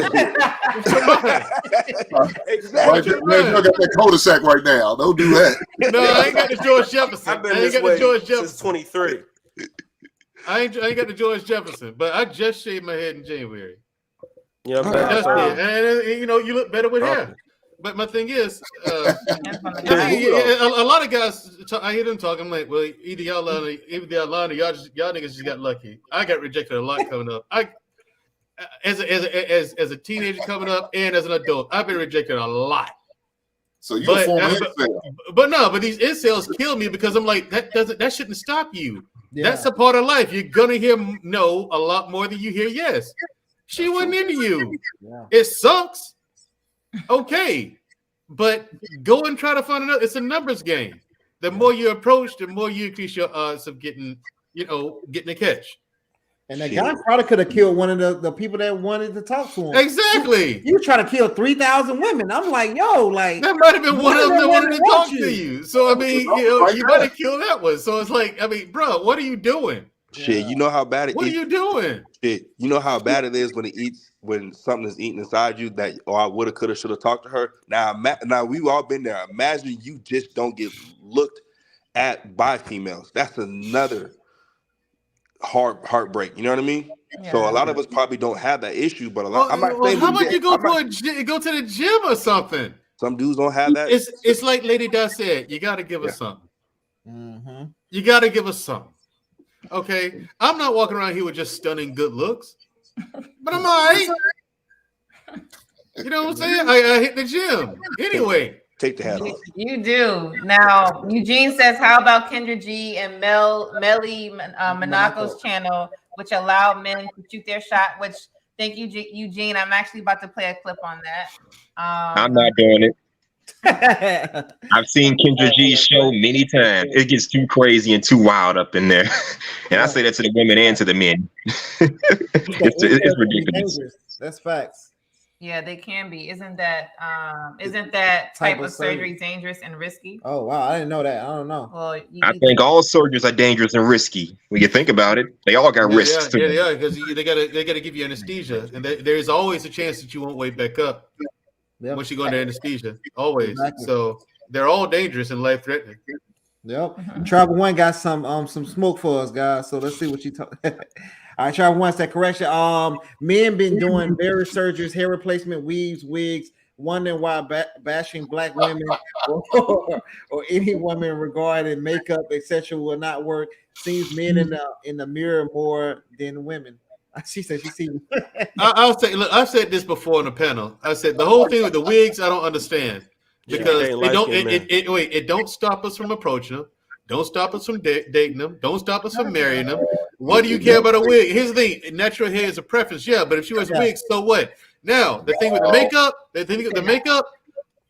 exactly. Man, you got that cul-de-sac right now. Don't do that. No, I ain't got the George Jefferson. I've been this way since 23. I ain't got the George Jefferson, but I just shaved my head in January. Yeah, and you look better with hair. But my thing is, a lot of guys, I hear them talking. I'm like, well, either y'all lying, or y'all niggas just got lucky. I got rejected a lot coming up. As a teenager coming up and as an adult, I've been rejected a lot. So you a former incel. But these incels kill me because I'm like, that shouldn't stop you. Yeah. That's a part of life. You're gonna hear no a lot more than you hear yes. She wasn't into you. Yeah. It sucks. Okay, but go and try to find another. It's a numbers game. The more you approach, the more you increase your odds of getting a catch. And that guy probably could have killed one of the people that wanted to talk to him. Exactly. You try to kill 3,000 women. I'm like, that might have been one of them that wanted to talk to you. So I mean, you might have killed that one. So it's like, I mean, bro, what are you doing? Shit, you know how bad it is. What are you doing? Shit, you know how bad it is when something is eating inside you that I woulda, coulda, shoulda talked to her. Now we've all been there. Imagine you just don't get looked at by females. That's another heartbreak. You know what I mean? Yeah. So a lot of us probably don't have that issue, but I'm not saying how about you go to the gym or something? Some dudes don't have that. It's like Lady Dot said. You got to give us something. Mm-hmm. You got to give us something. Okay, I'm not walking around here with just stunning good looks, but I'm all right. You know what I'm saying? I hit the gym anyway. Take the hat off. You do. Now, Eugene says, how about Kendra G and Melly Monaco's channel, which allow men to shoot their shot, which, thank you, Eugene. I'm actually about to play a clip on that. I'm not doing it. I've seen Kendra G's show many times. It gets too crazy and too wild up in there. And I say that to the women and to the men. it's ridiculous. That's facts. Yeah, they can be. Isn't that type of surgery dangerous and risky? Oh wow, I didn't know that. I don't know. Well, I think all surgeries are dangerous and risky. When you think about it, they all got risks. Yeah, because they gotta give you anesthesia, and there's always a chance that you won't wake back up once you go into anesthesia. Always. Exactly. So they're all dangerous and life threatening. Yep. Travel One got some smoke for us, guys. So let's see what you talk. All right, Travel One said correction. Men been doing various surgeries, hair replacement, weaves, wigs, wondering why bashing black women or any woman regarding makeup, etc. will not work. Seems men in the mirror more than women. She said she seen. I'll say, look, I've said this before on the panel. I said the whole thing with the wigs, I don't understand because it don't stop us from approaching them. Don't stop us from dating them. Don't stop us from marrying them. Why do you care about a wig? Here's the thing: natural hair is a preference, yeah. But if she wears a wig, so what? Now the thing with the makeup,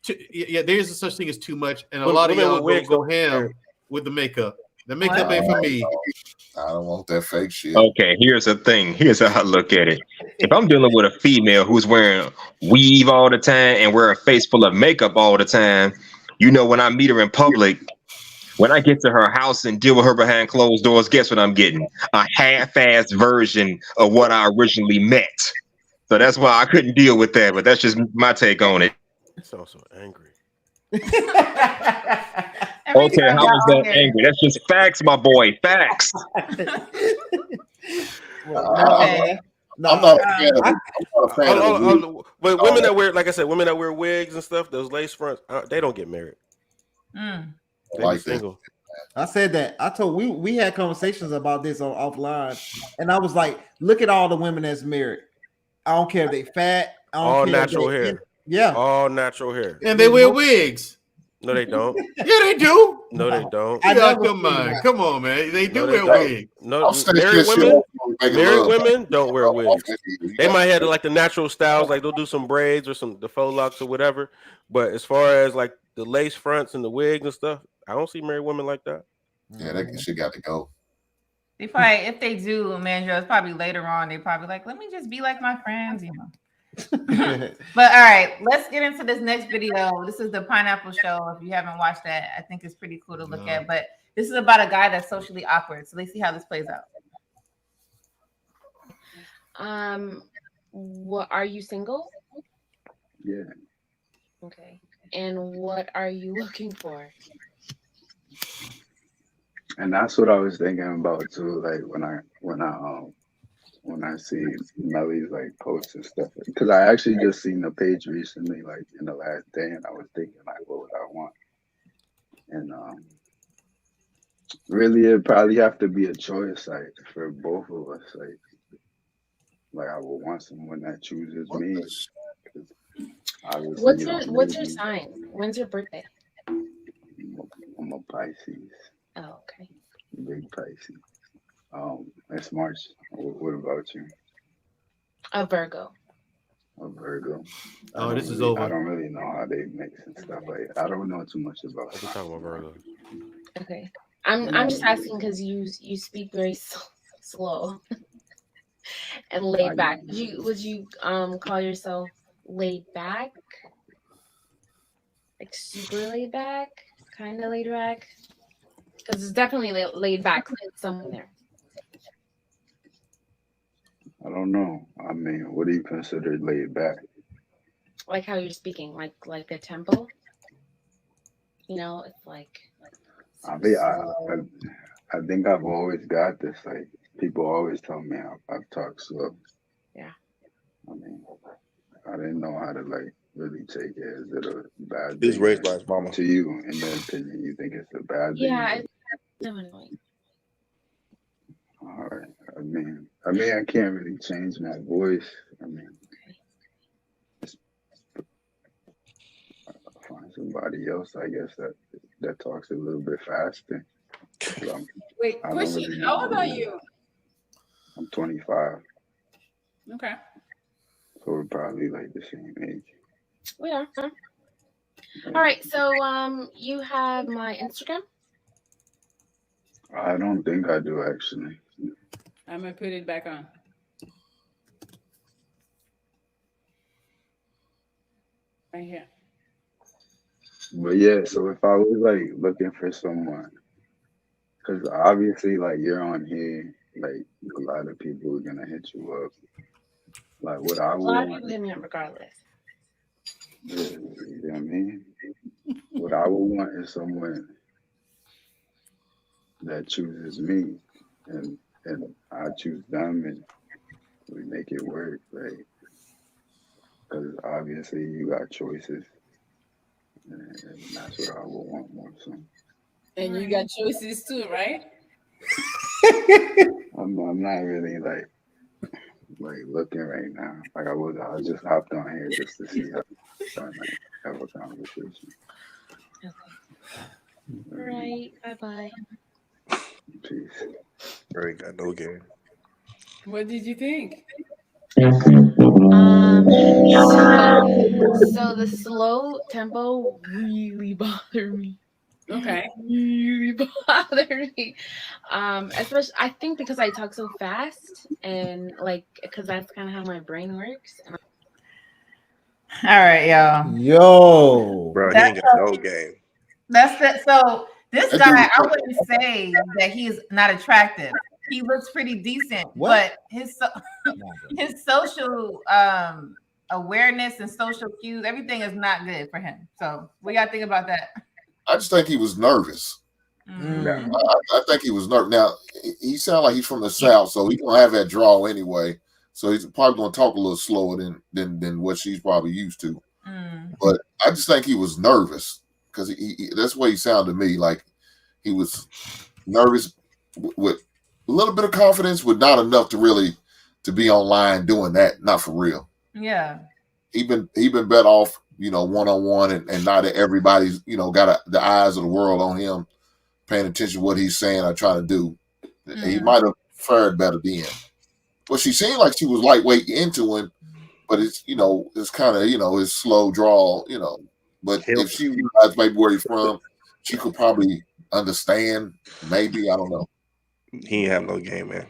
there is a such thing as too much, and a lot of y'all go ham with the makeup. The makeup ain't for me. I don't want that fake shit. Okay, here's the thing. Here's how I look at it. If I'm dealing with a female who's wearing weave all the time and wear a face full of makeup all the time, when I meet her in public, when I get to her house and deal with her behind closed doors, guess what I'm getting? A half-assed version of what I originally met. So that's why I couldn't deal with that, but that's just my take on it. It's also angry. Okay, how was that angry? That's just facts, my boy. Facts. Okay. I'm not a fan of But women that wear, like I said, women that wear wigs and stuff, those lace fronts, they don't get married. They like single. I said that. I told we had conversations about this on offline, and I was like, look at all the women that's married. I don't care if they fat. I don't All care natural if they, hair. Yeah, all natural hair. And they wear wigs. No, they don't. Yeah, they do. No, they don't. Come on, man. They do wear wigs. No, married women don't wear wigs. They might have like the natural styles, like they'll do some braids or the faux locks or whatever. But as far as like the lace fronts and the wigs and stuff, I don't see married women like that. Yeah, that shit got to go. They probably, if they do, Mandro, it's probably later on. They probably like, let me just be like my friends, But all right, let's get into this next video. This is the Pineapple Show. If you haven't watched that, I think it's pretty cool to look at. But this is about a guy that's socially awkward. So let's see how this plays out. What are you single? Yeah. Okay. And what are you looking for? And that's what I was thinking about too. Like when I see Melly's like posts and stuff, because I actually just seen the page recently, like in the last day, and I was thinking like, what would I want? And really, it probably have to be a choice, like for both of us. Like I would want someone that chooses me. What's your sign? When's your birthday? I'm a Pisces. Oh, okay. Big Pisces. It's March. What about you? A Virgo. A Virgo. Oh, this is over. I don't really know how they mix and stuff. Like I don't know too much about. We're talking about Virgo. Okay. I'm just asking because you speak very slow and laid back. Would you call yourself laid back? Like super laid back? Kind of laid back? Because it's definitely laid back somewhere there. I don't know. I mean, what do you consider laid back? Like how you're speaking, like the tempo. You know, it's like I mean, slow. I think I've always got this. Like people always tell me I've talked slow. Yeah. I mean, I didn't know how to like really take it. Is it a bad He's thing raised by his mama. to you? In your opinion, you think it's a bad thing? Yeah, it's so annoying. All right. I mean, I can't really change my voice. I mean, just find somebody else, I guess, that talks a little bit faster. Wait, I don't Pushy, really how old know. are you? I'm 25, Okay. so we're probably like the same age. We are. All right, so you have my Instagram. I don't think I do actually. I'm gonna put it back on. Right here. But yeah, so if I was like looking for someone, because obviously like you're on here, like a lot of people are gonna hit you up. Like what I A lot of would people hit me up regardless. you know what I mean? What I would want is someone that chooses me, and I choose them, and we make it work, right? Because obviously you got choices, and that's what I would want more so. And you got choices too, right? I'm not really like looking right now. Like I just hopped on here just to see how trying to have a conversation. All right, bye. Peace. Bro, ain't got no game. What did you think? So the slow tempo really bothered me. Okay. Really bothered me. Especially I think because I talk so fast and like because that's kind of how my brain works. All right, y'all. Yo, bro, he ain't got no game. That's it. So this guy, I wouldn't say that he's not attractive. He looks pretty decent, but his social awareness and social cues, everything is not good for him. So what y'all think about that? I just think he was nervous. I think he was nervous. Now he sounds like he's from the South, so he don't have that draw anyway. So he's probably going to talk a little slower than what she's probably used to. But I just think he was nervous because he that's what he sounded to me like. He was nervous with a little bit of confidence, but not enough to really to be online doing that. Not for real. Yeah. He been better off, one-on-one and not that everybody's, got the eyes of the world on him, paying attention to what he's saying or trying to do. He might have fared better then. But she seemed like she was lightweight into him, but it's, it's kind of, his slow draw, But if she realized maybe where he's from, she could probably understand. Maybe, I don't know. He ain't have no game, man.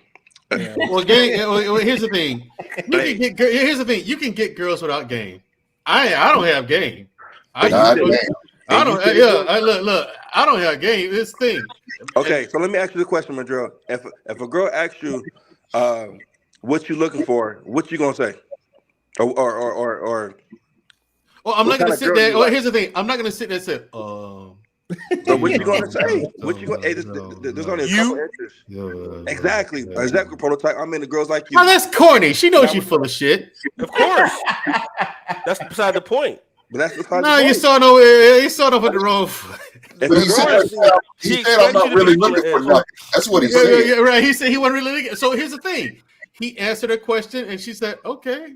Yeah. Well, here's the thing. Here's the thing. You can get girls without game. I don't have game. I don't. Look. I don't have game. This thing. Okay, so let me ask you the question, Madrell. If a girl asks you, what you looking for, what you gonna say? Or well, I'm not gonna sit there. Well, here's the thing. I'm not gonna sit there and say, So what you gonna say? What you gonna? Hey, there's only a couple answers. Exactly prototype. I'm into girls like you. Oh, that's corny. She knows you full of shit. Of course. That's beside the point. But that's beside no, the point. you started off with the wrong foot. He said I'm not really looking for nothing. That's what he said. Yeah, right. He said he wasn't really looking. So here's the thing. He answered her question and she said, okay.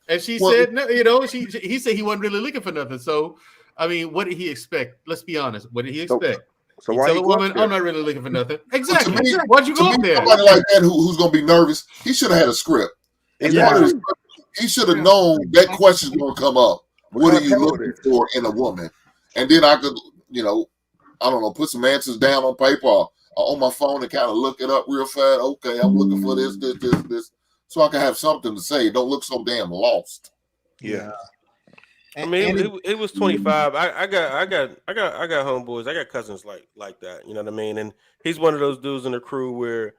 And she said, no, he said he wasn't really looking for nothing. So I mean, what did he expect? Let's be honest. What did he expect? So you why tell you a go up woman, there? I'm not really looking for nothing. Exactly. To me, Why'd you go up there? Somebody like that who's going to be nervous, he should have had a script. Exactly. He should have known that question's going to come up. What are you looking for in a woman? And then I could, I don't know, put some answers down on paper or on my phone and kind of look it up real fast. Okay, I'm looking for this, so I can have something to say. Don't look so damn lost. Yeah. I mean, it was 25. I got homeboys. I got cousins like that. You know what I mean? And he's one of those dudes in the crew where,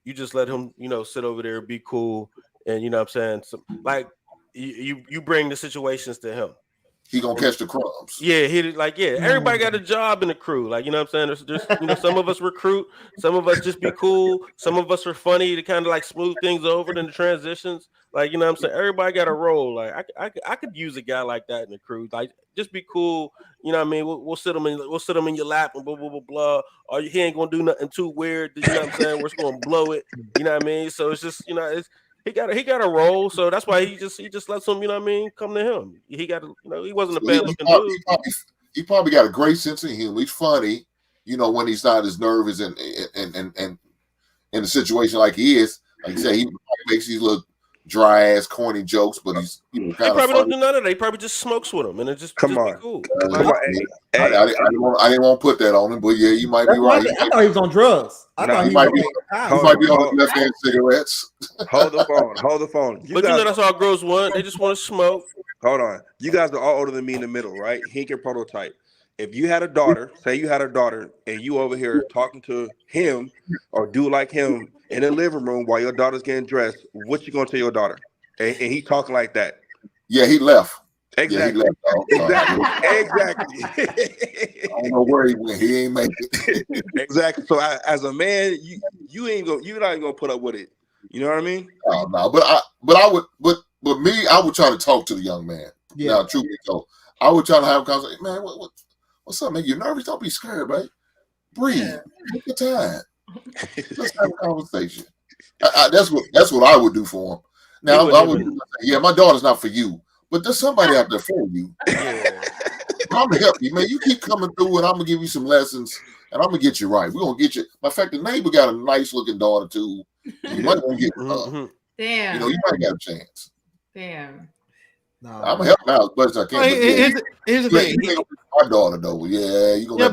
you just let him, sit over there, be cool, and you know what I'm saying, so, like you bring the situations to him. He gonna catch the crumbs. Yeah, everybody got a job in the crew. Like, you know what I'm saying? There's some of us recruit, some of us just be cool, some of us are funny to kind of like smooth things over in the transitions. Like, you know what I'm saying? Everybody got a role. Like I could use a guy like that in the crew. Like, just be cool. You know what I mean? We'll sit him in your lap and blah blah blah blah. Or he ain't gonna do nothing too weird. You know what I'm saying? We're just gonna blow it. You know what I mean? So it's just, he got a role, so that's why he just lets him, come to him. He got, he wasn't a bad looking dude. He probably got a great sense of humor. He's funny, when he's not as nervous and in a situation like he is. Like you said, he makes these little dry ass corny jokes, but he's kind of probably funny. don't do none of that. He probably just smokes with him, and it just be cool. I didn't want to put that on him, but yeah, you might be right. I thought he was on drugs. I thought he might be on left hand cigarettes. Hold the phone. But that's all girls want. They just want to smoke. Hold on. You guys are all older than me in the middle, right? Hink and prototype. If you had a daughter, say you had a daughter, and you over here talking to him or do like him in the living room while your daughter's getting dressed, what you gonna tell your daughter? And he talking like that. Yeah, he left. Exactly. Yeah, Exactly. I don't know where he went. He ain't make it. Exactly. So as a man, you're not even gonna put up with it. You know what I mean? No, but me, I would try to talk to the young man. Yeah. Now, truth be told, I would try to have a conversation. Man, what's up, man? You nervous? Don't be scared, man. Breathe. Take your time. Let's have a conversation. That's what I would do for him. Now, I would my daughter's not for you, but there's somebody out there for you. I'm gonna help you, man. You keep coming through, and I'm gonna give you some lessons, and I'm gonna get you right. We're gonna get you. Matter of fact, the neighbor got a nice looking daughter too. You might want to get her. Damn. You might got a chance. Damn. No, I'm gonna help out as much as I can. Here's the thing. My daughter though, you gonna. Yeah,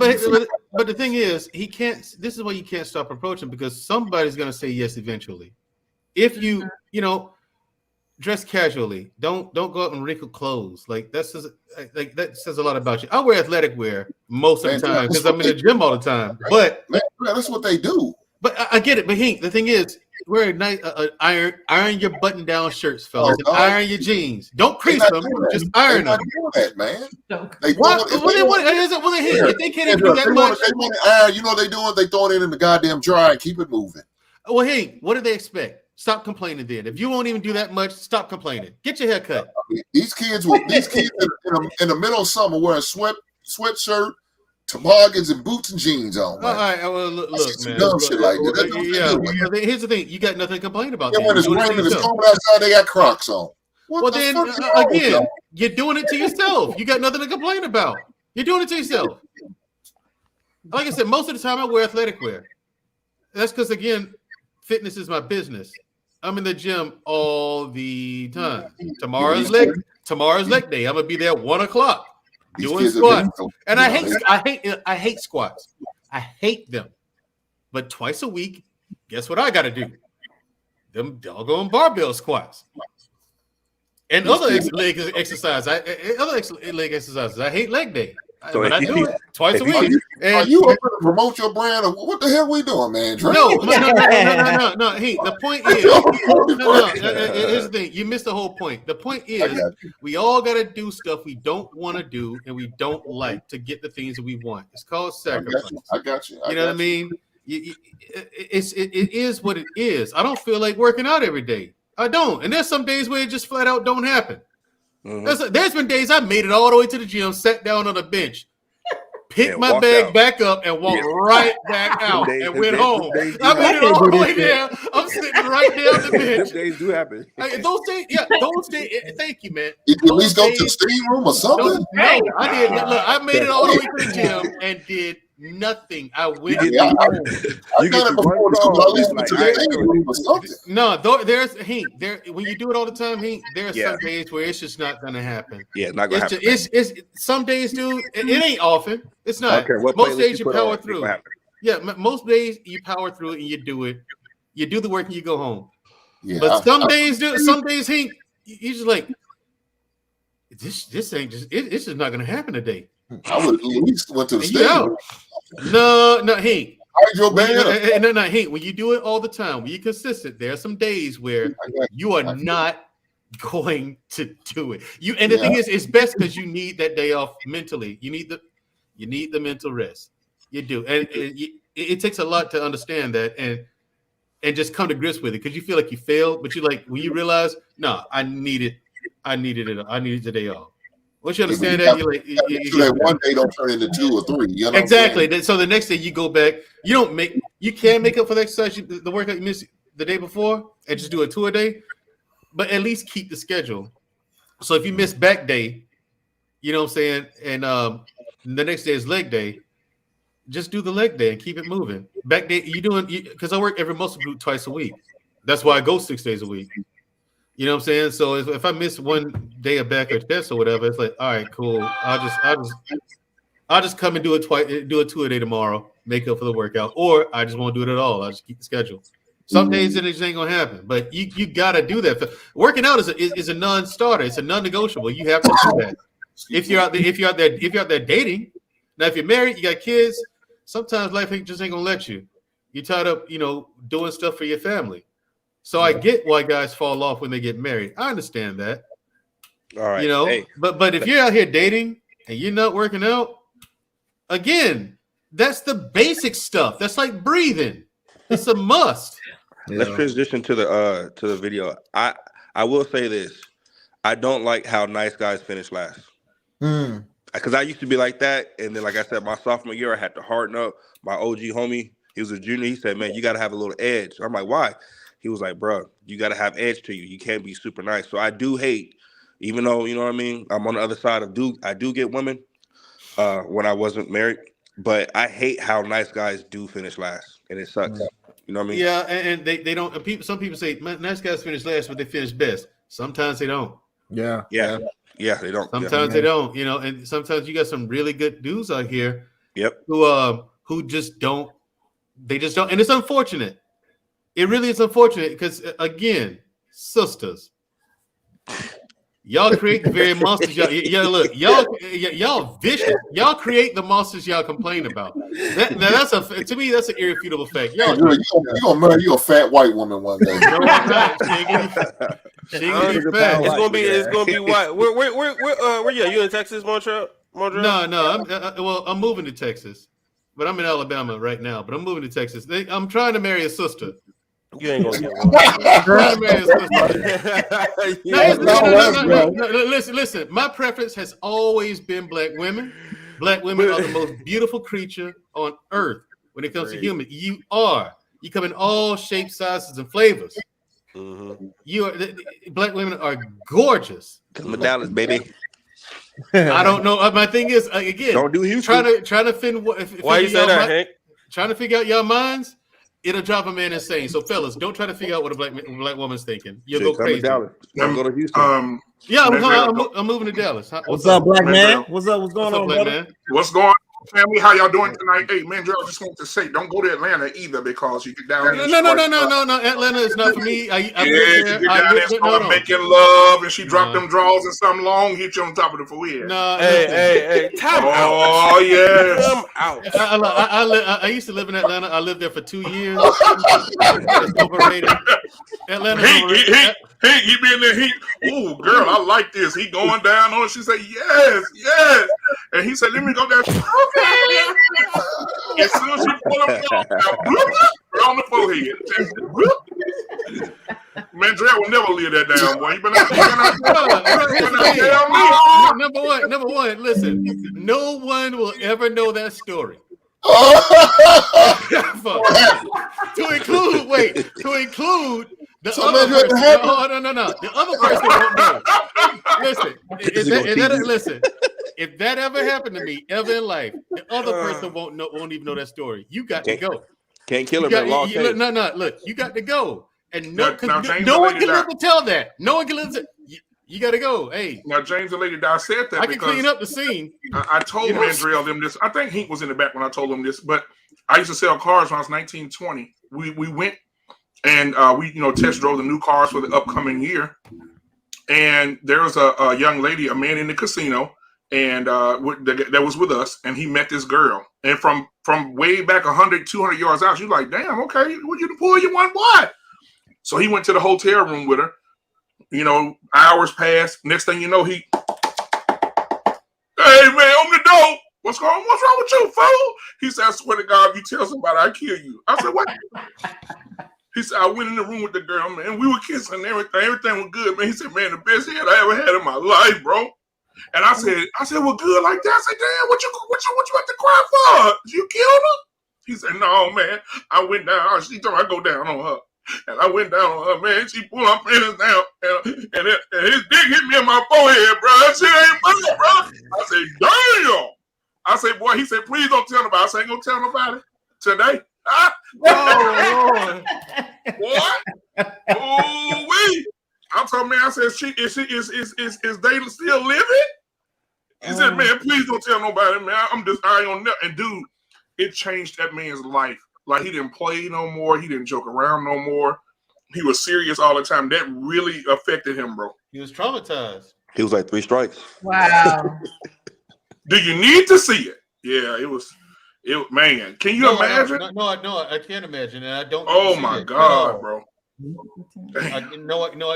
but the thing is, he can't. This is why you can't stop approaching, because somebody's gonna say yes eventually. If you dress casually, don't go out in wrinkled clothes. Like that says a lot about you. I wear athletic wear most of the time because I'm in the gym all the time. But that's what they do. But I get it. But Hank, the thing is, wear a nice iron your button down shirts, fellas. And iron your jeans. Don't crease them. Just iron them. That man. If they can't even do that much, they want to iron. You know what they doing? They throwing it in the goddamn dryer and keep it moving. Well, Hank, what do they expect? Stop complaining then. If you won't even do that much, stop complaining. Get your hair cut. These kids in the middle of summer wearing sweatshirt, toboggans, and boots and jeans on. All right, well, look, man. Dumb shit like that. Here's the thing. You got nothing to complain about. Yeah, when it's raining, it's cold outside, they got Crocs on. Again, you're doing it to yourself. You got nothing to complain about. You're doing it to yourself. Like I said, most of the time I wear athletic wear. That's because, again, fitness is my business. I'm in the gym all the time. Tomorrow's leg day. I'm gonna be there at 1 o'clock doing squats. And I hate squats. I hate them. But twice a week, guess what I gotta do? Them doggone barbell squats. And other leg exercises. I hate leg day. So but I do it twice a week. Are you going to promote your brand? Or what the hell we doing, man? No. Hey, the point is, here's the thing. You missed the whole point. The point is, we all got to do stuff we don't want to do and we don't like to get the things that we want. It's called sacrifice. I got you. You know what I mean? It is what it is. I don't feel like working out every day. I don't. And there's some days where it just flat out don't happen. Mm-hmm. There's been days I made it all the way to the gym, sat down on a bench, picked my bag back up, and walked right back out and went home. I made it all the way there. I'm sitting right there on the bench. Those days do happen. Those days. Thank you, man. You at least go to the steam room or something? No, I did. Look, I made it all the way to the gym and did nothing. I went home. I got it before at least to the steam room or something. No, there's when you do it all the time, there's some days where it's just not gonna happen. Yeah, not gonna happen. It's some days, dude. It ain't often. It's not. Most days you power through. Yeah, most days you power through it and you do it. You do the work and you go home. Yeah, but some days, you just like this ain't just it's just not gonna happen today. I would at least went to the stadium. No, Joe Biden. No, hey, when you do it all the time, when you're consistent, there are some days where you are not going to do it. And the thing is, it's best because you need that day off mentally. You need the mental rest. You do, and it takes a lot to understand that and just come to grips with it, because you feel like you failed, but you like when you realize, no, I needed the day off. Once you understand that, you're like, that one day don't turn into 2 or 3. You know exactly. So the next day you go back, you can make up for the exercise, the workout you missed the day before, and just do a 2 a day, but at least keep the schedule. So if you miss back day, you know what I'm saying, and the next day is leg day, just do the leg day and keep it moving. Back day, because I work every muscle group twice a week. That's why I go 6 days a week. You know what I'm saying? So if I miss one day of back or chest or whatever, it's like, all right, cool. I'll just come and do a 2 a day tomorrow, make up for the workout, or I just won't do it at all. I'll just keep the schedule. Some days it just ain't gonna happen, but you gotta do that. Working out is a non-starter. It's a non-negotiable. You have to do that. If you're out there dating. Now, if you're married, you got kids. Sometimes life just ain't gonna let you. You're tied up, doing stuff for your family. So I get why guys fall off when they get married. I understand that. All right. But if you're out here dating and you're not working out, again, that's the basic stuff. That's like breathing. It's a must. Let's transition to the video. I will say this. I don't like how nice guys finish last. Because I used to be like that, and then, like I said, my sophomore year, I had to harden up. My OG homie, he was a junior. He said, "Man, you got to have a little edge." I'm like, "Why?" He was like, "Bro, you got to have edge to you. You can't be super nice." So I do hate, even though, you know what I mean, I'm on the other side of I do get women when I wasn't married, but I hate how nice guys do finish last, and it sucks. You know what I mean? Yeah, and they don't. Some people say nice guys finish last, but they finish best. Sometimes they don't. Yeah, they don't. Sometimes they don't. And sometimes you got some really good dudes out here. Yep. Who just don't. They just don't, and it's unfortunate. It really is unfortunate because, again, sisters, y'all create the very monsters. Y'all vicious. Y'all create the monsters y'all complain about. To me, that's an irrefutable fact. You're gonna marry you a fat white woman one day. No, I'm not. It's gonna be white. Where you in Texas, Montreal? No. I'm moving to Texas, but I'm in Alabama right now. But I'm moving to Texas. I'm trying to marry a sister. You ain't gonna get one. Listen. My preference has always been black women. Black women are the most beautiful creature on earth when it comes to human. You come in all shapes, sizes, and flavors. Black women are gorgeous. Dallas, baby. I don't know. My thing is, again, don't do Houston. Trying to figure Why you say that, Hank? Trying to figure out your minds. It'll drive a man insane. So, fellas, don't try to figure out what a black woman's thinking. You'll go crazy. Dallas. Go to Houston. Yeah, I'm moving to Dallas. What's up, black man? What's up? What's going on, black brother? man? What's going on, family? How y'all doing tonight? Hey, man, I just want to say, don't go to Atlanta either, because you get down there. No. Atlanta is not for me. You get down there and start making love, and she dropped them drawers and something long, hit you on top of the forehead. Hey, time out. Oh, yes. Time out. I used to live in Atlanta. I lived there for 2 years. It's overrated. Atlanta. He be in there. Oh, girl, I like this. He going down on it. She said, yes. And he said, let me go down. Okay. As soon as she pull him down, on the forehead. Mandrell will never leave that down, boy. You been out Number one, listen. No one will ever know that story. To include the other person. No. The other person won't know. Listen. If that ever happened to me ever in life, the other person won't even know that story. You got to go. Can't kill him. No. Look, you got to go, and no one can live to tell that. No one can live to. You got to go. Hey. Now, James and Lady Di said that I can clean up the scene. I told Mandrell them this. I think Hank was in the back when I told him this, but I used to sell cars when I was 19, 20. We went and we test drove the new cars for the upcoming year. And there was a young lady, a man in the casino. and that was with us, and he met this girl, and from way back 100, 200 yards out, she's like, damn, okay, well, you pull you one boy. So he went to the hotel room with her. You know, hours passed. Next thing you know, hey man, open the door. What's wrong with you, fool? He said, I swear to God, if you tell somebody, I kill you. I said, what? He said, I went in the room with the girl, man. We were kissing and everything. Everything was good, man. He said, man, the best head I ever had in my life, bro. And I said, well, good like that. I said, damn, what you have to cry for? You killed her? He said, no, man. I went down. She told me I go down on her. And I went down on her, man. She pulled my penis down. And his dick hit me in my forehead, bro. That shit ain't funny, bro. I said, damn. I said, boy, he said, please don't tell nobody. I said, ain't gonna tell nobody today. Huh? Oh, Lord. What? Oh, wait. I told man, I said, is they still living? He said, man, please don't tell nobody, man. I'm just I on that. And dude, it changed that man's life. Like he didn't play no more. He didn't joke around no more. He was serious all the time. That really affected him, bro. he was traumatized. He was like 3 strikes. Wow. Do you need to see it? Yeah, it was. Man, can you imagine? No, I can't imagine, and I don't. Oh my God, bro! I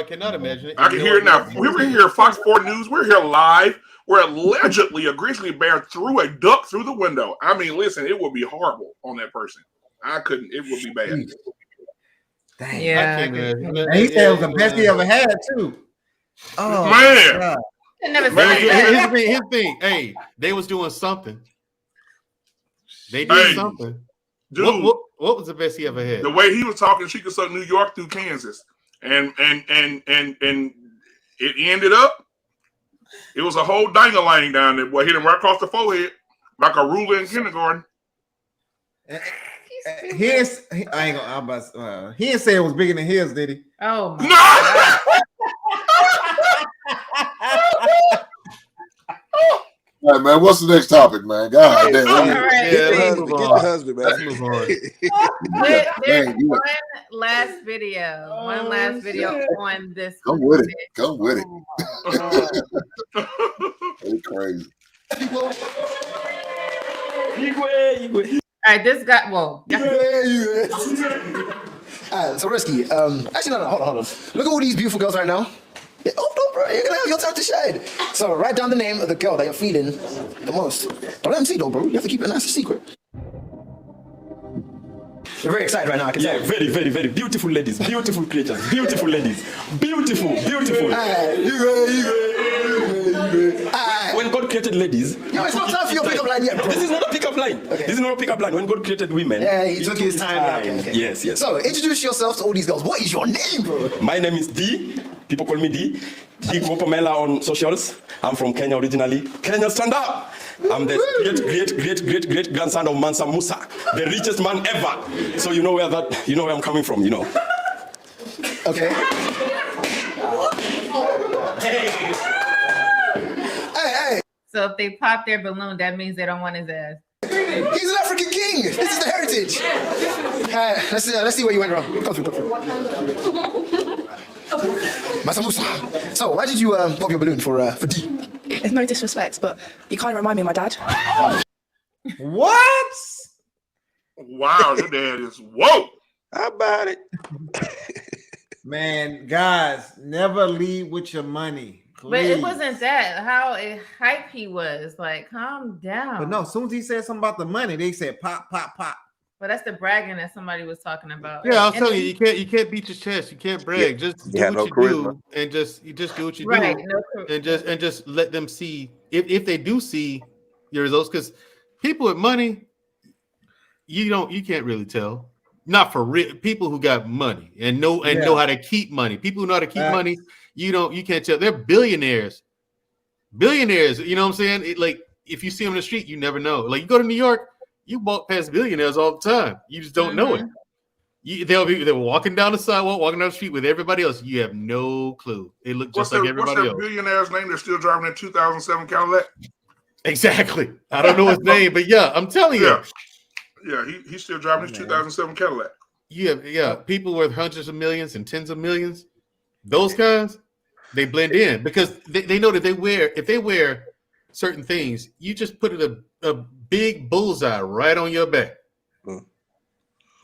cannot imagine it. I can hear it now. We're here, Fox 4 News. We're here live. Where allegedly a grizzly bear threw a duck through the window. I mean, listen, it would be horrible on that person. I couldn't. It would be bad. Dang, Yeah. I can't imagine. And he said it was the best he ever had too. Oh Man. God. I never Man, said that. his thing. Hey, they was doing something. They did something. Dude, what was the best he ever had? the way he was talking, she could suck New York through Kansas, and it ended up. It was a whole dang-a-lang down there. Boy, hit him right across the forehead like a ruler in kindergarten. He didn't say it was bigger than his, did he? Oh my All right, man. What's the next topic, man? God damn. All right. Get the husband, man. Let's move on. There's Dang, you- one last video. On this. Come with it. Come with it. It's crazy. All right, this guy. Well, Alright, so Risky, actually no, hold on. Look at all these beautiful girls right now. Yeah, no, bro, you're gonna have your time to shine. So write down the name of the girl that you're feeling the most. Don't let them see though, bro. You have to keep it nice and secret. You're very excited right now, I can tell. Very, very, very beautiful ladies, beautiful creatures, beautiful ladies, beautiful. When God created ladies, Yo, it's not time for your pickup line yet, bro. This is not a pickup line. Okay. This is not a pickup line. When God created women, Yeah, he took his time. Okay. Yes. So introduce yourself to all these girls. What is your name, bro? My name is D. People call me D. D Gopomela on socials. I'm from Kenya originally. Kenya, stand up. I'm the great grandson of Mansa Musa, the richest man ever. So you know where I'm coming from, you know. Okay. Hey. So if they pop their balloon, that means they don't want his ass. He's an African king. This is the heritage. Let's see where you went wrong. Come through. Mansa Musa. So why did you pop your balloon for D? It's no disrespect, but you kind of remind me of my dad. What? Wow, your dad is whoa. How about it? Man, guys, never lead with your money. Please. But it wasn't that. How hype he was. Like, calm down. But no, as soon as he said something about the money, they said pop, pop, pop. But that's the bragging that somebody was talking about. Yeah, I was And telling then- you can't beat your chest. You can't brag. Just do have what no you charisma. do, and you just do what you Right, do, no and just let them see if they do see your results. Because people with money, you can't really tell. Not for real. People who got money and know how to keep money. People who know how to keep money, you can't tell. They're billionaires. Billionaires. You know what I'm saying? Like if you see them in the street, you never know. Like you go to New York. You walk past billionaires all the time. You just don't know it. They're walking down the sidewalk, walking down the street with everybody else. You have no clue. They look just like everybody what's else. that billionaire's name? They're still driving that 2007 Cadillac. Exactly. I don't know his name, but yeah, I'm telling you. Yeah, he's still driving his 2007 Cadillac. Yeah. People worth hundreds of millions and tens of millions. Those guys, they blend in because they know that if they wear certain things, you just put a big bullseye right on your back.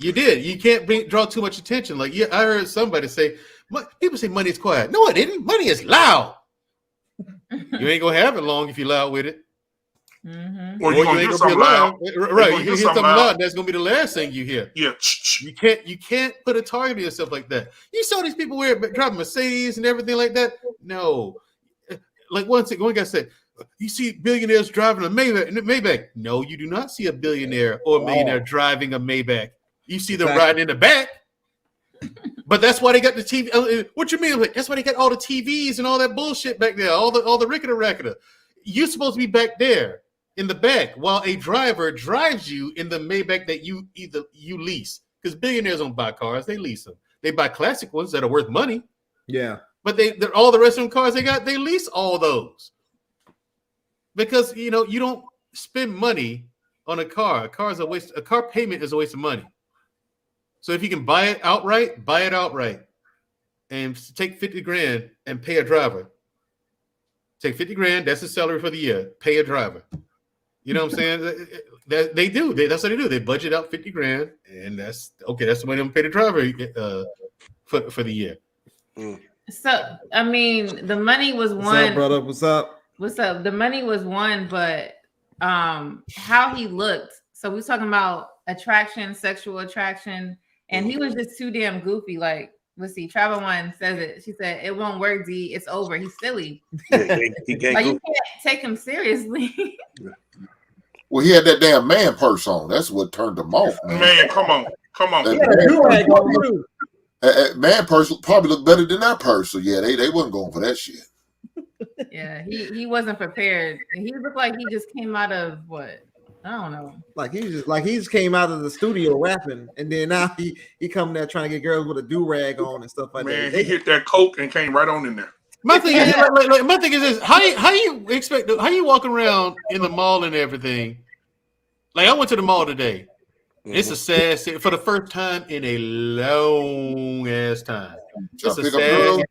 You did. You can't draw too much attention. Like, I heard somebody say, people say money is quiet. No, it isn't. Money is loud. You ain't gonna have it long if you're loud with it. Mm-hmm. Or you ain't gonna be loud. Right. You hear something loud, that's gonna be the last thing you hear. Yeah. You can't put a target on yourself like that. You saw these people driving Mercedes and everything like that. No. Like one guy said, you see billionaires driving a Maybach. No, you do not see a billionaire or a millionaire driving a Maybach. You see them riding in the back. But that's why they got the TV. What you mean? Like, that's why they got all the TVs and all that bullshit back there. All the rickety-rackety. You're supposed to be back there in the back while a driver drives you in the Maybach that you lease. Because billionaires don't buy cars, they lease them. They buy classic ones that are worth money. Yeah. But all the rest of them cars they got, they lease all those. Because you don't spend money on a car. A car is a waste. A car payment is a waste of money. So if you can buy it outright, and take 50 grand and pay a driver. Take 50 grand, that's the salary for the year. Pay a driver. You know what I'm saying? They do. That's what they do. They budget out 50 grand, and that's okay. That's the way they pay the driver for the year. So I mean, the money was one. What's up, brother? What's up? What's up? The money was one, but how he looked. So we're talking about attraction, sexual attraction, and he was just too damn goofy. Like, let's see, Travel One says it. She said, "It won't work, D. It's over. He's silly." He you can't take him seriously. Well, he had that damn man purse on. That's what turned him off, man. Man, come on. Man purse probably looked better than that purse. So yeah, they wasn't going for that shit. Yeah, he wasn't prepared. He looked like he just came out of what? I don't know. Like he just came out of the studio rapping, and then now he come there trying to get girls with a do-rag on and stuff like that. Man, he hit that coke and came right on in there. My thing is, my thing is this: how you walk around in the mall and everything? Like, I went to the mall today. It's a sad city for the first time in a long ass time. It's a sad.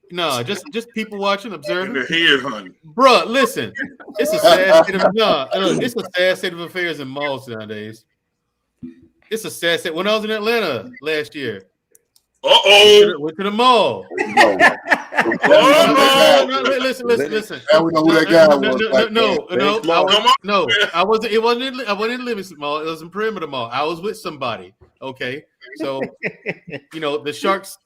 No, just people watching, observing. The head, honey. Bruh, listen. It's a sad state of it's a sad state of affairs in malls nowadays. It's a sad state. When I was in Atlanta last year. Went to the mall. Listen. Now we know who that guy was. I wasn't. It wasn't. I wasn't in Livingston Mall. It was in Perimeter Mall. I was with somebody. Okay, so the Sharks.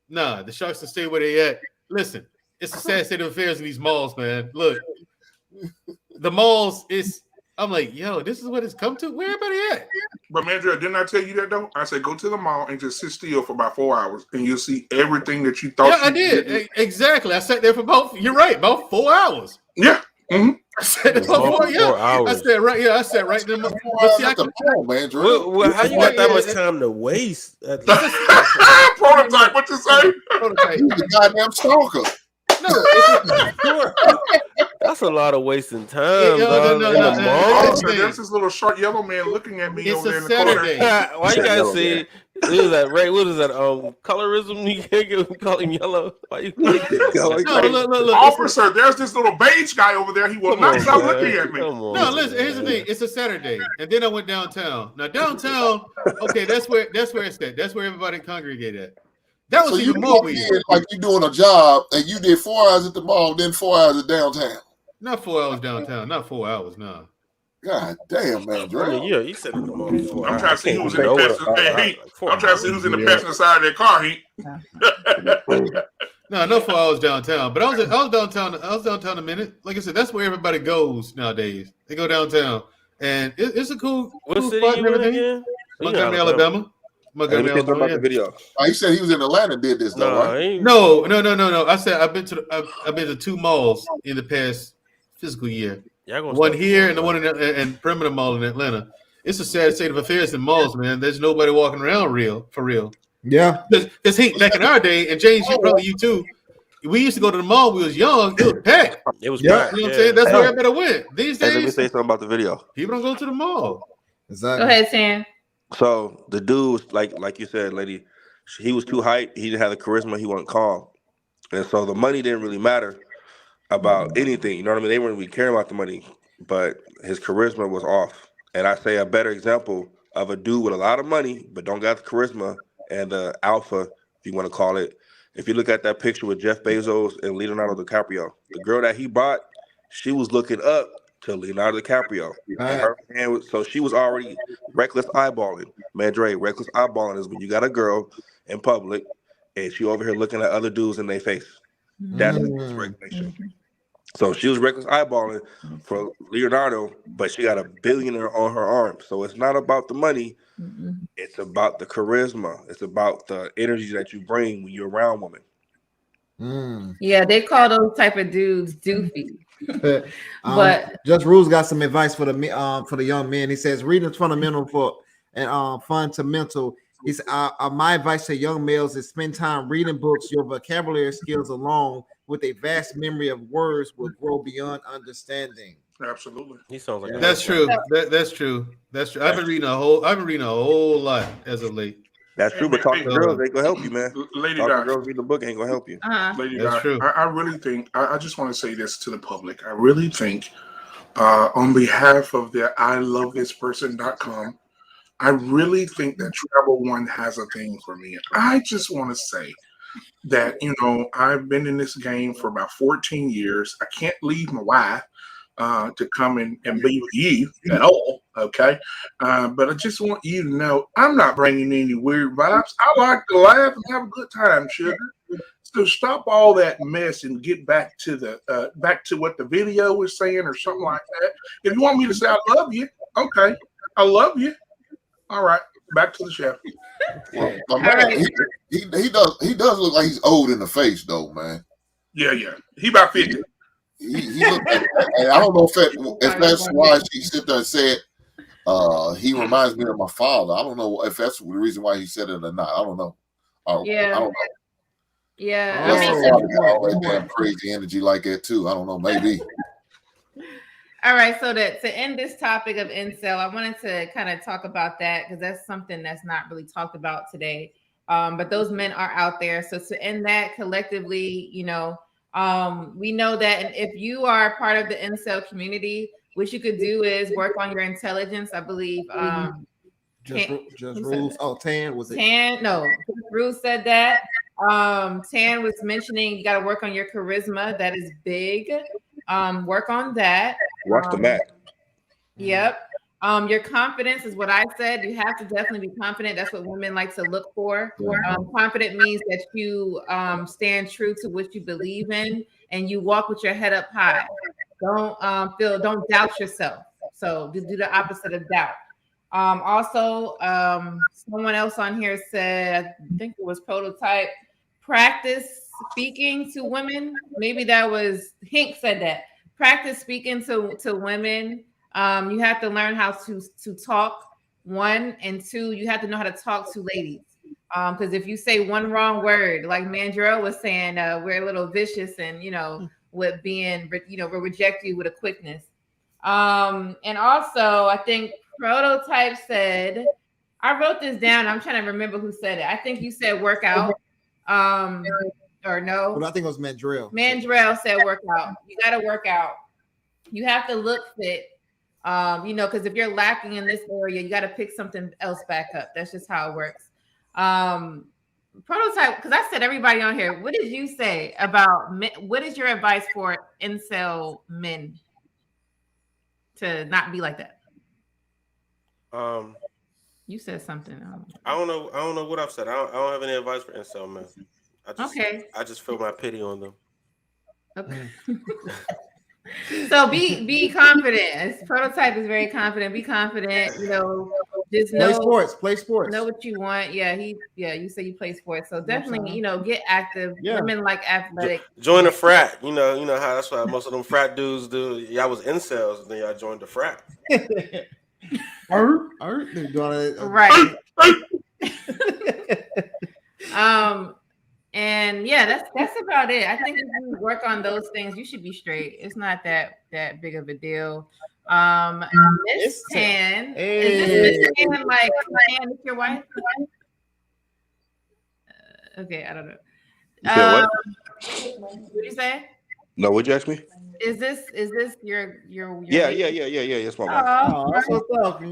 Nah, the Sharks can stay where they at. Listen, it's a sad state of affairs in these malls, man. Look, the malls is. I'm like, yo, this is what it's come to. Where everybody at? But Mandra, didn't I tell you that though? I said go to the mall and just sit still for about 4 hours, and you'll see everything that you thought. Yeah, I did. Exactly. I sat there for about 4 hours. Yeah. Mm-hmm. I sat there for 4 hours. I sat right. Yeah, I sat right there. Well, how you got that much time to waste? Prototype. What you say? Prototype. He's a goddamn stalker. That's a lot of wasting time. There's this little short yellow man looking at me over there in the corner. Why you guys say what is that? Ray? What is that? Colorism? You can't call him yellow. Why you? Look, Officer, there's this little beige guy over there. He will not stop looking at me. No, listen. Here's the thing. It's a Saturday, and then I went downtown. Now downtown, okay, that's where it's at. That's where everybody congregate at. That was so even more weird. Like you doing a job, and you did 4 hours at the mall, then 4 hours at downtown. Not 4 hours downtown. Not 4 hours. No. God damn, man, Dre. Yeah, you said it. I'm trying to see who's in the passenger. I'm trying to see who's in the passenger side of that car. No 4 hours downtown. But I was downtown. I was downtown a minute. Like I said, that's where everybody goes nowadays. They go downtown, and it's a cool spot and everything. Montgomery, Alabama. Montgomery, Alabama. The video. He said he was in Atlanta. Did this though, right? No. I said I've been to 2 malls in the past fiscal year. One here and the one in Perimeter Mall in Atlanta. It's a sad state of affairs in malls, man. There's nobody walking around for real. Yeah. Because back in our day, and James, you too. We used to go to the mall. We was young. It was packed. It was packed. You know what I'm saying? That's where everybody went. These days, let me say something about the video. People don't go to the mall. Exactly. Go ahead, Sam. So the dude was like you said, lady, he was too hype. He didn't have the charisma. He wasn't calm, and so the money didn't really matter. about anything. You know what I mean? They weren't really caring about the money, but his charisma was off. And I say a better example of a dude with a lot of money, but don't got the charisma and the alpha, if you want to call it. If you look at that picture with Jeff Bezos and Leonardo DiCaprio, the girl that he bought, she was looking up to Leonardo DiCaprio. And her hand was, so she was already reckless eyeballing. Man, Dre, reckless eyeballing is when you got a girl in public and she over here looking at other dudes in their face. That's regulation. So she was reckless eyeballing for Leonardo, but she got $1 billion on her arm. So it's not about the money. It's about the charisma. It's about the energy that you bring when you're around women. Yeah, they call those type of dudes doofy. But Just Rules got some advice for the young men. He says reading is fundamental for and fundamental. He said, my advice to young males is spend time reading books. Your vocabulary skills along with a vast memory of words will grow beyond understanding. Absolutely. He sounds like That's true. That's true. That's true. I've been reading a whole lot as of late. That's true, but talking to girls ain't gonna help you, man. Lady Talking to Doc. girls reading the book ain't gonna help you. Lady That's Doc, true. I really think I just want to say this to the public. I really think on behalf of the ilovethisperson.com, I really think that Travel One has a thing for me. I just want to say that, I've been in this game for about 14 years. I can't leave my wife to come and be with you at all, okay? But I just want you to know I'm not bringing any weird vibes. I like to laugh and have a good time, sugar. So stop all that mess and get back to what the video was saying or something like that. If you want me to say I love you, okay, I love you. All right, back to the chef. Well, he does look like he's old in the face, though, man. Yeah. He about 50. He look like, and I don't know if that's why she sit there and said he reminds me of my father. I don't know if that's the reason why he said it or not. I don't know. I don't know. Yeah. That's all that damn crazy energy like that too. I don't know. Maybe. All right, so to end this topic of incel, I wanted to kind of talk about that because that's something that's not really talked about today. But those men are out there. So to end that collectively, we know that if you are part of the incel community, what you could do is work on your intelligence. I believe Just Rules. Oh, Tan was it? Tan, no, Rules said that. Tan was mentioning you got to work on your charisma. That is big. Work on that. Watch the mat. Yep. Your confidence is what I said. You have to definitely be confident. That's what women like to look for. Confident means that you stand true to what you believe in and you walk with your head up high. Don't doubt yourself. So just do the opposite of doubt. Also, someone else on here said, I think it was Prototype, practice speaking to women. Maybe that was Hink said that. Practice speaking to women. You have to learn how to talk, 1, and 2, you have to know how to talk to ladies. Because if you say one wrong word, like Mandrell was saying, we're a little vicious and, with being, we'll reject you with a quickness. And also, I think Prototype said, I wrote this down. I'm trying to remember who said it. I think you said workout. Or no? But I think it was Mandrell. Mandrell said workout. You got to work out. You have to look fit. Because if you're lacking in this area, you got to pick something else back up. That's just how it works. Prototype, because I said everybody on here, what did you say about men? What is your advice for incel men to not be like that? You said something. I don't know what I've said. I don't have any advice for incel men. I just feel my pity on them. Okay. So be confident. Prototype is very confident. Be confident. Just know play sports. Know what you want. Yeah, you say you play sports. So definitely, get active. Yeah. Women like athletic. Join a frat. You know how that's what most of them frat dudes do. Y'all was incels, and then y'all joined the frat. Right. And yeah, that's about it. I think if you work on those things, you should be straight. It's not that big of a deal. Miss Tan, is this Miss Tan like Tan is your wife? Okay, I don't know. What did you say? No, what'd you ask me? Is this your Yeah. lady? It's my wife. Oh, that's what's up.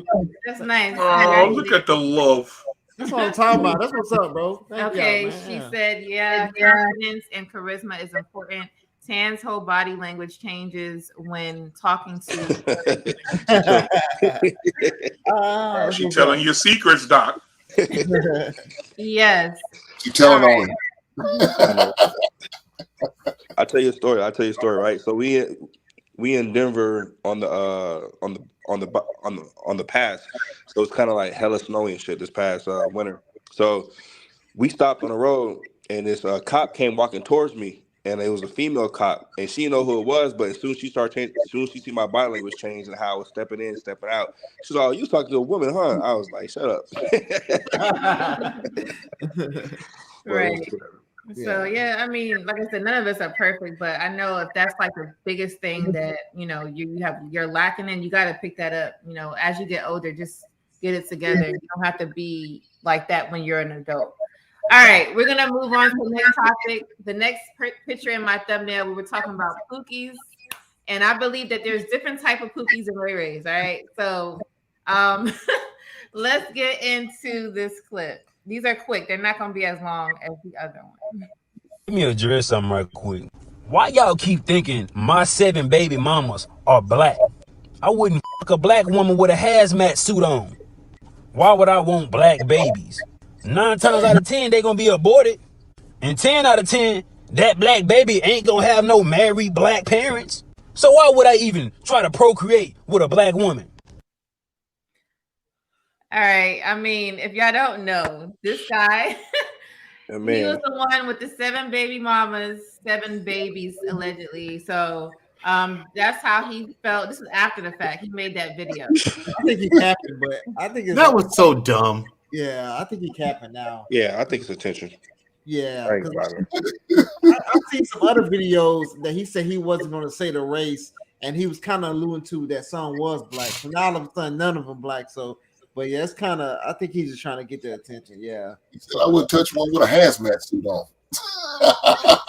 that's nice. Oh, look at the love. That's what I'm talking about. That's what's up, bro. Thank Okay, y'all, she man. said, yeah, confidence and charisma is important. Tan's whole body language changes when talking to. She telling your secrets, Doc. Yes. She telling on him. I'll tell you a story. Right. So we in Denver on the pass. So it's kind of like hella snowy and shit this past winter. So we stopped on the road and this cop came walking towards me, and it was a female cop, and she didn't know who it was. But as soon as she started changing, as soon as she see my body language change and how I was stepping in, stepping out, she's like, "Oh, you was talking to a woman, huh?" I was like, "Shut up." Right. So yeah, I mean, like I said, none of us are perfect, but I know if that's like the biggest thing that you're lacking in, you got to pick that up. As you get older, just get it together. You don't have to be like that when you're an adult. All right, we're gonna move on to the next topic. The next picture in my thumbnail, we were talking about Pookies, and I believe that there's different type of Pookies and Ray Rays. All right, so let's get into this clip. These are quick; they're not gonna be as long as the other one. Let me address something right quick. Why y'all keep thinking my 7 baby mamas are black? I wouldn't fuck a black woman with a hazmat suit on. Why would I want black babies? 9 times out of 10, they gonna be aborted. And 10 out of 10, that black baby ain't gonna have no married black parents. So why would I even try to procreate with a black woman? All right. I mean, if y'all don't know, this guy, he was the one with the 7 baby mamas, 7 babies, allegedly. So that's how he felt. This is after the fact. He made that video. I think he capping, but I think that was so dumb. Yeah, I think he capping now. Yeah, I think it's attention. Yeah, I've seen some other videos that he said he wasn't going to say the race, and he was kind of alluding to that son was black. So now all of a sudden, none of them black. So, but yeah, it's kind of. I think he's just trying to get their attention. Yeah, he said I wouldn't touch one with a hazmat suit on.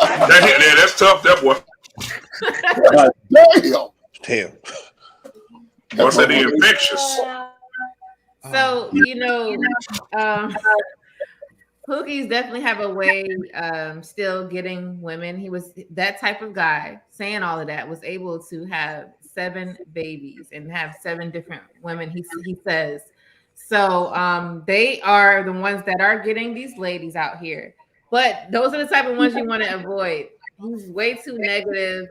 That's tough, that boy. Damn. What's that? Infectious. So Pookies definitely have a way still getting women. He was that type of guy. Saying all of that, was able to have 7 babies and have 7 different women. He says so. They are the ones that are getting these ladies out here. But those are the type of ones you want to avoid. He's way too negative.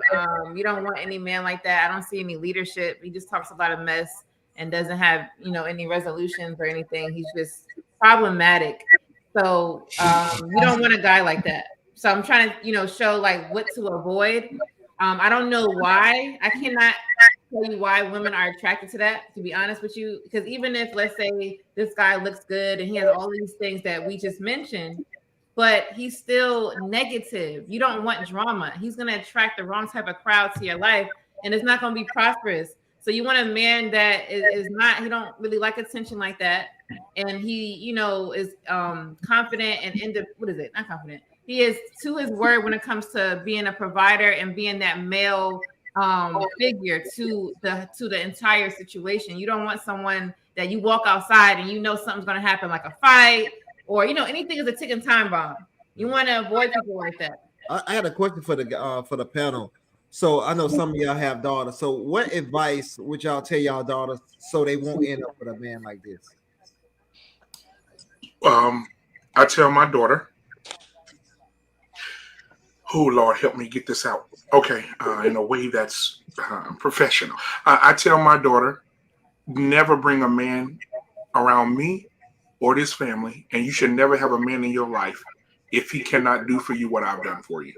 You don't want any man like that. I don't see any leadership. He just talks a lot of mess and doesn't have, any resolutions or anything. He's just problematic. So you don't want a guy like that. So I'm trying to, show like what to avoid. I don't know why. I cannot tell you why women are attracted to that, to be honest with you. Because even if, let's say, this guy looks good and he has all these things that we just mentioned, but he's still negative. You don't want drama. He's going to attract the wrong type of crowd to your life, and it's not going to be prosperous. So you want a man that is not, he don't really like attention like that. And he, is confident and not confident. He is to his word when it comes to being a provider and being that male figure to the entire situation. You don't want someone that you walk outside and something's going to happen, like a fight or, anything is a ticking time bomb. You want to avoid people like that. I had a question for the panel. So I know some of y'all have daughters. So what advice would y'all tell y'all daughters so they won't end up with a man like this? I tell my daughter, oh Lord, help me get this out. Okay, in a way that's professional. I tell my daughter, never bring a man around me or this family, and you should never have a man in your life if he cannot do for you what I've done for you.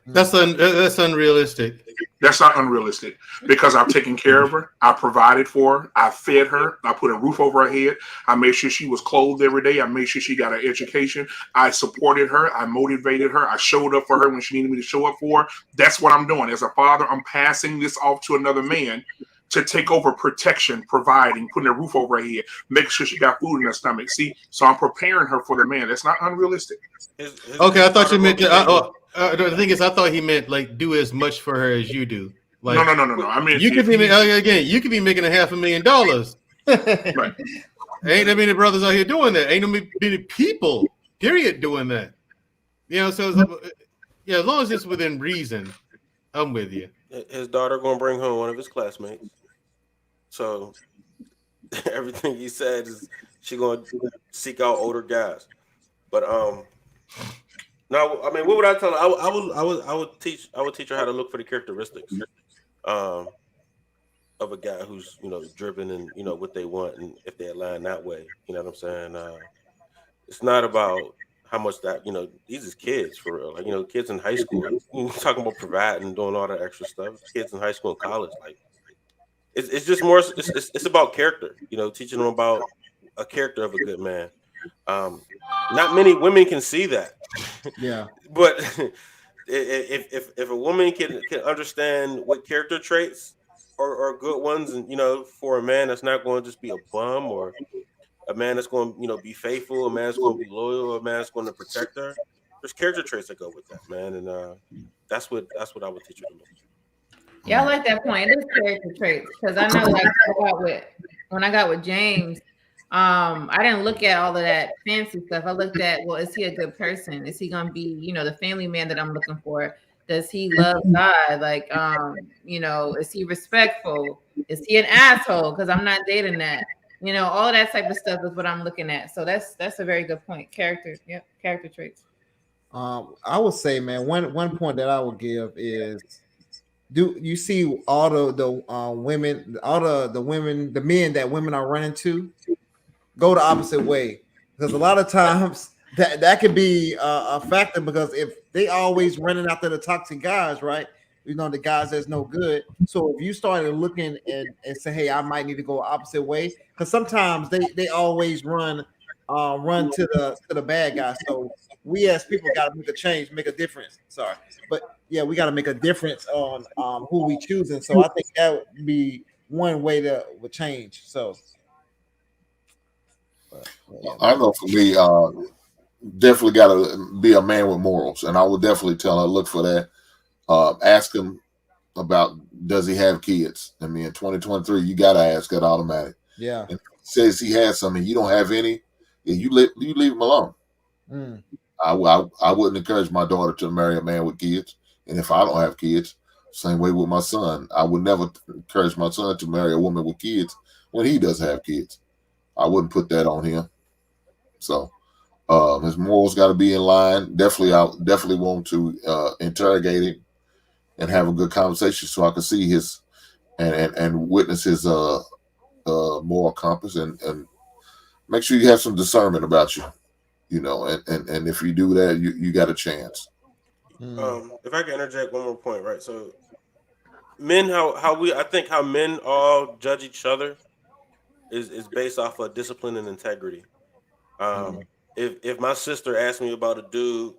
That's unrealistic. That's not unrealistic because I've taken care of her. I provided for her. I fed her. I put a roof over her head. I made sure she was clothed every day. I made sure she got her education. I supported her. I motivated her. I showed up for her when she needed me to show up for her. That's what I'm doing. As a father, I'm passing this off to another man to take over protection, providing, putting a roof over her head, making sure she got food in her stomach. See, so I'm preparing her for the man. That's not unrealistic. Okay, I thought you meant The thing is, I thought he meant like do as much for her as you do. Like, No. I mean, you could be you could be making $500,000. Right. Ain't that many brothers out here doing that? Ain't no many people, period, doing that. You know, so yeah, as long as it's within reason, I'm with you. His daughter gonna bring home one of his classmates. So everything he said is she gonna seek out older guys. But no, I mean, what would I tell her? I would teach her how to look for the characteristics of a guy who's, you know, driven and, you know, what they want, and if they align that way, you know what I'm saying? It's not about how much that, you know, these is kids for real. Like, you know, kids in high school, talking about providing and doing all that extra stuff. Kids in high school and college, like it's just more. It's about character, you know, teaching them about a character of a good man. Not many women can see that. Yeah. But if a woman can understand what character traits are good ones, and, you know, for a man that's not going to just be a bum, or a man that's going to, you know, be faithful, a man that's going to be loyal, a man that's going to protect her. There's character traits that go with that, man, and that's what I would teach her to do. Yeah, I like that point. It is character traits, because I know, like, when I got with James, I didn't look at all of that fancy stuff. I looked at, well, is he a good person? Is he gonna be, you know, the family man that I'm looking for? Does he love God? Like, you know, is he respectful? Is he an asshole? Because I'm not dating that. You know, all of that type of stuff is what I'm looking at. So that's a very good point. Character, yep, character traits. I would say, man, one point that I would give is, do you see all the women, the men that women are running to? Go the opposite way, because a lot of times that could be a factor, because if they always running after the toxic guys, right? You know, the guys that's no good. So if you started looking and say, hey, I might need to go opposite way, because sometimes they always run to the bad guys. So we as people got to make a change, make a difference. Sorry, but yeah, we got to make a difference on who we choosing. So I think that would be one way to change. So. I know for me, definitely got to be a man with morals, and I would definitely tell her, look for that. Ask him about, does he have kids? I mean, in 2023, you got to ask that automatic. Yeah. And if he says he has some and you don't have any, you leave him alone. Mm. I wouldn't encourage my daughter to marry a man with kids, and if I don't have kids, same way with my son. I would never encourage my son to marry a woman with kids when he doesn't have kids. I wouldn't put that on him. So his morals got to be in line. I definitely want to interrogate him and have a good conversation, so I can see his and witness his moral compass, and make sure you have some discernment about you, you know, and if you do that, you got a chance. If I can interject one more point, right? So men, I think how men all judge each other is based off of discipline and integrity. If my sister asks me about a dude,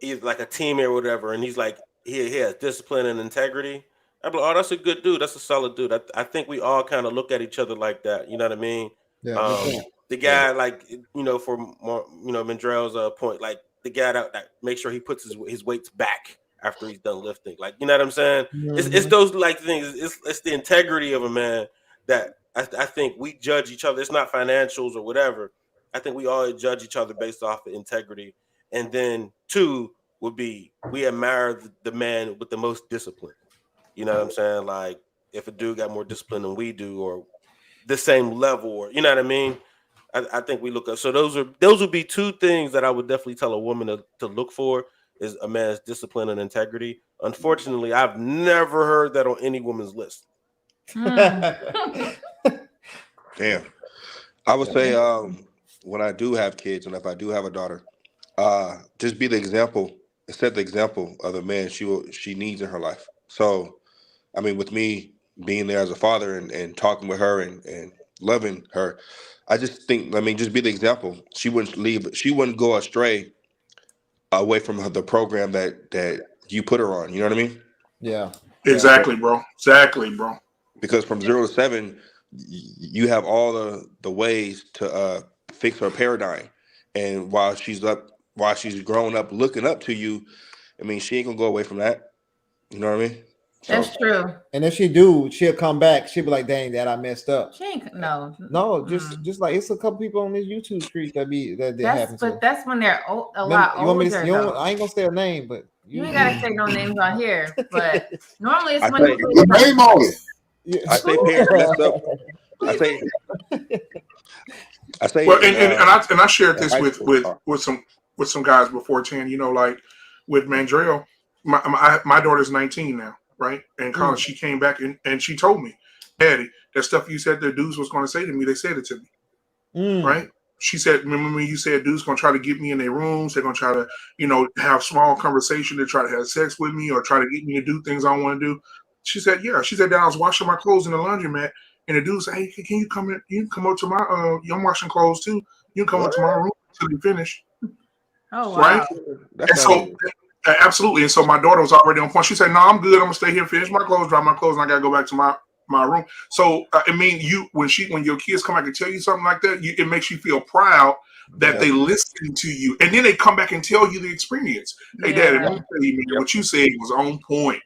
either like a teammate or whatever, and he's like, he has discipline and integrity, I'm like, oh, that's a good dude. That's a solid dude. I think we all kind of look at each other like that. You know what I mean? Yeah. The guy, like, you know, for more, you know, Mandrell's point, like the guy that makes sure he puts his weights back after he's done lifting. Like, you know what I'm saying? Mm-hmm. It's those like things. It's the integrity of a man that I think we judge each other. It's not financials or whatever. I think we all judge each other based off of integrity. And then 2 would be, we admire the man with the most discipline. You know what I'm saying? Like, if a dude got more discipline than we do, or the same level, or, you know what I mean? I think we look up. So those would be 2 things that I would definitely tell a woman to look for, is a man's discipline and integrity. Unfortunately, I've never heard that on any woman's list. Damn. I would say when I do have kids, and if I do have a daughter, just be the example, set the example of the man she needs in her life. So, I mean, with me being there as a father and talking with her and loving her, I just think, I mean, just be the example. She wouldn't go astray away from the program that you put her on. You know what I mean? Yeah. Exactly, bro. Exactly, bro. Because from 0 to 7, you have all the ways to fix her paradigm. And while she's grown up looking up to you, I mean, she ain't gonna go away from that. You know what I mean? That's true. And if she do, she'll come back. She'll be like, "Dang, that I messed up." She ain't no. Just like it's a couple people on this YouTube street that That's happen to. but that's when they're a You lot want me older. to? Though. I ain't gonna say a name, but You ain't gotta say no names on here. But normally it's I when say, you name on it. I say parents mess up. I say. Well, and I shared this high with school. with some guys before 10. You know, like with Mandrell, my daughter's 19 now, right? In college, she came back and she told me, "Daddy, that stuff you said the dudes was going to say to me, they said it to me." Right? She said, "Remember when you said dudes going to try to get me in their rooms? They're going to try to, have small conversation to try to have sex with me or try to get me to do things I want to do." She said, "Yeah." She said that I was washing my clothes in the laundromat, and the dude said, "Hey, can you come in? You can come up to my I'm washing clothes too. You can come up to my room until you finish." Oh wow! Right? And so, absolutely. And so my daughter was already on point. She said, "No, I'm good. I'm gonna stay here, finish my clothes, dry my clothes, and I gotta go back to my room." So I mean, when your kids come back and tell you something like that, it makes you feel proud that they listen to you, and then they come back and tell you the experience. Hey, Daddy, let me tell you, man, what you said was on point.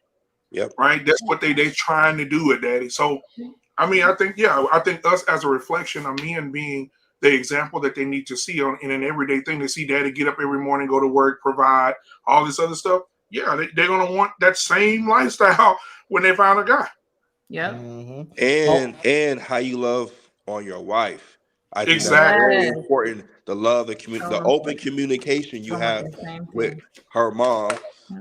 Yep. Right. That's what they trying to do it, Daddy. So, I mean, I think us as a reflection of men being the example that they need to see in an everyday thing. They see Daddy get up every morning, go to work, provide all this other stuff. Yeah, they're gonna want that same lifestyle when they find a guy. Yep. And how you love on your wife. I think that's very important. The love, the open communication you have with her mom,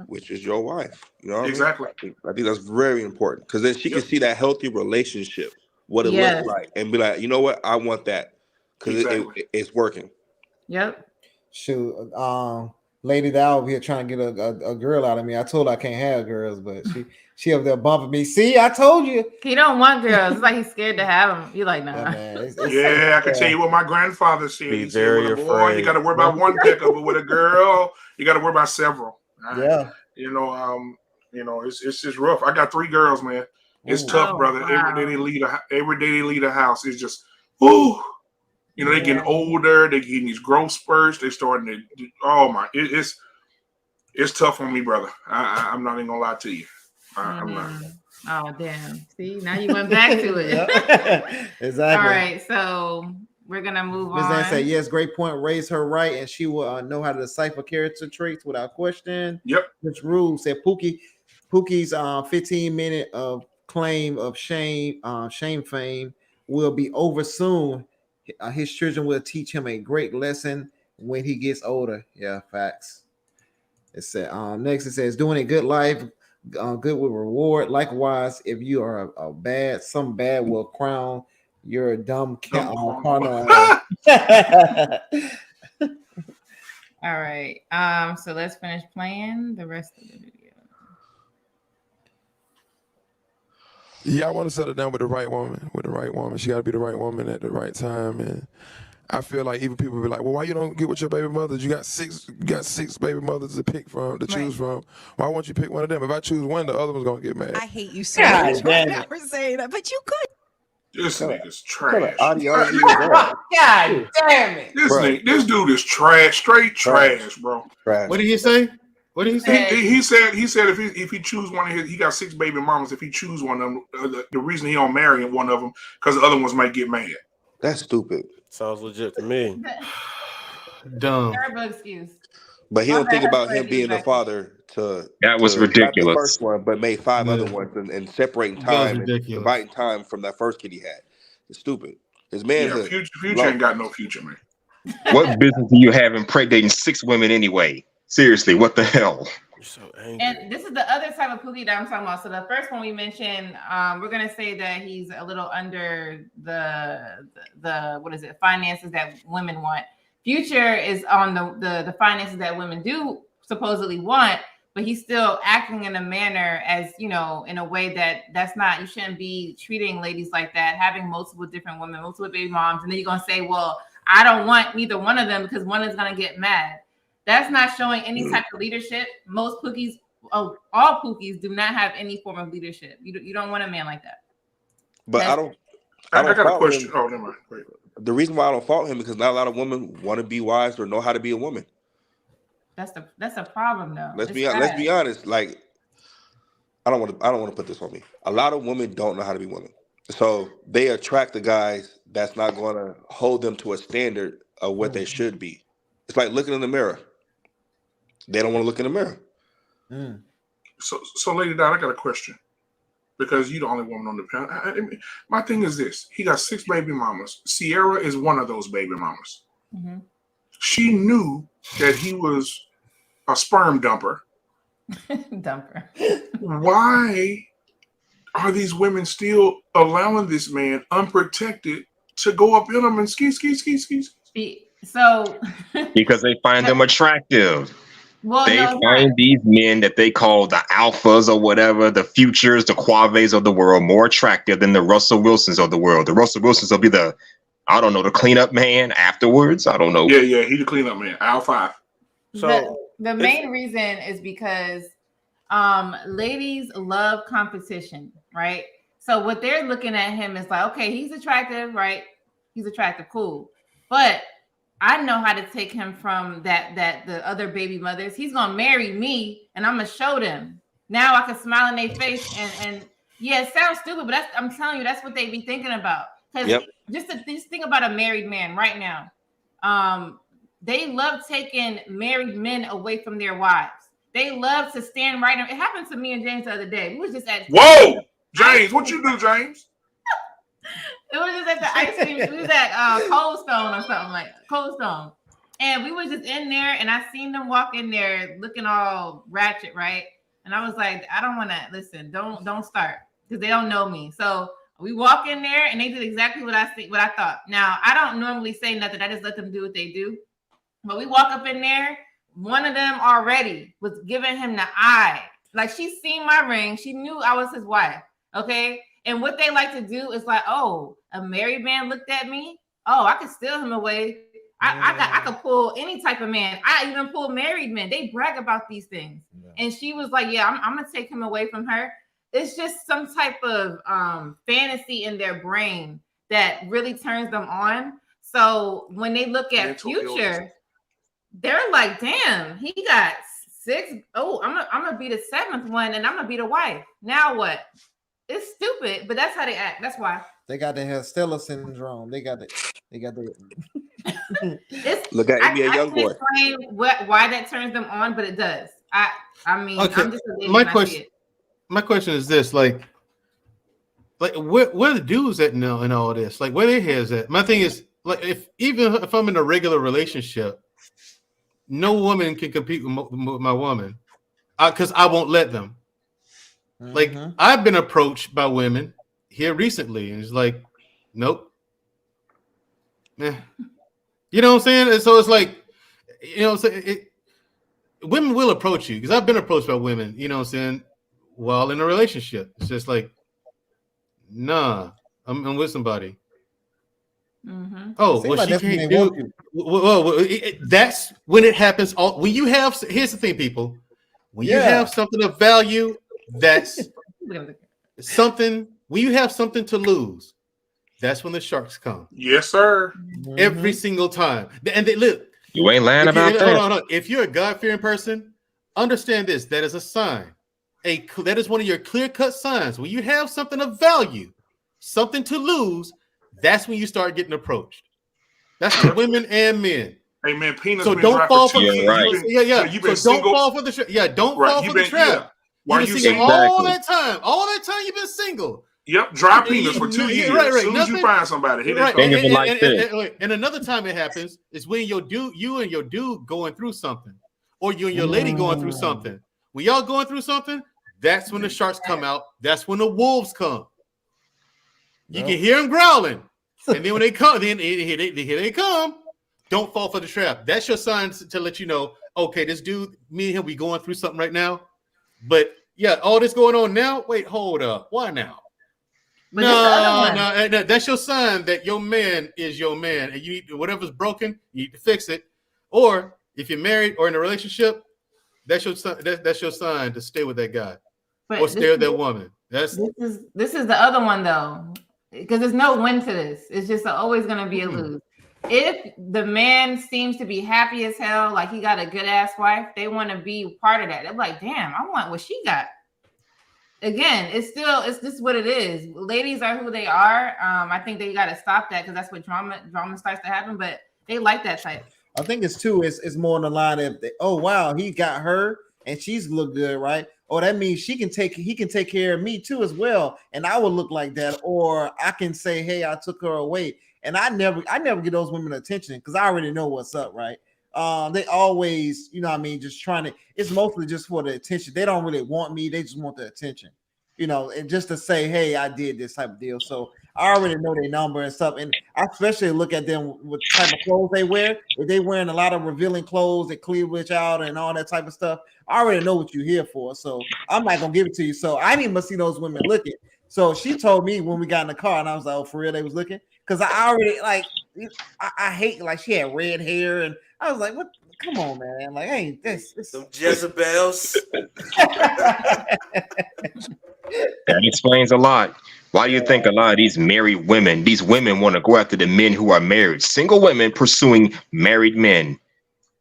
which is your wife. You know what exactly. I mean? I think that's very important because then she can see that healthy relationship, what it looks like, and be like, you know what, I want that because it's working. Yep. Shoot, lady that over here trying to get a girl out of me. I told her I can't have girls, but she up there bumping me. See, I told you. He don't want girls. It's like he's scared to have them. You're like, nah. I can tell you what my grandfather said. Be He very said, with a boy, you got to worry about one pickup, but with a girl, you got to worry about several. Yeah. It's just rough. I got 3 girls, man. It's tough, brother. Wow. Every day they leave a house. It's just, ooh. They getting older. They getting these growth spurts. They starting to. Oh my! It's tough on me, brother. I'm not even gonna lie to you. I'm not. Oh damn! See, now you went back to it. Exactly. All right, so we're gonna move on. Ms. Ann said, "Yes, great point. Raise her right, and she will know how to decipher character traits without question." Yep. Which Rule said, Pookie's 15-minute of claim of shame fame will be over soon. His children will teach him a great lesson when he gets older. Yeah, facts. It said next it says doing a good life, good with reward. Likewise, if you are a bad, some bad will crown your dumb carnal. All right. So let's finish playing the rest of the video. Yeah, I want to settle down with the right woman. She got to be the right woman at the right time. And I feel like even people be like, well, why you don't get with your baby mothers? You got six baby mothers to pick from, to choose from. Why won't you pick one of them? If I choose one, the other one's going to get mad. I hate you so much right now for saying that, but you could. This nigga's trash. God damn it. This dude is trash, straight trash, bro. What did he say? What did he say? He said if he choose one of his, he got 6 baby mamas. If he choose one of them, the reason he don't marry one of them because the other ones might get mad. That's stupid. Sounds legit to me. Dumb. Terrible excuse. But he don't think about him being the father to. That was ridiculous. Not the first one, but made 5 other ones and separating time and dividing time from that first kid he had. It's stupid. His manhood. Future ain't got no future, man. What business do you have impregnating 6 women anyway? Seriously, what the hell? You're so angry. And this is the other type of Pookie that I'm talking about. So the first one we mentioned, we're gonna say that he's a little under the what is it, finances that women want. Future is on the finances that women do supposedly want, but he's still acting in a manner as, in a way that's not, you shouldn't be treating ladies like that, having multiple different women, multiple baby moms, and then you're gonna say, well, I don't want neither one of them because one is gonna get mad. That's not showing any type of leadership. Most Pookies, all Pookies, do not have any form of leadership. You don't want a man like that. But I got a question. Oh, never mind. Wait. The reason why I don't fault him is because not a lot of women want to be wives or know how to be a woman. That's a problem though. Let's It's be sad. honest. Like, I don't want to put this on me. A lot of women don't know how to be women, so they attract the guys that's not going to hold them to a standard of what they should be. It's like looking in the mirror. They don't want to look in the mirror. So Lady Dot, I got a question. Because you're the only woman on the panel. My thing is this. He got 6 baby mamas. Sierra is one of those baby mamas. Mhm. She knew that he was a sperm dumper. Dumper. Why are these women still allowing this man unprotected to go up in them and ski? So Because they find them attractive. well, They no, find these men that they call the alphas or whatever, the futures, the Quaves of the world, more attractive than the Russell Wilsons of the world. The Russell Wilsons will be the cleanup man afterwards. I don't know. Yeah, he's the cleanup man. Aisle 5. the main reason is because ladies love competition, right? So what they're looking at him is like, okay, he's attractive, right? He's attractive, cool. But I know how to take him from the other baby mothers. He's gonna marry me, and I'm gonna show them. Now I can smile in their face, and yeah, it sounds stupid, but I'm telling you, that's what they be thinking about. Because just think about a married man right now. They love taking married men away from their wives. They love to stand right. It happened to me and James the other day. We was just at James, what you do, James? It was just at the ice cream. We was at Cold Stone or something like Cold Stone, and we was just in there, and I seen them walk in there looking all ratchet, right? And I was like, I don't want to listen. Don't start because they don't know me. So we walk in there, and they did exactly what I thought. Now I don't normally say nothing. I just let them do what they do. But we walk up in there. One of them already was giving him the eye. Like she seen my ring. She knew I was his wife. Okay. And what they like to do is like, oh, a married man looked at me. Oh, I could steal him away. I could pull any type of man. I even pull married men. They brag about these things. Yeah. And she was like, yeah, I'm gonna take him away from her. It's just some type of fantasy in their brain that really turns them on. So when they look at Future, they're like, damn, he got 6. Oh, I'm gonna be the 7th one, and I'm gonna be the wife. Now what? It's stupid, but that's how they act. That's why. They got the Stella syndrome. They got the. Look at NBA I young boy. Explain why that turns them on, but it does. I mean, Okay. I'm just a lady. My question is this: like where the dudes at now and all this? Like where their heads at? My thing is like if I'm in a regular relationship, no woman can compete with my woman, because I won't let them. Like I've been approached by women here recently, and it's like, nope. You know what I'm saying? And so it's like, women will approach you because I've been approached by women, you know what I'm saying, while in a relationship. It's just like, nah, I'm with somebody. Oh, well, she can't do. Well, that's when it happens. When you have, here's the thing, people. When you have something of value, that's something. When you have something to lose, that's when the sharks come. Yes, sir. Every single time. And they look. You ain't lying about that. Hold on. If you're a God-fearing person, understand this. That is a sign. That is one of your clear-cut signs. When you have something of value, something to lose, that's when you start getting approached. That's for women and men. Hey man, penis. So don't fall for the don't fall for the trap. Yeah, don't fall for the trap. Why You've you been single all that time? All that time you've been single. Yep, dry penis for 2 years. Right. As soon as you find somebody, And another time it happens is when you and your dude going through something, or you and your lady going through something. When y'all going through something, that's when the sharks come out. That's when the wolves come. You can hear them growling, and then when they come, then here they come. Don't fall for the trap. That's your sign to let you know, okay, this dude, me and him, we going through something right now. But yeah, all this going on now. Wait, hold up. Why now? No, that's your sign that your man is your man, and you need whatever's broken, you need to fix it. Or if you're married or in a relationship, that's your sign to stay with that guy or stay with that woman. This is the other one though, because there's no win to this. It's just always going to be a lose. if the man seems to be happy as hell, like he got a good ass wife, they want to be part of that. They're like, damn, I want what she got. Again, it's just what it is. Ladies are who they are. I think they got to stop that because that's what drama starts to happen. But they like that type. I think it's more on the line of, oh wow, he got her and she's look good, right? Oh, that means he can take care of me too as well, and I will look like that. Or I can say, hey, I took her away, and I never get those women attention because I already know what's up, right? They always, you know what I mean, just trying to, it's mostly just for the attention. They don't really want me, they just want the attention, you know, and just to say, hey, I did this type of deal. So I already know their number and stuff, and I especially look at them with the type of clothes they wear. If they wearing a lot of revealing clothes that cleavage out and all that type of stuff, I already know what you're here for. So I'm not gonna give it to you. So I didn't even see those women looking. So she told me when we got in the car, and I was like, oh, for real, they was looking? Because I already like, I hate, like, she had red hair, and I was like, what? Come on, man. Like, hey, this some Jezebels. That explains a lot. Why do you think a lot of these married women, these women want to go after the men who are married? Single women pursuing married men.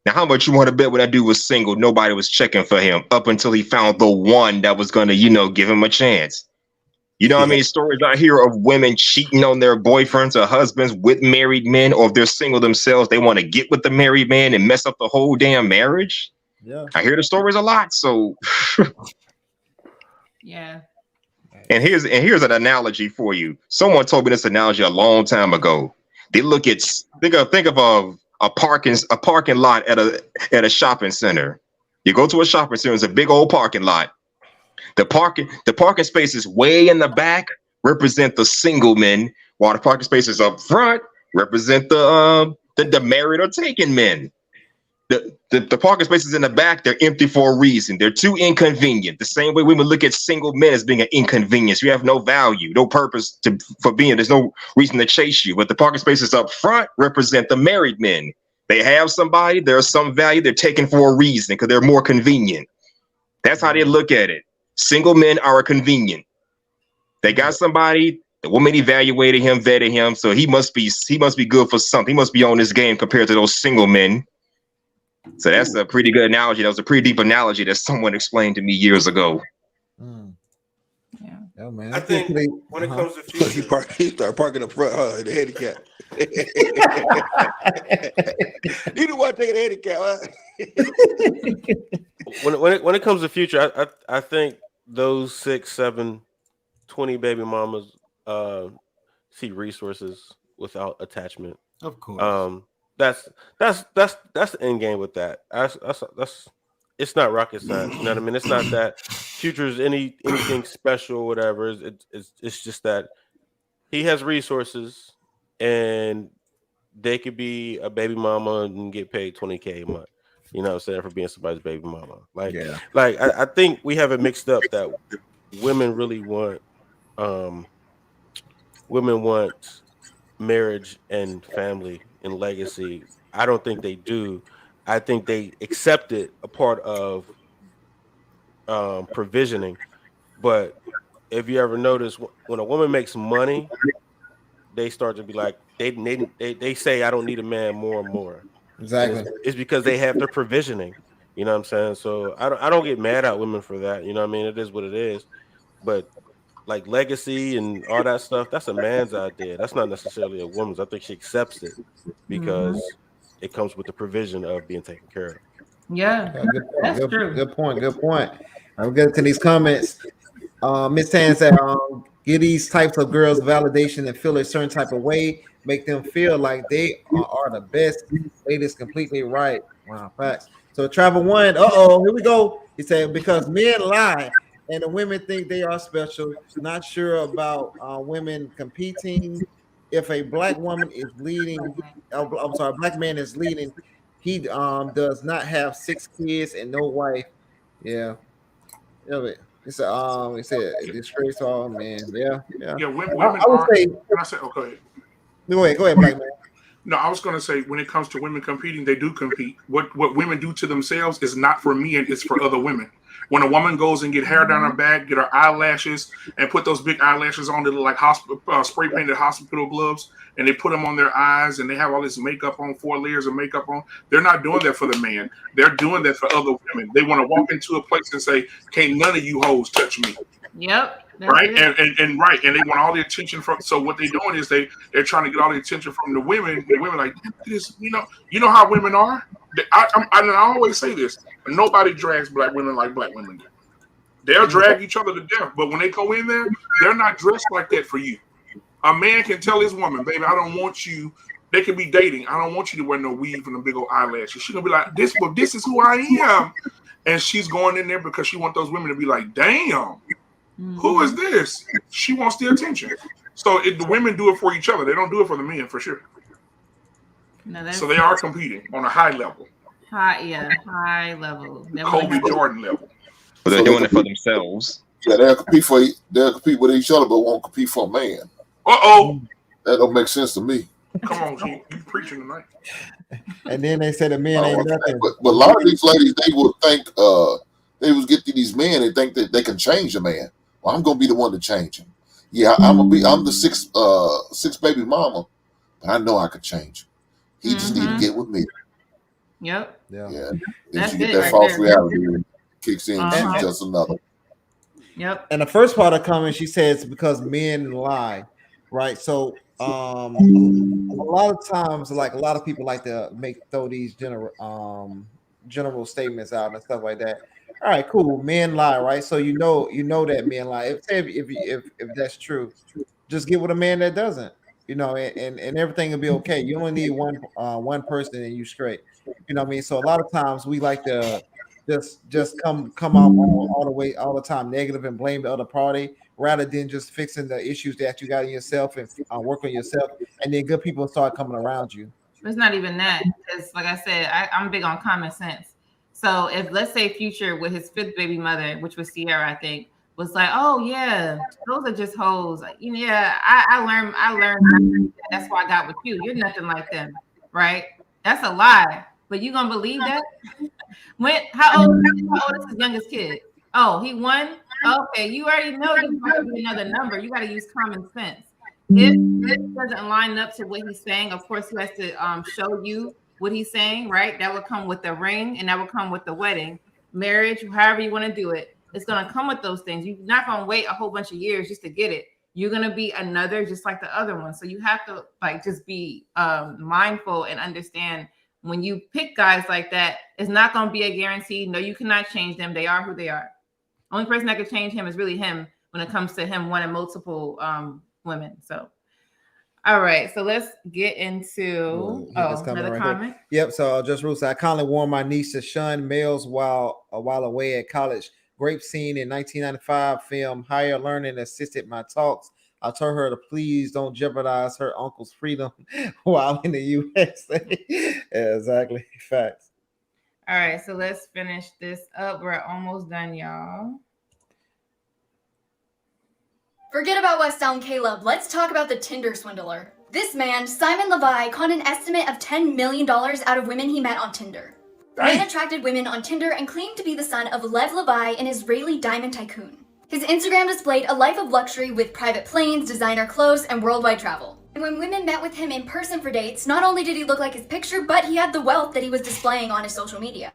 Now, how much you want to bet when that dude was single, nobody was checking for him up until he found the one that was going to, you know, give him a chance. You know how many stories I hear of women cheating on their boyfriends or husbands with married men, or if they're single themselves, they want to get with the married man and mess up the whole damn marriage? Yeah. I hear the stories a lot. So yeah. And here's an analogy for you. Someone told me this analogy a long time ago. They look at think of a parking lot at a shopping center. You go to a shopping center, it's a big old parking lot. The parking spaces way in the back represent the single men, while the parking spaces up front represent the married or taken men. The parking spaces in the back, they're empty for a reason. They're too inconvenient. The same way women look at single men as being an inconvenience. You have no value, no purpose for being. There's no reason to chase you. But the parking spaces up front represent the married men. They have somebody. There's some value. They're taken for a reason because they're more convenient. That's how they look at it. Single men are convenient. They got somebody. The woman evaluated him, vetted him, so he must be good for something. He must be on this game compared to those single men. So that's a pretty good analogy. That was a pretty deep analogy that someone explained to me years ago. Yeah. Oh, man. I think when it comes to future, He started parking up front, huh? The handicap. You don't want to take a handicap, huh? when it comes to future, I think those 6, 7, 20 baby mamas see resources without attachment. Of course. That's the end game with that. That's it's not rocket science. You know what I mean? It's not that Future's anything special or whatever. It's just that he has resources and they could be a baby mama and get paid $20K a month. You know what I'm saying, for being somebody's baby mama. I think we have it mixed up that women really want marriage and family and legacy. I don't think they do. I think they accept it a part of provisioning. But if you ever notice, when a woman makes money, they start to be like, they say, I don't need a man more and more. Exactly. It's because they have their provisioning. You know what I'm saying? So I don't get mad at women for that. You know what I mean? It is what it is. But like legacy and all that stuff, that's a man's idea. That's not necessarily a woman's. I think she accepts it because it comes with the provision of being taken care of. Yeah, that's true. Good point. I'm getting to these comments. Miss Tan said, give these types of girls validation and feel a certain type of way, make them feel like they are the best. Ladies completely right. Wow, facts. So Travel One, here we go. He said, because men lie and the women think they are special. Not sure about women competing. If a black woman is leading, black man is leading, he does not have 6 kids and no wife. Yeah. He said disgrace all men. Yeah. Women I would say. Can I say? Oh, go ahead. Go ahead, black man. No, I was going to say, when it comes to women competing, they do compete. What women do to themselves is not for men; it's for other women. When a woman goes and get hair down her back, get her eyelashes, and put those big eyelashes on that look like spray painted hospital gloves, and they put them on their eyes, and they have all this makeup on, 4 layers of makeup on. They're not doing that for the man. They're doing that for other women. They want to walk into a place and say, "Can't none of you hoes touch me." Yep. Right, and right, and they want all the attention from. So what they're doing is they're trying to get all the attention from the women. The women like this, you know how women are. I always say this: nobody drags black women like black women do. They'll drag each other to death, but when they go in there, they're not dressed like that for you. A man can tell his woman, "Baby, I don't want you." They can be dating. I don't want you to wear no weave and a big old eyelashes. She's gonna be like, "This, but this is who I am," and she's going in there because she wants those women to be like, "Damn. Who is this?" She wants the attention. So the women do it for each other. They don't do it for the men, for sure. No, so they are competing on a high level. High level. Kobe Jordan level. But they're doing it for themselves. Yeah, they'll compete with each other, but won't compete for a man. That don't make sense to me. Come on, King. You preaching tonight. And then they say the men ain't nothing. But a lot of these ladies, they would think they would get to these men and think that they can change a man. Well, I'm gonna be the one to change him. Yeah, I'm the sixth baby mama, but I know I could change him. He just need to get with me. Yep. Yeah. That's Then you get it that right false there. reality kicks in. She's just another. Yep. And the first part of the comment, she says because men lie, right? So a lot of times, like a lot of people like to throw these general statements out and stuff like that. All right, cool. Men lie, right? So you know that men lie. If that's true, just get with a man that doesn't. And everything will be okay. You only need one person and you straight. You know what I mean? So a lot of times we like to just come out all the time negative and blame the other party rather than just fixing the issues that you got in yourself and work on yourself, and then good people start coming around you. It's not even that, because like I said, I'm big on common sense. So if, let's say, Future with his 5th baby mother, which was Sierra, I think, was like, "Oh yeah, those are just hoes." I learned that's why I got with you. You're nothing like them, right? That's a lie. But you gonna believe that? How old is his youngest kid? Oh, he won? Okay, you already know you got to be another number. You got to use common sense. If it doesn't line up to what he's saying, of course he has to show you what he's saying, right? That would come with the ring, and that would come with the wedding, marriage, however you want to do it. It's gonna come with those things. You're not gonna wait a whole bunch of years just to get it. You're gonna be another just like the other one. So you have to just be mindful and understand when you pick guys like that, it's not gonna be a guarantee. No, you cannot change them. They are who they are. Only person that could change him is really him when it comes to him wanting multiple women. So, all right. So let's get into another comment. Yep. So just Ruth, I kindly warned my niece to shun males while away at college. Grape scene in 1995 film Higher Learning assisted my talks. I told her to please don't jeopardize her uncle's freedom while in the USA. Yeah, exactly. Facts. All right, so let's finish this up. We're almost done, y'all. Forget about West Elm Caleb. Let's talk about the Tinder swindler. This man, Simon Levi, conned an estimate of $10 million out of women he met on Tinder. The man attracted women on Tinder and claimed to be the son of Lev Levi, an Israeli diamond tycoon. His Instagram displayed a life of luxury with private planes, designer clothes, and worldwide travel. And when women met with him in person for dates, not only did he look like his picture, but he had the wealth that he was displaying on his social media.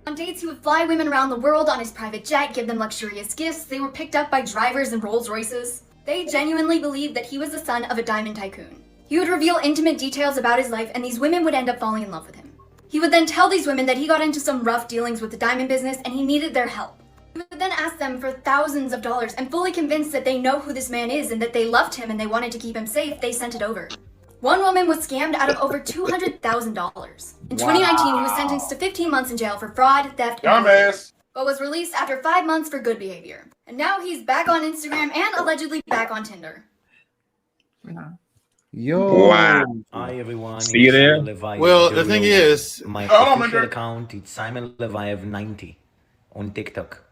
On dates, he would fly women around the world on his private jet, give them luxurious gifts. They were picked up by drivers in Rolls Royces. They genuinely believed that he was the son of a diamond tycoon. He would reveal intimate details about his life, and these women would end up falling in love with him. He would then tell these women that he got into some rough dealings with the diamond business and he needed their help. He would then ask them for thousands of dollars, and fully convinced that they know who this man is and that they loved him and they wanted to keep him safe, they sent it over. One woman was scammed out of over $200,000. In 2019, he was sentenced to 15 months in jail for fraud, theft, and Dumbass. but was released after 5 months for good behavior. And now he's back on Instagram and allegedly back on Tinder. Yo. Wow. Hi everyone. See you there? Well, the thing is, my Hold on, official Minder. account is Simon Levaev 90 on TikTok.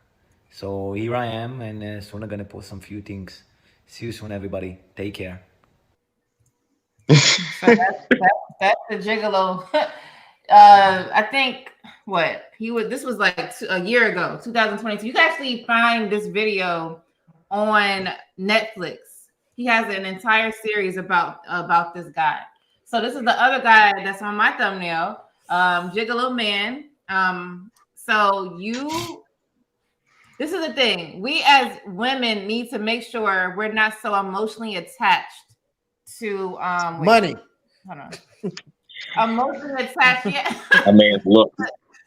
So here I am, and soon I'm gonna post some few things. See you soon, everybody. Take care. So that's the gigolo. I think this was like a year ago, 2022. You can actually find this video on Netflix. He has an entire series about this guy. So this is the other guy that's on my thumbnail, Gigolo Man. This is the thing. We as women need to make sure we're not so emotionally attached to money. Hold on. Emotionally attached, yeah. A man's look.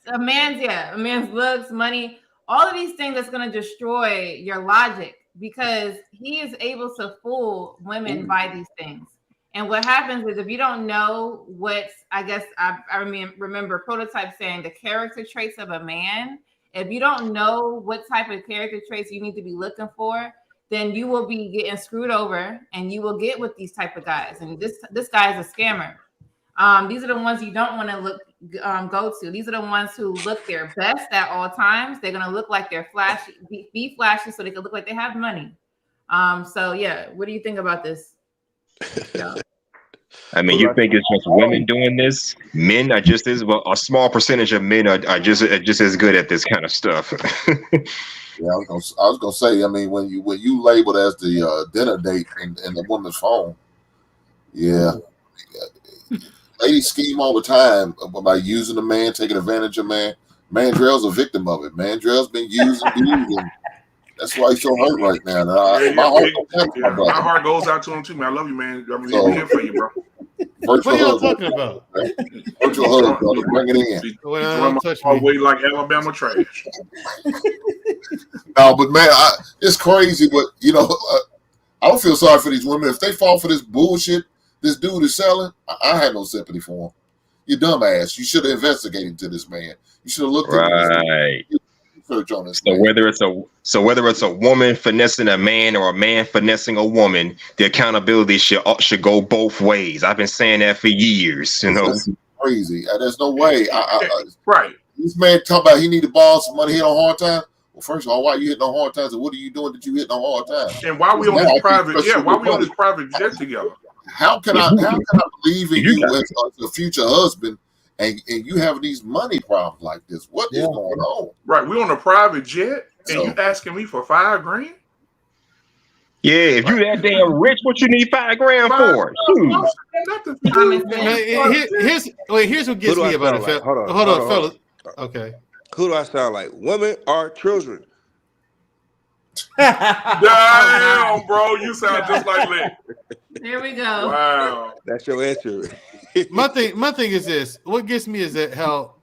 A man's looks, money, all of these things that's going to destroy your logic, because he is able to fool women by these things. And what happens is, if you don't know I remember Prototype saying the character traits of a man, if you don't know what type of character traits you need to be looking for, then you will be getting screwed over and you will get with these type of guys. And this guy is a scammer. These are the ones you don't want to go to. These are the ones who look their best at all times. They're going to look like they're flashy, be flashy so they can look like they have money. So yeah, what do you think about this? I mean, you think it's just women doing this? Men are just as well. A small percentage of men are just as good at this kind of stuff. Yeah, I was gonna say. I mean, when you labeled as the dinner date in the woman's phone, yeah, ladies scheme all the time by using a man, taking advantage of man. Mandrell's a victim of it. Mandrell's been used and abused, and that's why he's so hurt right now. My heart goes out to him too, man. I love you, man. I'm here for you, bro. What are y'all talking about? Virtual hug, brother. Bring it in. Well, touch my way like Alabama trash. No, but man, it's crazy. But I don't feel sorry for these women if they fall for this bullshit. This dude is selling. I had no sympathy for him. You dumbass. You should have investigated to this man. You should have looked right. On this so whether it's a woman finessing a man or a man finessing a woman, the accountability should go both ways. I've been saying that for years. That's crazy. There's no way. Right. This man talking about he need to borrow some money, hit on hard time. Well, first of all, why are you hitting on hard times? And what are you doing that you hitting on hard times? And why we on this private? Yeah, why we on this private jet together? How can I believe in you as a future husband? And you having these money problems like this? What is going on? Right, we on a private jet, and you asking me for $5,000? Yeah, if you that damn rich, what you need $5,000 for? Here's what gets me about it. Like? Hold on, fellas. Okay. Who do I sound like? Women are children. Damn, bro, you sound just like Lit. There we go. Wow, that's your answer. My thing is this. What gets me is that how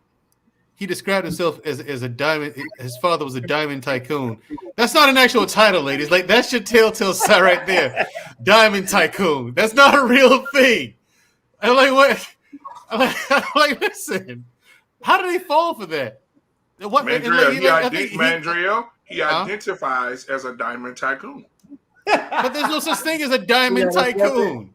he described himself as a diamond. His father was a diamond tycoon. That's not an actual title, ladies. Like, that's your telltale sign right there. Diamond tycoon. That's not a real thing. I'm like, what? I'm like, listen. How did they fall for that? What? Mandrell, he identifies as a diamond tycoon. But there's no such thing as a diamond tycoon.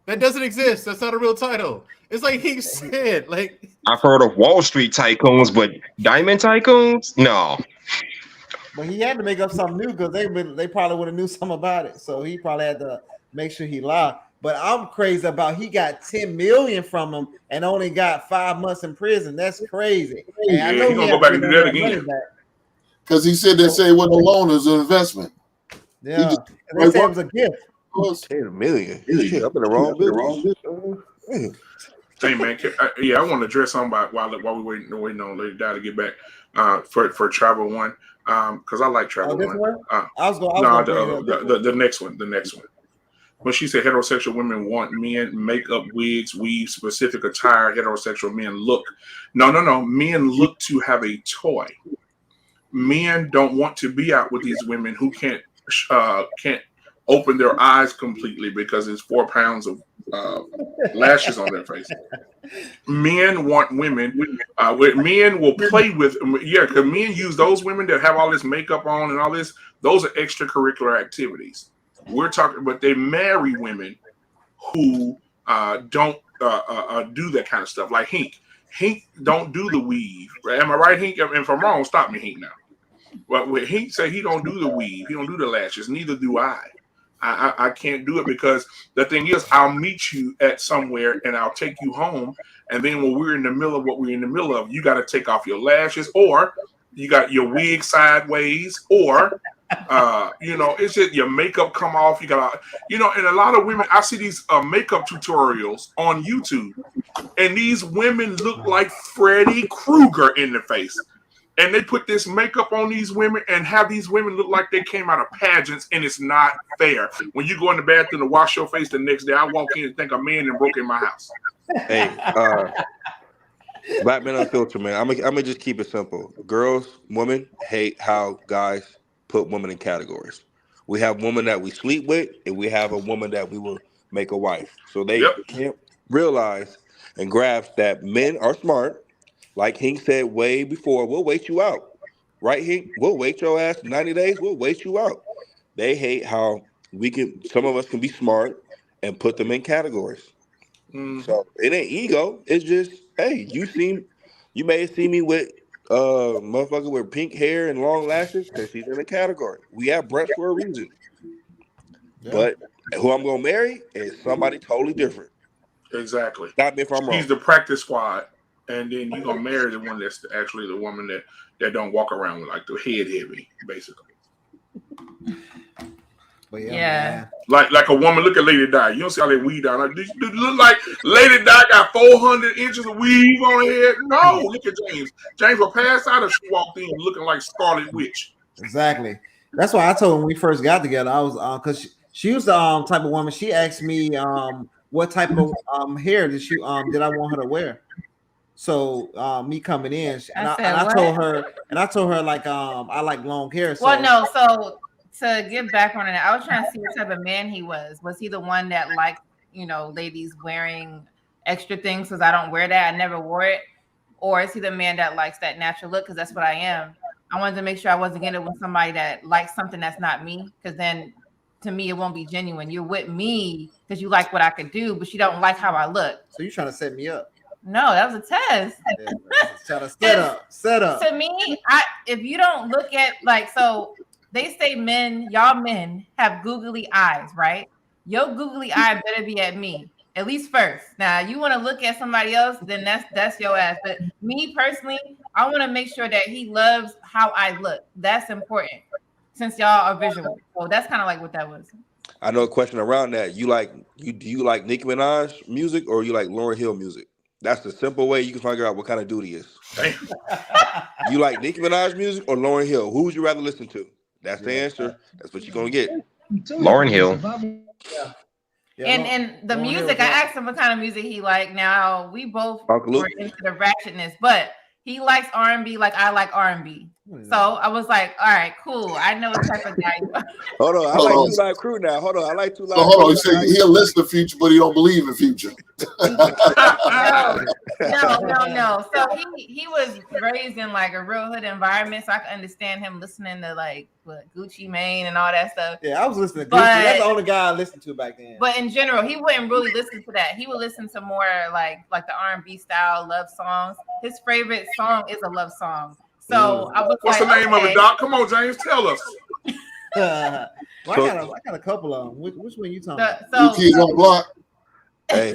That doesn't exist. That's not a real title. It's like he said, like, I've heard of Wall Street tycoons, but diamond tycoons? No. But he had to make up something new because they probably would have knew something about it. So he probably had to make sure he lied. But I'm crazy about he got $10 million from him and only got 5 months in prison. That's crazy. And I know he's gonna go back and do that again. Because he said they say it wasn't a loan, it was an investment. Yeah, and they said it was a gift. $10 million. Shit, I'm in the wrong business. Hey man, I want to address something about while we waiting on Lady Di to get back for Travel One, because I like Travel One. The next one. When she said heterosexual women want men makeup, wigs, weaves, specific attire, heterosexual men look. No. Men look to have a toy. Men don't want to be out with these women who can't open their eyes completely because it's 4 pounds of lashes on their face. Men want women. Men will play with. Because men use those women that have all this makeup on and all this. Those are extracurricular activities. We're talking, but they marry women who don't do that kind of stuff. Like Hink. Hink don't do the weave. Am I right, Hink? And if I'm wrong, stop me, Hink, now. But Hink say he don't do the weave. He don't do the lashes. Neither do I. I can't do it because the thing is, I'll meet you at somewhere and I'll take you home. And then when we're in the middle of what we're in the middle of, you got to take off your lashes, or you got your wig sideways, or it's just your makeup come off. You got and a lot of women, I see these makeup tutorials on YouTube, and these women look like Freddy Krueger in the face. And they put this makeup on these women and have these women look like they came out of pageants, and it's not fair. When you go in the bathroom to wash your face the next day, I walk in and think a man and broke in my house. Hey, Black Men Unfiltered, man. I'm gonna just keep it simple. Girls, women hate how guys put women in categories. We have women that we sleep with, and we have a woman that we will make a wife. So they can't realize and grasp that men are smart. Like Hink said way before, we'll wait you out. Right, Hink? We'll wait your ass 90 days. We'll wait you out. They hate how some of us can be smart and put them in categories. So it ain't ego. It's just, hey, you may see me with motherfucker with pink hair and long lashes because she's in a category. We have breasts for a reason. Yeah. But who I'm gonna marry is somebody totally different. Exactly. Stop me if I'm wrong. She's the practice squad, and then you're gonna marry the one that's actually the woman that don't walk around with like the head heavy, basically. But yeah. Like a woman, look at Lady Di. You don't see how they weave down. Like, do you look like Lady Di got 400 inches of weave on her head? No, look at James. James will pass out if she walked in looking like Scarlet Witch. Exactly. That's why I told her when we first got together, I was because she was the type of woman. She asked me what type of hair did I want her to wear. So me coming in, I told her like I like long hair. So. Well, no, so to give background on it, I was trying to see what type of man he was. Was he the one that liked, ladies wearing extra things because I don't wear that? I never wore it. Or is he the man that likes that natural look? Because that's what I am. I wanted to make sure I wasn't getting it with somebody that likes something that's not me. Because then to me, it won't be genuine. You're with me because you like what I could do, but you don't like how I look. So you're trying to set me up. No, that was a test. Trying to set up. To me, if you don't look at so they say y'all men have googly eyes, right? Your googly eye better be at me, at least first. Now, you want to look at somebody else, then that's your ass. But me personally, I want to make sure that he loves how I look. That's important since y'all are visual. So that's kind of like what that was. I know a question around that. Do you like Nicki Minaj music or you like Lauryn Hill music? That's the simple way you can figure out what kind of dude he is. You like Nicki Minaj music or Lauryn Hill? Who would you rather listen to? That's the answer. That's what you're gonna get. Lauryn Hill. And the music, I asked him what kind of music he liked. Now we both were into the ratchetness, but he likes R&B like I like R&B. So I was like, all right, cool. I know what type of guy you are. Hold on, I like 2 Live Crew now. Hold on, I like 2 Live Crew. Hold on, he said he'll listen to Future, but he don't believe in Future. No. So he was raised in like a real hood environment, so I can understand him listening to like Gucci Mane and all that stuff. Yeah, I was listening to Gucci. That's the only guy I listened to back then. But in general, he wouldn't really listen to that. He would listen to more like the R&B style love songs. His favorite song is a love song. So I was What's the name of it, Doc? Come on, James, tell us. I got a couple of them. Which one you talking about? New Kids on the Block. Hey,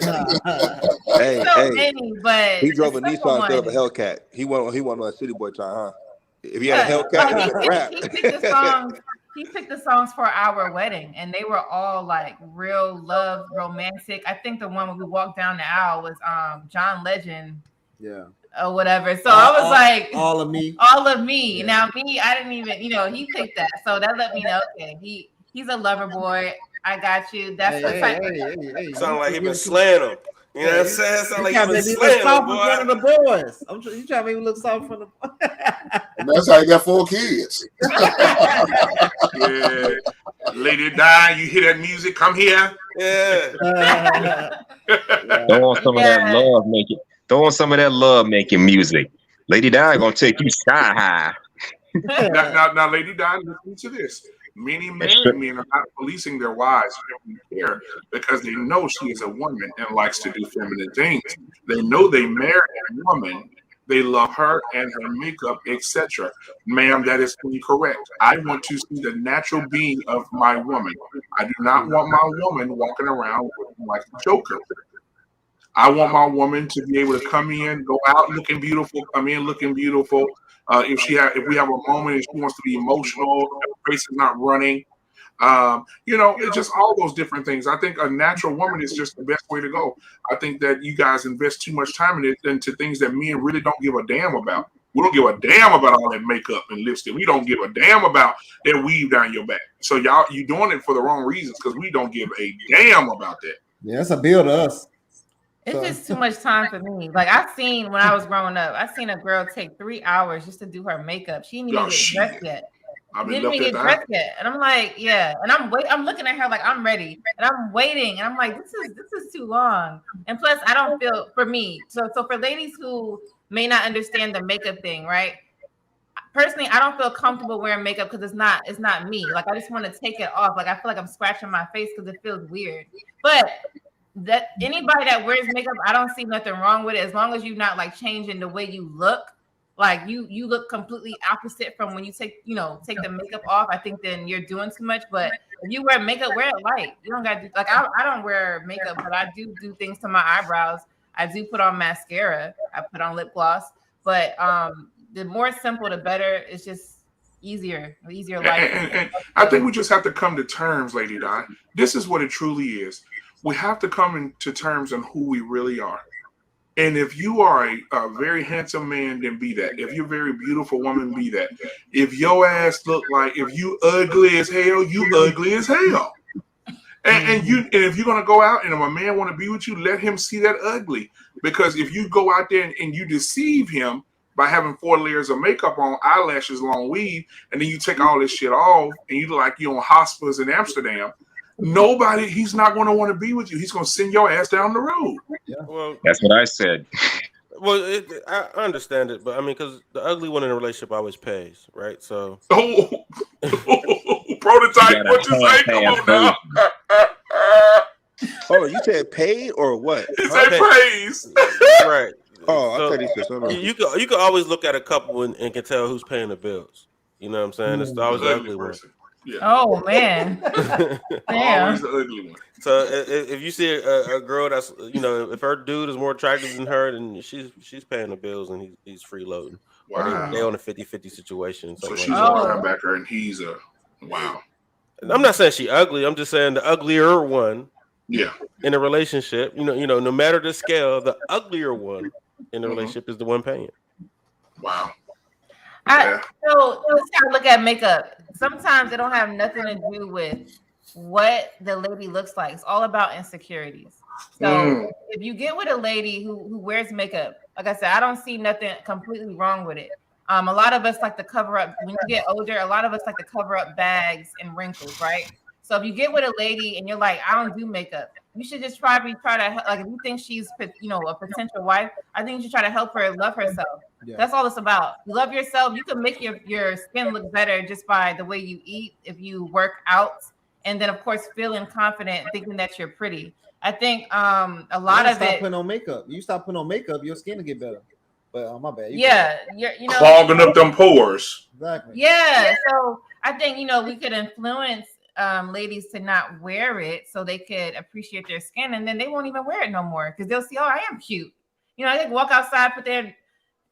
many, but he drove a Nissan instead of a Hellcat. He went on a City Boy time, huh? If he had a Hellcat, he would rap. He picked the songs for our wedding, and they were all like real love, romantic. I think the one when we walked down the aisle was John Legend. Yeah. Or whatever. So I was like, all of me. Yeah. Now me, I didn't even, he picked that. So that let me know, okay, he's a lover boy. I got you. That's the type. Sound like he been slaying him. You know what I'm saying? Sound like he been slaying him, boy. Front of the boys. You trying to make me look soft from the And that's how you got 4 kids. Yeah. Lady Di, you hear that music? Come here. Yeah. Throw on some of that love making. Throw on some of that love making music. Lady Di gonna take you sky high. Now, Lady Di, listen to this. Many married men are not policing their wives here because they know she is a woman and likes to do feminine things. They know they married a woman They love her and her makeup, etc. Ma'am, that is incorrect. I want to see the natural being of my woman. I do not want my woman walking around looking like a joker. I want my woman to be able to come in, go out looking beautiful, come in looking beautiful. If we have a moment and she wants to be emotional, her face is not running. It's just all those different things. I think a natural woman is just the best way to go. I think that you guys invest too much time into things that men really don't give a damn about. We don't give a damn about all that makeup and lipstick. We don't give a damn about that weave down your back. So you doing it for the wrong reasons because we don't give a damn about that. Yeah, it's a bill to us. It's just too much time for me. Like I've seen when I was growing up, I seen a girl take 3 hours just to do her makeup. She didn't even get dressed yet. Didn't even get dressed yet. And I'm like, yeah. And I'm looking at her like I'm ready. And I'm waiting. And I'm like, this is too long. And plus I don't feel for me. So for ladies who may not understand the makeup thing, right? Personally, I don't feel comfortable wearing makeup because it's not me. Like I just want to take it off. Like I feel like I'm scratching my face because it feels weird. But that anybody that wears makeup, I don't see nothing wrong with it as long as you're not like changing the way you look. Like you look completely opposite from when you take the makeup off. I think then you're doing too much. But if you wear makeup, wear it light. You don't got to do like I don't wear makeup, but I do things to my eyebrows. I do put on mascara. I put on lip gloss. But the more simple, the better. It's just easier life. And I think we just have to come to terms, Lady Di. This is what it truly is. We have to come into terms on who we really are. And if you are a very handsome man, then be that. If you're a very beautiful woman, be that. If your ass look like, if you ugly as hell, you ugly as hell. And if you're gonna go out and if a man want to be with you, let him see that ugly. Because if you go out there and you deceive him by having 4 layers of makeup on, eyelashes, long weave, and then you take all this shit off and you look like you're on hospice in Amsterdam, he's not going to want to be with you. He's going to send your ass down the road. Yeah. Well, that's what I said. Well, I understand it, but I mean, because the ugly one in a relationship always pays, right? So, prototype, what you say? Come on now. Oh, you said paid or what? He said pays. Right. Oh, I thought he said something. You can always look at a couple and can tell who's paying the bills. You know what I'm saying? It's always the ugly one. Yeah. Oh man. Always the ugly one. So if you see a girl that's if her dude is more attractive than her, then she's paying the bills and he's freeloading. Wow. Or they on a 50-50 situation. So she's a linebacker and he's a wow. I'm not saying she ugly. I'm just saying the uglier one. Yeah. In a relationship, no matter the scale, the uglier one in the relationship is the one paying. Wow. So let's kind of look at makeup. Sometimes it don't have nothing to do with what the lady looks like. It's all about insecurities. So if you get with a lady who wears makeup, like I said, I don't see nothing completely wrong with it. A lot of us like to cover up when you get older. A lot of us like to cover up bags and wrinkles, right? So if you get with a lady and you're like, I don't do makeup, you should just try to like if you think she's a potential wife, I think you should try to help her love herself. Yeah. That's all it's about. You love yourself. You can make your skin look better just by the way you eat, if you work out, and then of course feeling confident, thinking that you're pretty. I think a lot of it. Stop putting on makeup. You stop putting on makeup, your skin will get better. But my bad. You're clogging up them pores. Exactly. Yeah. So I think we could influence ladies to not wear it so they could appreciate their skin, and then they won't even wear it no more because they'll see, oh, I am cute. They can walk outside, put their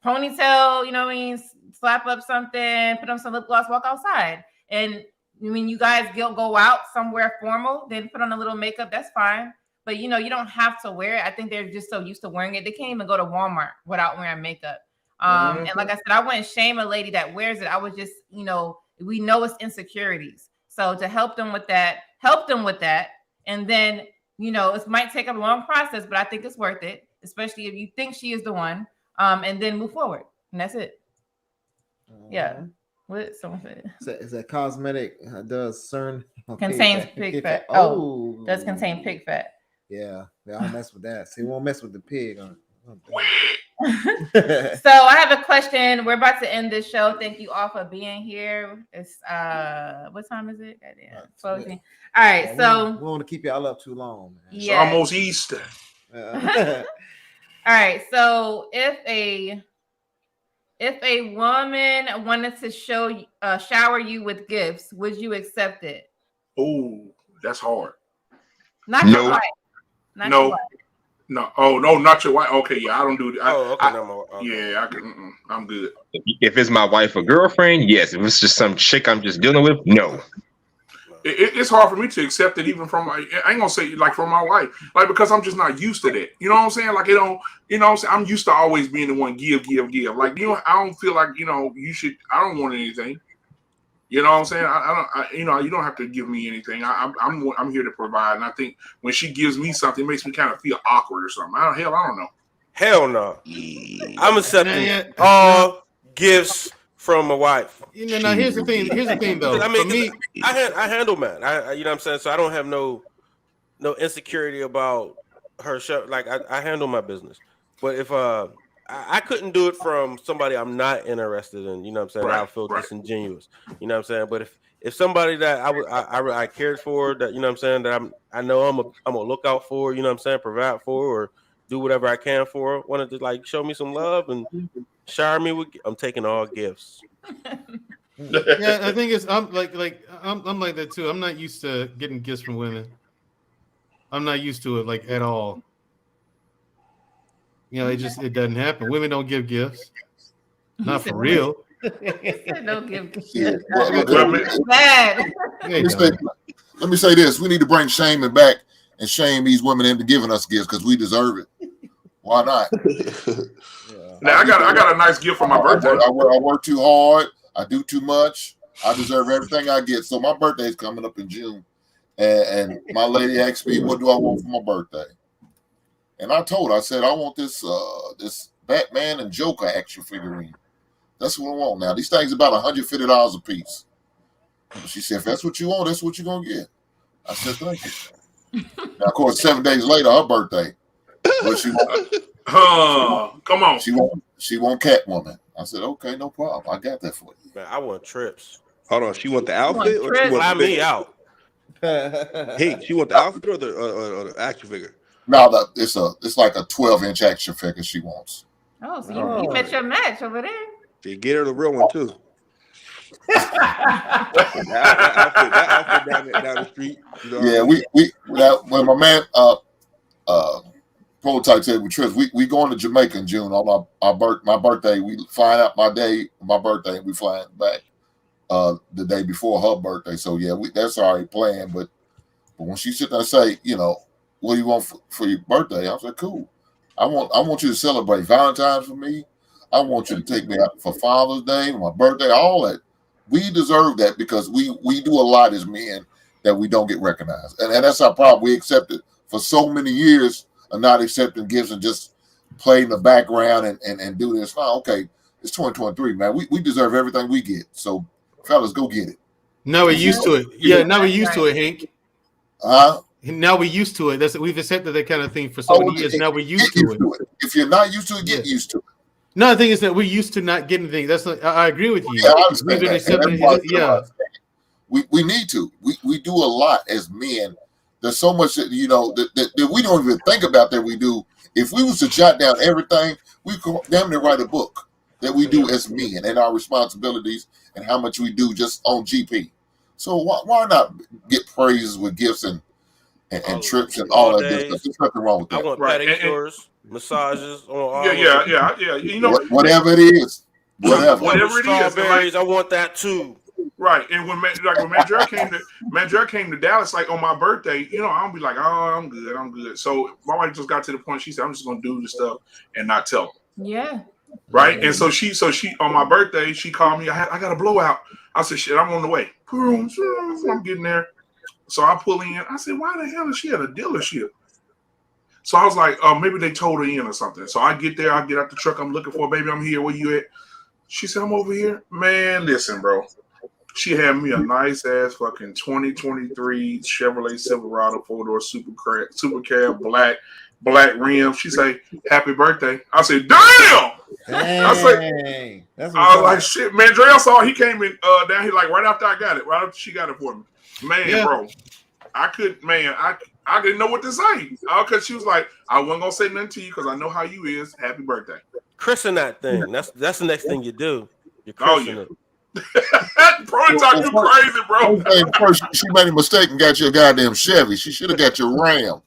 ponytail, slap up something, put on some lip gloss, walk outside. And you guys go out somewhere formal, then put on a little makeup, that's fine. But you don't have to wear it. I think they're just so used to wearing it. They can't even go to Walmart without wearing makeup. And like I said, I wouldn't shame a lady that wears it. I would just, we know it's insecurities. So to help them with that. And then, it might take a long process, but I think it's worth it, especially if you think she is the one. And then move forward. And that's it. Yeah. What someone said? Is that cosmetic does CERN contains pig fat. Oh, does contain pig fat. Yeah, I'll mess with that. See, we won't mess with the pig. So I have a question. We're about to end this show. Thank you all for being here. It's what time is it? 12. All right, so we want to keep y'all up too long. Man. It's almost Easter. All right, so if a If a woman wanted to shower you with gifts, would you accept it? Oh, that's hard. Not your wife. Not your No. wife. No. Oh no, not your wife. Okay, yeah, I don't do that. Okay, no more. Yeah, I can. I'm good. If it's my wife or girlfriend, yes. If it's just some chick I'm just dealing with, no. It's hard for me to accept it, even from I ain't gonna say like from my wife, like because I'm just not used to that. You know what I'm saying? Like it don't. You know what I'm saying? I'm used to always being the one give. Like I don't feel like you should. I don't want anything. You know what I'm saying? I don't. You don't have to give me anything. I'm here to provide, and I think when she gives me something, it makes me kind of feel awkward or something. I don't know. Hell no. I'm accepting all gifts from my wife. Now here's the thing. Here's the thing, though. I mean, for me, I handle man. You know what I'm saying? So I don't have no insecurity about her show. Like I handle my business. But if I couldn't do it from somebody I'm not interested in, you know what I'm saying? Right, I feel disingenuous. You know what I'm saying? But if somebody that I cared for, that you know what I'm saying, that I know I'm a lookout for, you know what I'm saying, provide for or do whatever I can for, wanted to like show me some love and shower me with, I'm taking all gifts. yeah, I think it's I'm like that too. I'm not used to getting gifts from women. I'm not used to it like at all. It doesn't happen. Women don't give gifts. Not for real. Don't give gifts. Let me say this. We need to bring shaming back and shame these women into giving us gifts because we deserve it. Why not? Now I got a nice gift for my birthday. I work too hard. I do too much. I deserve everything I get. So my birthday is coming up in June, and my lady asked me, "What do I want for my birthday?" And I told her, I said, "I want this Batman and Joker action figurine. That's what I want." Now these things are about $150 a piece. She said, "If that's what you want, that's what you're gonna get." I said, "Thank you." Now, of course, 7 days later, her birthday. What she want? Come on. She want Catwoman. I said, "Okay, no problem. I got that for you." Man, I want trips. Hold on, she want the outfit or she want fly the me out? Hey, she want the outfit or the action figure? No, it's like a 12-inch action figure she wants. Oh, so you met your match over there. They get her the real one too. that outfit down the street. You know Yeah, when my man Prototype said with trips, we going to Jamaica in June on my birthday. We flying out my birthday, and we flying back the day before her birthday. So yeah, that's already planned. But when she sit there and say, what do you want for your birthday? I said, cool. I want you to celebrate Valentine's for me. I want you to take me out for Father's Day, my birthday, all that. We deserve that because we do a lot as men that we don't get recognized. And that's our problem. We accepted for so many years of not accepting gifts and just play in the background and do this. No, okay, it's 2023, man. We deserve everything we get. So, fellas, go get it. Now we're used to it. Yeah, now we're used to it, Hank. Now we're used to it. We've accepted that kind of thing for so many years. Now we're used to it. If you're not used to it, get used to it. No, the thing is that we're used to not getting things. I agree with you. Yeah, I understand We've been accepting that. We need to. We do a lot as men. There's so much that that we don't even think about that we do. If we was to jot down everything, we could damn near write a book that we do as men and our responsibilities and how much we do just on GP. So why not get praises with gifts and trips and all that good stuff? There's nothing wrong with that. I want pedicures, massages on all. Yeah. Whatever it is, whatever it is, strawberries, I want that too. Right, and when Mandrell came to Dallas, like on my birthday, I'll be like, "Oh, I'm good." So my wife just got to the point. She said, "I'm just gonna do the stuff and not tell them." Yeah. Right, and so she on my birthday, she called me. I got a blowout. I said, "Shit, I'm on the way." I'm getting there. So I pull in. I said, "Why the hell is she at a dealership?" So I was like, maybe they told her in or something. So I get there. I get out the truck. I'm looking for her. Baby, I'm here. Where you at? She said, "I'm over here." Man, listen, bro. She had me a nice ass fucking 2023 Chevrolet Silverado 4-door super cab, black rim. She say, "Happy birthday." I said, "Damn!" I was like, "Shit, man." Mandrell saw he came in down here like right after I got it, right after she got it for me. Man, bro, I could, man. I didn't know what to say. Because she was like, I wasn't gonna say nothing to you because I know how you is. Happy birthday. Christen that thing. That's the next thing you do. You Oh, christen yeah. it. Prototype, you crazy, bro. First, she made a mistake and got you a goddamn Chevy. She should have got your Ram.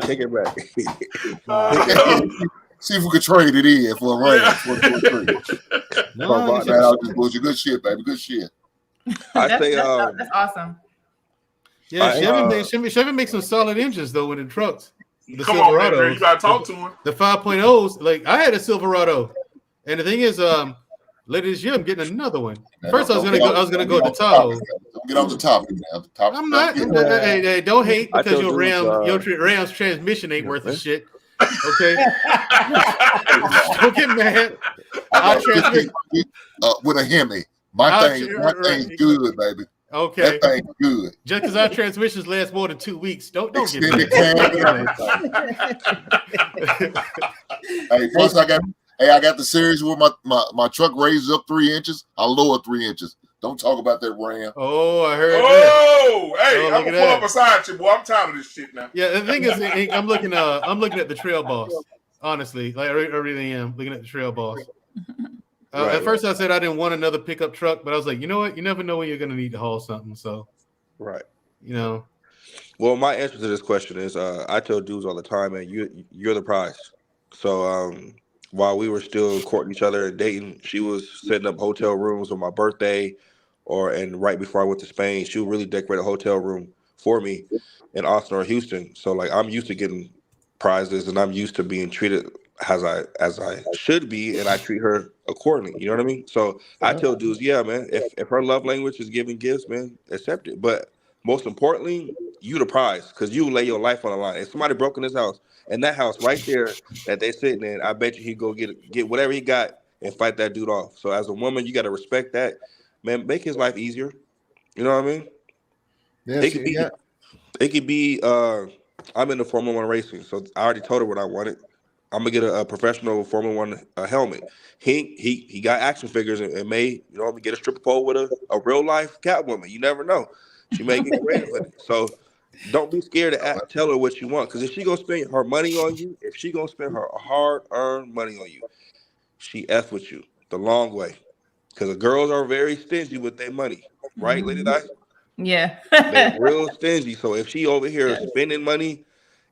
Take it back. See if we could trade it in for a Ram. Good shit, baby. Good shit. That's awesome. Yeah, Chevy makes some solid engines though with the trucks. The Come on, man, you gotta talk to him. The 5.0s, like I had a Silverado, and the thing is, later this year I'm getting another one. First, I was gonna go to Tahoe. Don't get off the topic now. I'm not. Hey, don't hate because your Ram's transmission ain't worth a shit. Okay. Don't get mad. With a Hemi. My thing's good, baby. Okay. That thing's good. Just because our transmissions last more than 2 weeks, don't get Extended mad. Hey, plus I got the series where my truck raises up 3 inches. I lower 3 inches. Don't talk about that Ram. Oh, I heard. Oh, that. Hey, I'm gonna pull up beside you, boy. I'm tired of this shit now. Yeah, the thing is, I'm looking at the Trail Boss. Honestly, like I really am looking at the Trail Boss. At first, I said I didn't want another pickup truck, but I was like, you know what? You never know when you're gonna need to haul something. So, right. You know. Well, my answer to this question is, I tell dudes all the time, man, you're the prize. So, while we were still courting each other and dating, she was setting up hotel rooms on my birthday, and right before I went to Spain, she would really decorate a hotel room for me in Austin or Houston. So, like, I'm used to getting prizes, and I'm used to being treated as I should be, and I treat her accordingly. You know what I mean? So I tell dudes, yeah, man, if her love language is giving gifts, man, accept it. But most importantly, you the prize, because you lay your life on the line. If somebody broke in this house, and that house right there that they sitting in, I bet you he'd go get whatever he got and fight that dude off. So as a woman, you got to respect that, man. Make his life easier. You know what I mean? Yeah, it could be. I'm into Formula One racing, so I already told her what I wanted. I'm gonna get a professional Formula One helmet. He got action figures and may, I'm gonna get a stripper pole with a real life Catwoman. You never know. She may get creative with it. So don't be scared to tell her what you want, because if she gonna spend her money on you, if she gonna spend her hard-earned money on you, she F with you the long way. Because the girls are very stingy with their money, right, Lady Di? Yeah. They're real stingy. So if she over here spending money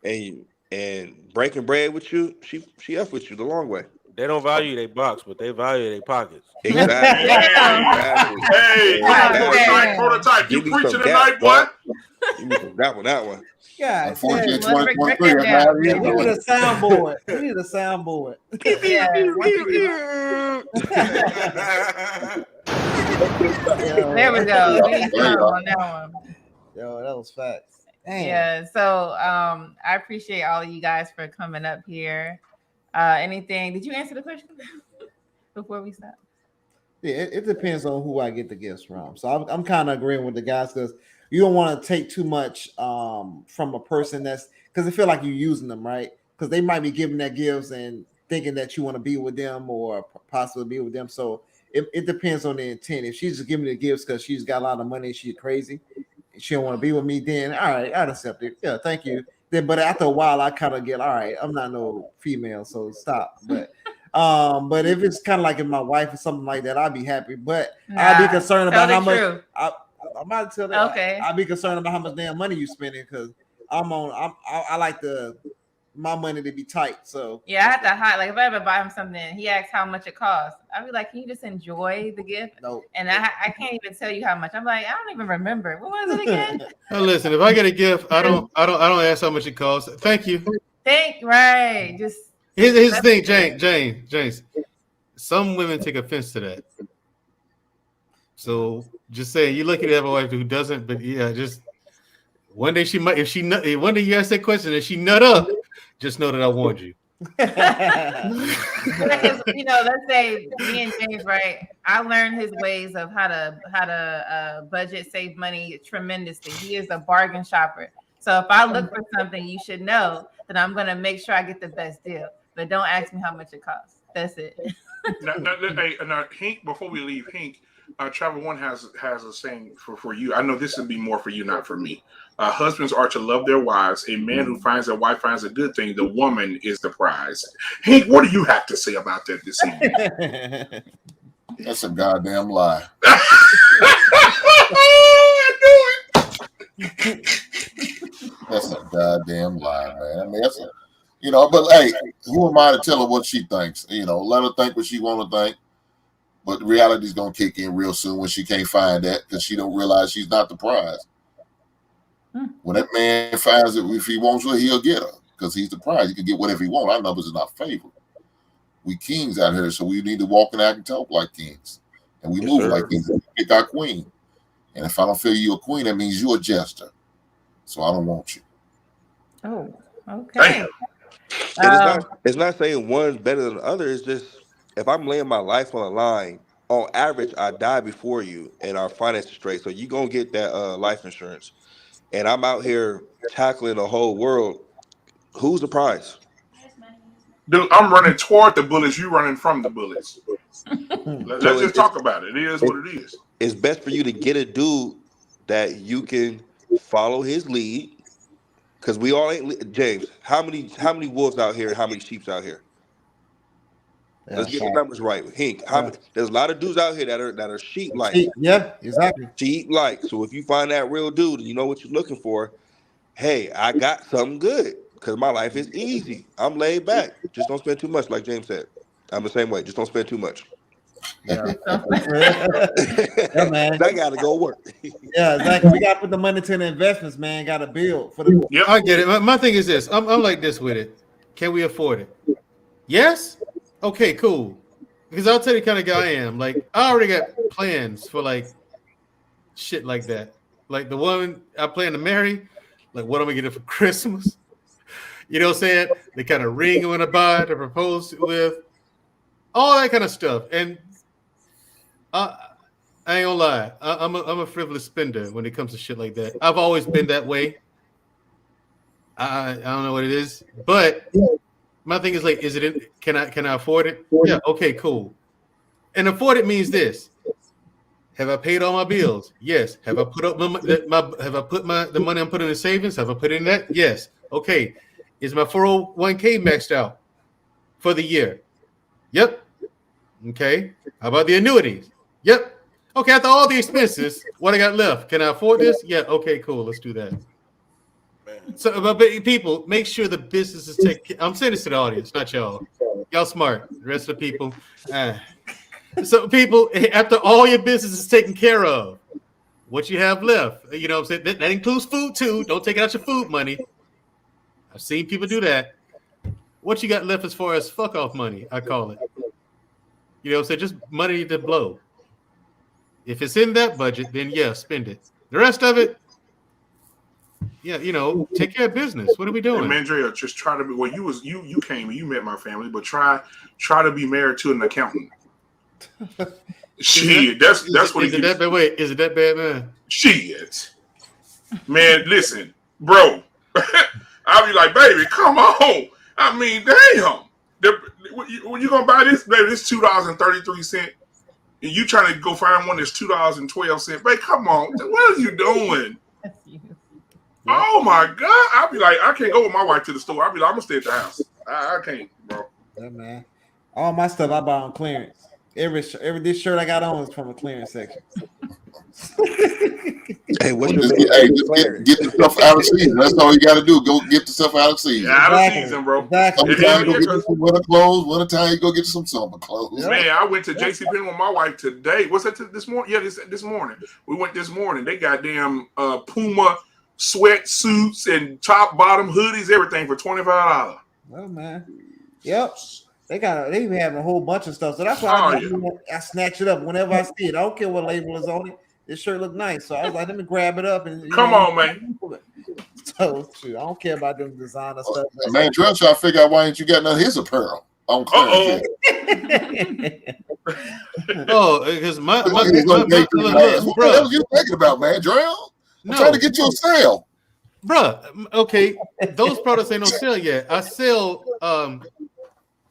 and breaking bread with you, she F with you the long way. They don't value their box, but they value their pockets. Exactly. Hey, prototype. You preaching tonight, boy? You need some gap on that one. God, Unfortunately, damn. 2023. We need a soundboard. We need a soundboard. There we go. We need some on that one. Yo, that was facts. Damn. Yeah. So I appreciate all of you guys for coming up here. Anything? Did you answer the question before we stop? Yeah, it depends on who I get the gifts from. So I'm kind of agreeing with the guys, because you don't want to take too much from a person that's, because I feel like you're using them, right? Because they might be giving that gifts and thinking that you want to be with them or possibly be with them. So it depends on the intent. If she's just giving me the gifts because she's got a lot of money, she's crazy, she don't want to be with me, then all right, I'd accept it. Yeah, thank you. Then, but after a while, I kind of get, all right, I'm not no female, so stop. But if it's kind of like if my wife or something like that, I'd be happy. But I'd be concerned about how much. I'm about to tell that. Okay. I'd be concerned about how much damn money you spending, because I like my money to be tight. So yeah, I have to hide. Like if I ever buy him something, he asks how much it costs. I'd be like, can you just enjoy the gift? No. And I can't even tell you how much. I'm like, I don't even remember. What was it again? Now listen, if I get a gift, I don't ask how much it costs. Thank you. Right. Just here's the thing, James. Some women take offense to that. So just saying, you're lucky to have a wife who doesn't. But yeah, just one day she might. One day you ask that question and she nut up, just know that I warned you. Let's say me and James, right? I learned his ways of how to budget, save money tremendously. He is a bargain shopper. So if I look for something, you should know that I'm gonna make sure I get the best deal. But don't ask me how much it costs. That's it. Now, Hink, before we leave, Hink, Travel One has a saying for you. I know this would be more for you, not for me. Husbands are to love their wives. A man who finds a wife finds a good thing. The woman is the prize. Hank, what do you have to say about that this evening? That's a goddamn lie. That's a goddamn lie, man. I mean, that's a, but hey, who am I to tell her what she thinks? Let her think what she want to think. But reality's gonna kick in real soon when she can't find that because she don't realize she's not the prize. When that man finds it, if he wants her, he'll get her because he's the prize. He can get whatever he wants. Our numbers are not favored. We kings out here, so we need to walk and act and talk like kings, and we move like kings. We pick our queen, and if I don't feel you a queen, that means you're a jester. So I don't want you. Oh, okay. And it's not saying one's better than the other. It's just if I'm laying my life on the line, on average, I die before you and our finances straight. So you're going to get that life insurance. And I'm out here tackling the whole world. Who's the prize? Dude, I'm running toward the bullets. You running from the bullets. Let's just talk about it. It is what it is. It's best for you to get a dude that you can follow his lead. Because we all ain't James. How many wolves out here and how many sheeps out here? Let's get the numbers right. Hink, there's a lot of dudes out here that are sheep like. Yeah, exactly. Sheep like. So if you find that real dude and you know what you're looking for, hey, I got something good because my life is easy. I'm laid back. Just don't spend too much, like James said. I'm the same way. Just don't spend too much. Yeah, man. I gotta go work. Yeah, exactly. We gotta put the money to the investments, man. Gotta build for the. Yeah, I get it. My thing is this: I'm like this with it. Can we afford it? Yes. Okay, cool. Because I'll tell you the kind of guy I am. Like, I already got plans for like shit like that. Like the woman I plan to marry. Like, what am I getting for Christmas? You know what I'm saying? The kind of ring I'm gonna buy to propose with, all that kind of stuff. And I ain't gonna lie, I'm a frivolous spender when it comes to shit like that. I've always been that way. I don't know what it is, but my thing is like, can I afford it? Yeah, okay, cool. And afford it means this: have I paid all my bills? Yes. Have I put up the money I'm putting in savings? Have I put in that? Yes. Okay. Is my 401k maxed out for the year? Yep. Okay. How about the annuities? Yep. Okay, after all the expenses, what I got left? Can I afford this? Yeah. Okay, cool. Let's do that. So, but people, make sure the business is taken. I'm saying this to the audience, not y'all. Y'all smart. The rest of the people. So, people, after all your business is taken care of, what you have left, you know what I'm saying? That includes food too. Don't take out your food money. I've seen people do that. What you got left as far as fuck off money, I call it. You know what I'm saying? Just money to blow. If it's in that budget, then yeah, spend it. The rest of it, yeah, take care of business. What are we doing? Hey, Mandrea, just try to be. Well, you came and you met my family, but try to be married to an accountant. Shit, that's what is it that bad? Wait, is it that bad, man? Shit, man, listen, bro. I'll be like, baby, come on. I mean, damn. When you gonna buy this, baby? This $2.33, and you trying to go find one that's $2.12. Baby, come on. What are you doing? Oh my God! I'll be like, I can't go with my wife to the store. I'll be like, I'm gonna stay at the house. I can't, bro. Yeah, man. All my stuff I buy on clearance. This shirt I got on is from a clearance section. Hey, what's get the stuff out of season. That's all you got to do. Go get the stuff out of season. Yeah, out of season, bro. Exactly. Sometimes you go get some winter clothes. Winter time you go get some summer clothes. Man, I went to JCPenney with my wife today. What's that? This morning? Yeah, this morning. We went this morning. They got damn Puma sweatsuits and top bottom hoodies, everything for $25. Oh man. Yep. They be having a whole bunch of stuff. So that's why I snatch it up whenever I see it. I don't care what label is on it. This shirt look nice. So I was like, let me grab it up and come on, man. So shoot, I don't care about them designer stuff. Man, Drell trying to figure out why ain't you got none of his apparel on clearance. Oh, because my what the hell are you thinking about, man, Drell? I'm trying to get you a sale. Bruh, okay, those products ain't on sale yet. I sell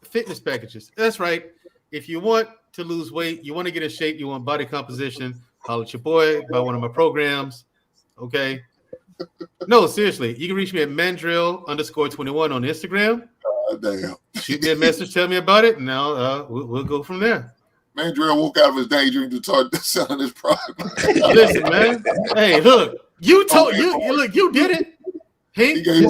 fitness packages. That's right. If you want to lose weight, you want to get in shape, you want body composition, holler at your boy by one of my programs. Okay. No, seriously, you can reach me at Mandrill_21 on Instagram. Damn. Shoot me a message, tell me about it, and now we'll go from there. Mandrill woke out of his daydream to start selling his product. Listen, man. Hey, look, you did it. He gave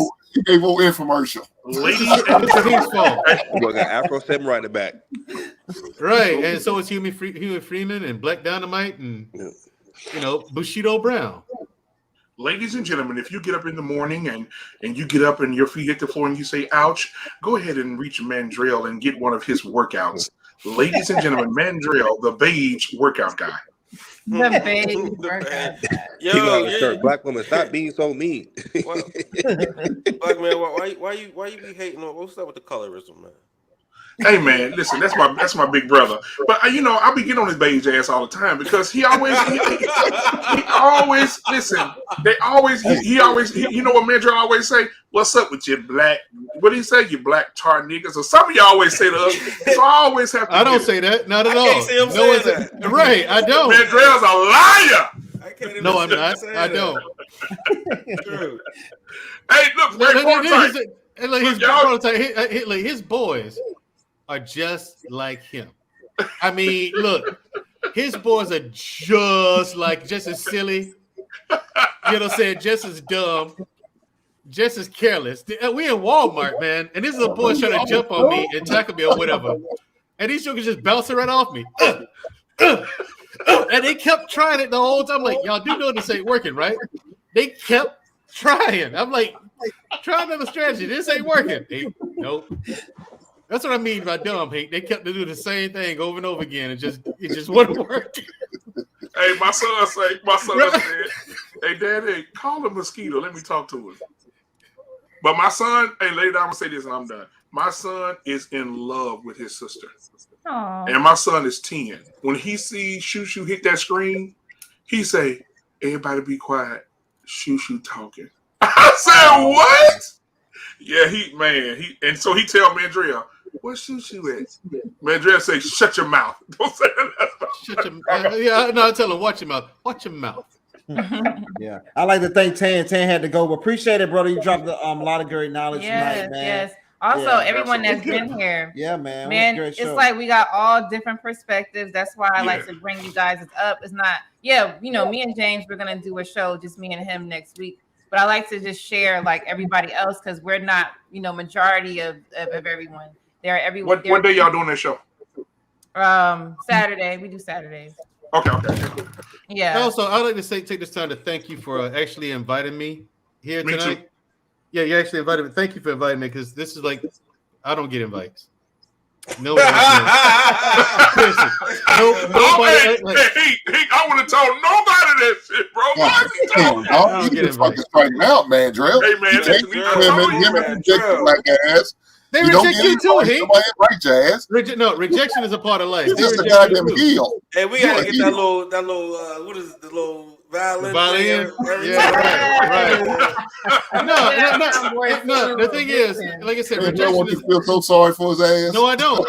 more infomercial. Ladies It's his fault. We got Afro Samurai in the back. Right, and so is Huey Freeman and Black Dynamite and Bushido Brown. Ladies and gentlemen, if you get up in the morning and you get up and your feet hit the floor and you say, ouch, go ahead and reach Mandrill and get one of his workouts. Ladies and gentlemen, Mandrill, the beige workout guy. The beige workout guy. He got a shirt. Black woman, stop being so mean. Black man, why you be hating on? What's up with the colorism, man? Hey man, listen, that's my big brother. But I be getting on his beige ass all the time because he always listen. They always he always you know what Mandrill always say? What's up with you black? What do he say? You black tar niggas? Or some of y'all always say to us. So I always have to. I don't say that. Not at all. I can't see him saying that. Right, I don't. Mandrill's a liar. I can't even No, I'm not. I don't. True. Hey, look, his boys are just like him. I mean, look, his boys are just as silly, you know what I'm saying, just as dumb, just as careless. We in Walmart, man, and this little boy's trying to jump on me and tackle me or whatever. And these jokers just bouncing right off me. And they kept trying it the whole time. I'm like, y'all do know this ain't working, right? They kept trying. I'm like, try another strategy. This ain't working. Nope. That's what I mean by dumb, Hank. They kept to do the same thing over and over again. It just wouldn't work. Hey, my son said, hey, Daddy, call him Mosquito. Let me talk to him. But my son, hey, later I'm going to say this and I'm done. My son is in love with his sister. Aww. And my son is 10. When he sees Shoo hit that screen, he say, everybody be quiet. Shoo talking. I said, what? Yeah, and so he tell Mandrill, where's Shoo at? Mandrill say, shut your mouth. Don't say that. Shut your mouth. Yeah, no, I tell him, watch your mouth. Watch your mouth. Yeah, I like to thank Tan. Tan had to go, but appreciate it, brother. You dropped a lot of great knowledge tonight, man. Yes. Also, everyone that's been here. Yeah, man. It's like we got all different perspectives. That's why I like to bring you guys up. It's not, me and James, we're gonna do a show, just me and him next week. But I like to just share like everybody else because we're not, majority of everyone. They're everyone. What day y'all doing that show? Saturday. We do Saturdays. Okay. Yeah. Also, I'd like to take this time to thank you for actually inviting me here Me tonight. too. Yeah, you actually invited me. Thank you for inviting me because this is like, I don't get invites. No. Hey, I want to tell nobody that shit, bro. Why is he talking? Oh, you can fucking straighten out, man, Drill. Hey, man, you take women, him and reject your black ass. They you reject you too, Hank. Somebody right your ass. Rejection is a part of life. You're just a goddamn heel. Hey, we gotta get that little what is it, the little violin? Violin? Yeah, right. No. The thing is, like I said, Rejection want you to feel so sorry for his ass. No, I don't.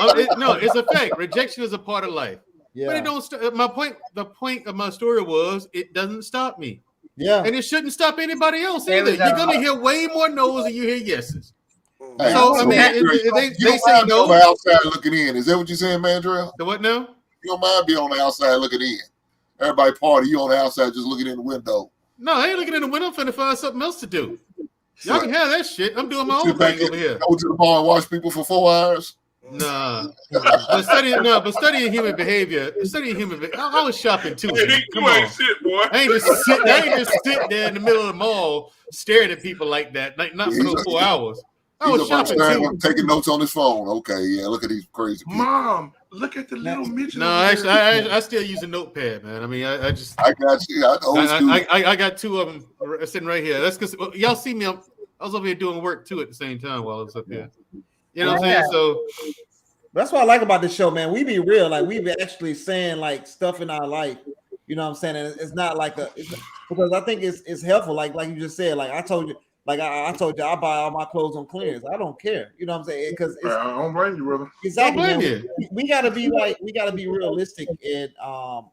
It's a fact. Rejection is a part of life. Yeah. But it don't. The point of my story was it doesn't stop me. Yeah. And it shouldn't stop anybody else There either. we go. You're gonna hear way more no's than you hear yeses. Hey, So I mean, they say no. On the outside looking in. Is that what you're saying, Mandrill? The what now? You don't mind being on the outside looking in. Everybody party, you on the outside just looking in the window. No, I ain't looking in the window. I'm finna find something else to do. Y'all can have that shit. I'm doing my own thing over here. Go to the bar and watch people for 4 hours. Nah, but studying human behavior. I was shopping too. Hey, you ain't shit, boy. I ain't just sit there in the middle of the mall staring at people like that. Not for those 4 hours. I was shopping too. Taking notes on his phone. Okay, yeah. Look at these crazy people. Mom, look at the little midget. No, actually, I still use a notepad, man. I mean, I got you. I got two of them sitting right here. That's because y'all see me. I was over here doing work too at the same time while I was up here. You know what I'm saying? So that's what I like about this show, man. We be real, like we be actually saying like stuff in our life. You know what I'm saying? And it's not like because I think it's helpful. Like you just said, like I told you, Like I told you, I buy all my clothes on clearance. I don't care. You know what I'm saying? Because I don't blame you, brother. exactly. Don't blame Man, we got to be like, we got to be realistic in our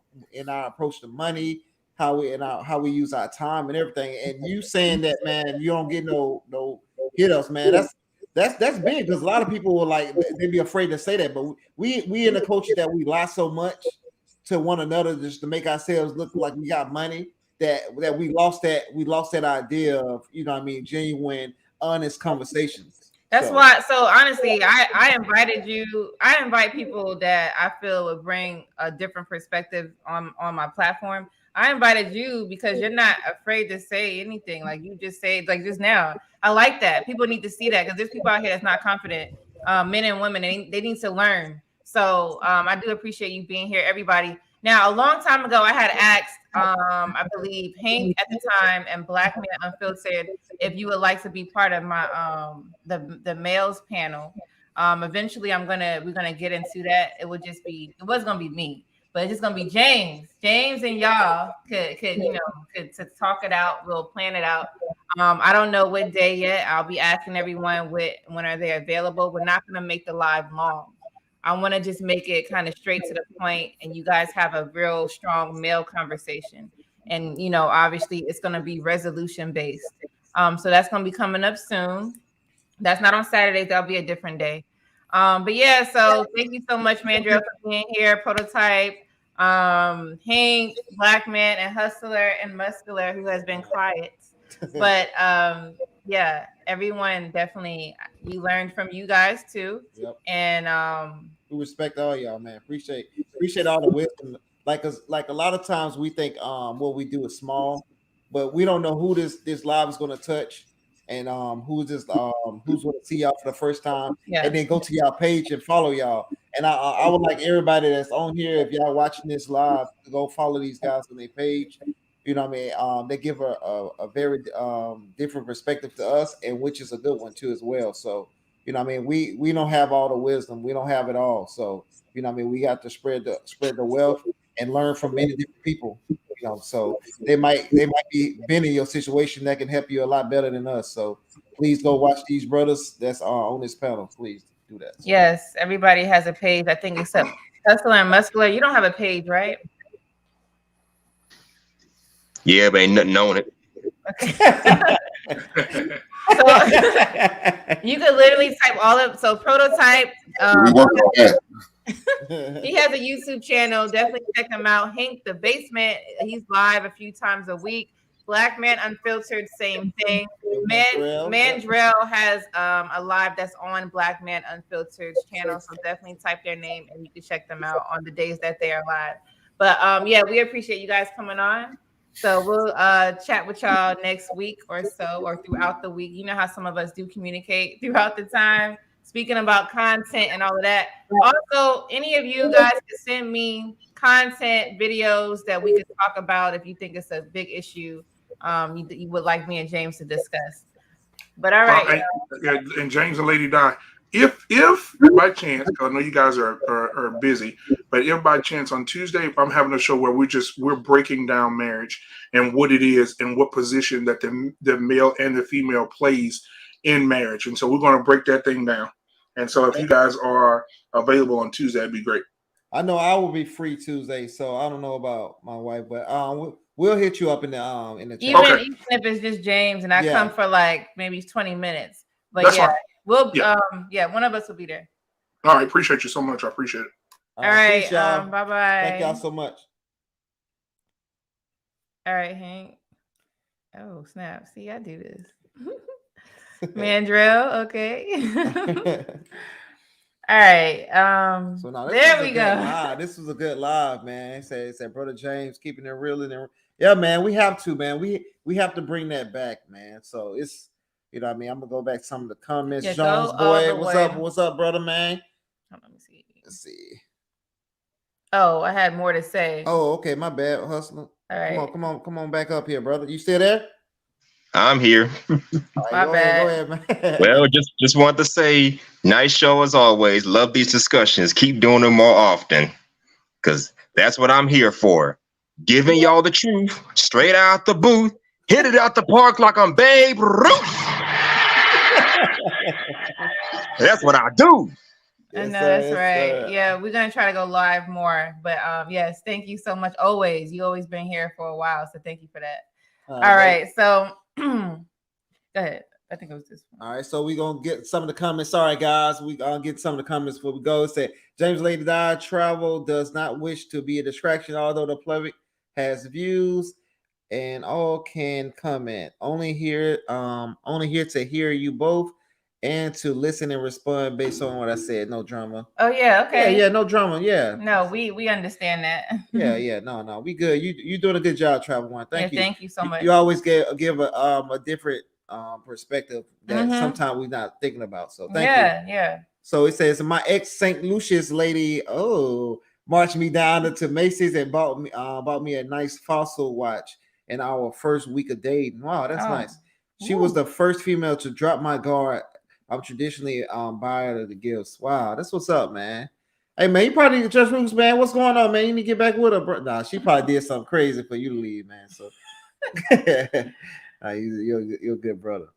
approach to money, how we use our time and everything. And you saying that, man, you don't get no hit ups, man. That's big, because a lot of people will like, they'd be afraid to say that. But we in the culture that we lie so much to one another just to make ourselves look like we got money, that we lost that idea of, you know what I mean, genuine, honest conversations. That's why. So honestly, I invited you. I invite people that I feel would bring a different perspective on my platform. I invited you because you're not afraid to say anything. Like you just say, like just now. I like that. People need to see that, because there's people out here that's not confident, men and women. They need to learn. So I do appreciate you being here, everybody. Now, a long time ago, I had asked, I believe, Hank at the time and Black Man Unfiltered, if you would like to be part of my the males panel. Eventually, we're gonna get into that. It was gonna be me, but it's just gonna be James and y'all could to talk it out. We'll plan it out. I don't know what day yet. I'll be asking everyone when are they available. We're not gonna make the live long. I want to just make it kind of straight to the point, and you guys have a real strong male conversation. And, obviously it's going to be resolution based. So that's going to be coming up soon. That's not on Saturdays. That'll be a different day. But yeah, so thank you so much, Mandrill, for being here. Prototype, Hank, Black Man, and Hustler and Muscular, who has been quiet. But yeah, everyone definitely, we learned from you guys too. Yep. And we respect all y'all, man. Appreciate all the wisdom. Like a lot of times we think what we do is small, but we don't know who this live is going to touch, and who's going to see y'all for the first time, and then go to y'all page and follow y'all. And I would like everybody that's on here, if y'all watching this live, to go follow these guys on their page. You know what I mean? They give a very different perspective to us, and which is a good one too as well. So, you know what I mean? We don't have all the wisdom. We don't have it all. So, you know what I mean? We got to spread the wealth and learn from many different people. So they might be been in your situation that can help you a lot better than us. So please go watch these brothers that's on this panel. Please do that. So. Yes, everybody has a page, I think, except Hustler and Muscular. You don't have a page, right? Yeah, but ain't nothing on it. So you could literally type all of so Prototype. He has a YouTube channel. Definitely check him out. Hank the Basement. He's live a few times a week. Black Man Unfiltered, same thing. Mandrell has a live that's on Black Man Unfiltered's channel. So definitely type their name and you can check them out on the days that they are live. But yeah, we appreciate you guys coming on. So we'll chat with y'all next week or so, or throughout the week. You know how some of us do communicate throughout the time. Speaking about content and all of that. Also, any of you guys can send me content videos that we could talk about if you think it's a big issue you would like me and James to discuss. But all right. And James and Lady Di, if by chance, because I know you guys are busy, but if by chance on Tuesday I'm having a show where we're breaking down marriage and what it is and what position that the male and the female plays in marriage, and so we're going to break that thing down. And so if you guys are available on Tuesday, that'd be great. I know I will be free Tuesday, so I don't know about my wife, but we'll hit you up in the chat. Even if it's just James and I come for like maybe 20 minutes, but That's yeah. fine. We'll one of us will be there. All right, appreciate you so much. I appreciate it. All right, peace, y'all. bye-bye. Thank y'all so much. All right, Hank. Oh, snap. See, I do this. Mandrell, okay. All right. So now there we go. This was a good live, man. It said Brother James keeping it real in there. Yeah, man, we have to, man. We have to bring that back, man. So it's, you know what I mean? I'm gonna go back to some of the comments. Yeah, Jones boy, what's up? What's up, brother, man? Let me see. Let's see. Oh, I had more to say. Oh, okay, my bad, Hustler. All right. Come on back up here, brother. You still there? I'm here. My bad. Go ahead, man. Well, just want to say, nice show as always. Love these discussions. Keep doing them more often, because that's what I'm here for. Giving y'all the truth straight out the booth. Hit it out the park like I'm Babe Ruth. That's what I do. I know that's right. Yeah, we're gonna try to go live more. But yes, thank you so much. Always, you always been here for a while, so thank you for that. All right, so go ahead. I think it was this one. All right, so we're gonna get some of the comments. Sorry, guys, we gonna get some of the comments before we go. It said James Lady died. Travel does not wish to be a distraction, although the public has views and all can comment. Only here to hear you both and to listen and respond based on what I said. No drama. Oh yeah, okay. Yeah, no drama. Yeah. No, we understand that. Yeah. No, we good. You doing a good job, Travel One. Thank you. Thank you so much. You always give a different perspective that sometimes we're not thinking about. So thank you. Yeah. So it says my ex St. Lucius lady, marched me down to Macy's and bought me a nice Fossil watch in our first week of dating. Wow, that's nice. She was the first female to drop my guard. I'm traditionally buyer of the gifts. Wow, that's what's up, man. Hey man, you probably need to Just Roots, man. What's going on, man? You need to get back with her, bro. Nah, she probably did something crazy for you to leave, man. So you're a good brother.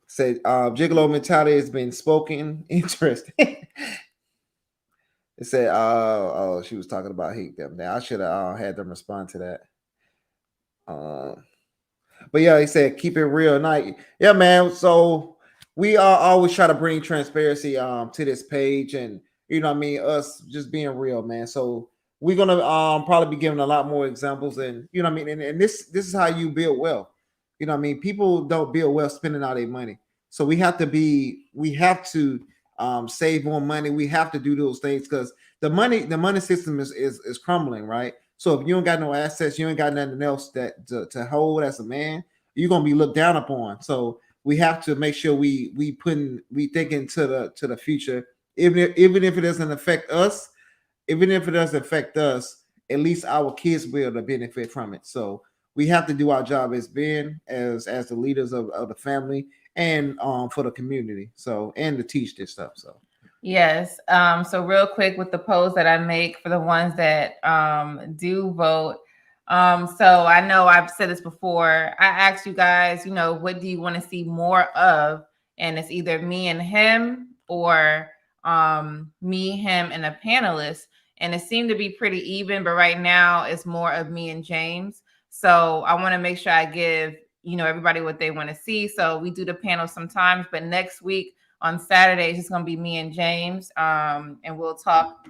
Said gigolo mentality has been spoken. Interesting. It said, she was talking about hate them. Now I should have had them respond to that. But yeah, he said keep it real night. Yeah, man. So we always try to bring transparency to this page, and you know what I mean, us just being real, man. So we're gonna probably be giving a lot more examples, and you know what I mean, and this is how you build wealth. You know what I mean? People don't build wealth spending all their money. So we have to save more money. We have to do those things because the money system is crumbling, right? So if you don't got no assets, you ain't got nothing else that to hold as a man, you're gonna be looked down upon. So we have to make sure we think into the future, even if it doesn't affect us, at least our kids will benefit from it. So we have to do our job as the leaders of the family and for the community. So and to teach this stuff. So yes. So real quick with the polls that I make for the ones that do vote. So I know I've said this before. I asked you guys, what do you want to see more of? And it's either me and him or me, him, and a panelist. And it seemed to be pretty even, but right now it's more of me and James. So I want to make sure I give, everybody what they want to see. So we do the panel sometimes, but next week on Saturday, it's just going to be me and James. And we'll talk,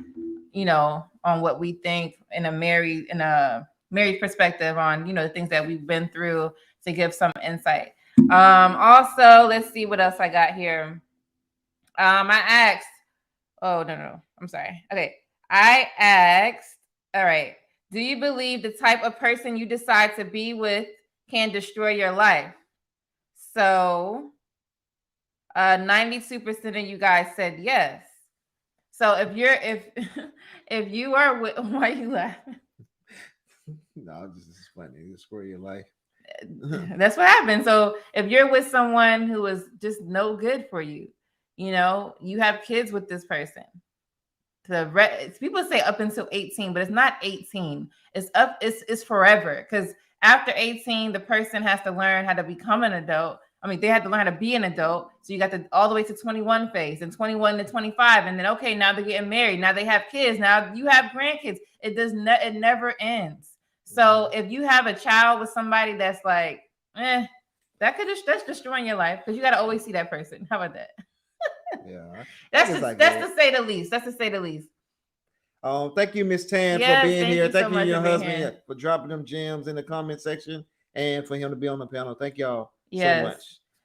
on what we think in a married perspective on, the things that we've been through to give some insight. Also, let's see what else I got here. I asked, no, I'm sorry. Okay. I asked, all right, do you believe the type of person you decide to be with can destroy your life? So 92% of you guys said yes. So if you are with, why are you laughing? No, this is funny. Destroy your life. That's what happened. So if you're with someone who is just no good for you, you have kids with this person. People say up until 18, but it's not 18. It's forever. Because after 18, the person has to learn how to become an adult. I mean, they had to learn how to be an adult. So you got all the way to 21 phase, and 21 to 25, and then okay, now they're getting married. Now they have kids. Now you have grandkids. It never ends. So if you have a child with somebody that's like, that's destroying your life because you got to always see that person. How about that? Yeah, that's to say the least. That's to say the least. Thank you, Miss Tan, for being here. Thank you, your husband, for dropping them gems in the comment section, and for him to be on the panel. Thank y'all so much.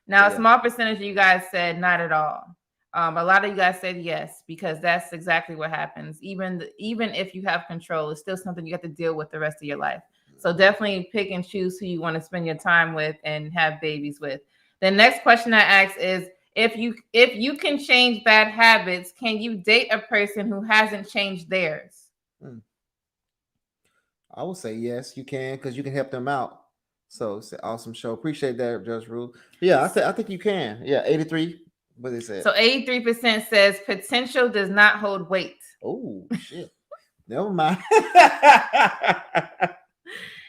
Now, a small percentage of you guys said not at all. A lot of you guys said yes, because that's exactly what happens. Even if you have control, it's still something you have to deal with the rest of your life. So definitely pick and choose who you want to spend your time with and have babies with. The next question I asked is, if you can change bad habits, can you date a person who hasn't changed theirs? I would say yes, you can, because you can help them out. So it's an awesome show. Appreciate that, Judge Rule. Yeah, I think you can. Yeah, 83. What they said. So 83% says potential does not hold weight. Oh shit. Never mind.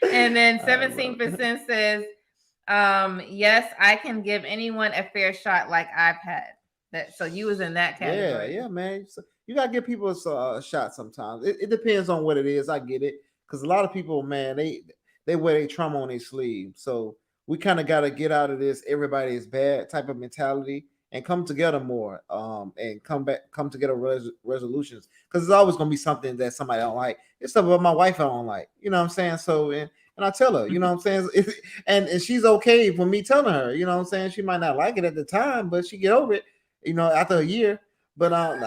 And then 17% says Yes, I can give anyone a fair shot like I've had. That so you was in that category. Yeah, man. So you gotta give people a shot sometimes. It depends on what it is. I get it, because a lot of people, man, they wear their trauma on their sleeve. So we kind of gotta get out of this everybody is bad type of mentality and come together more. And come together resolutions, because it's always gonna be something that somebody don't like. It's stuff about my wife I don't like. You know what I'm saying? So and I tell her, you know what I'm saying, and she's okay for me telling her. You know what I'm saying? She might not like it at the time, but she get over it. You know, after a year. But no.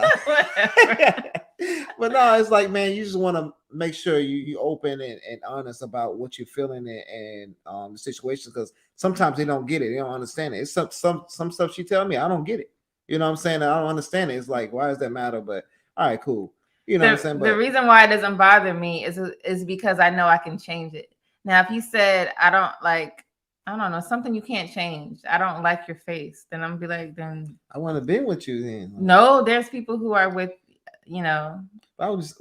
But no, it's like, man, you just want to make sure you open and honest about what you're feeling and the situation, because sometimes they don't get it, they don't understand it. It's some stuff she tell me, I don't get it. You know what I'm saying? I don't understand it. It's like, why does that matter? But all right, cool. You know what I'm saying? But the reason why it doesn't bother me is because I know I can change it. Now, if you said I don't know, something you can't change, I don't like your face, then I'm gonna be like, then I want to be with you then. No, there's people who are with, you know. I'm just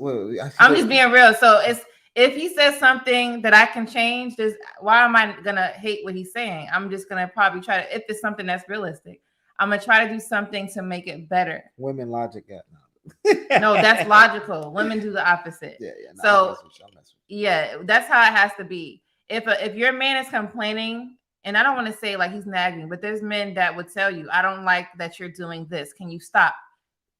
being real. So if he says something that I can change, why am I gonna hate what he's saying? I'm just gonna probably try to, if it's something that's realistic, I'm gonna try to do something to make it better. Women logic got no, that's logical. Women do the opposite. Yeah. So yeah, that's how it has to be. If your man is complaining, and I don't want to say like he's nagging, but there's men that would tell you, I don't like that you're doing this. Can you stop?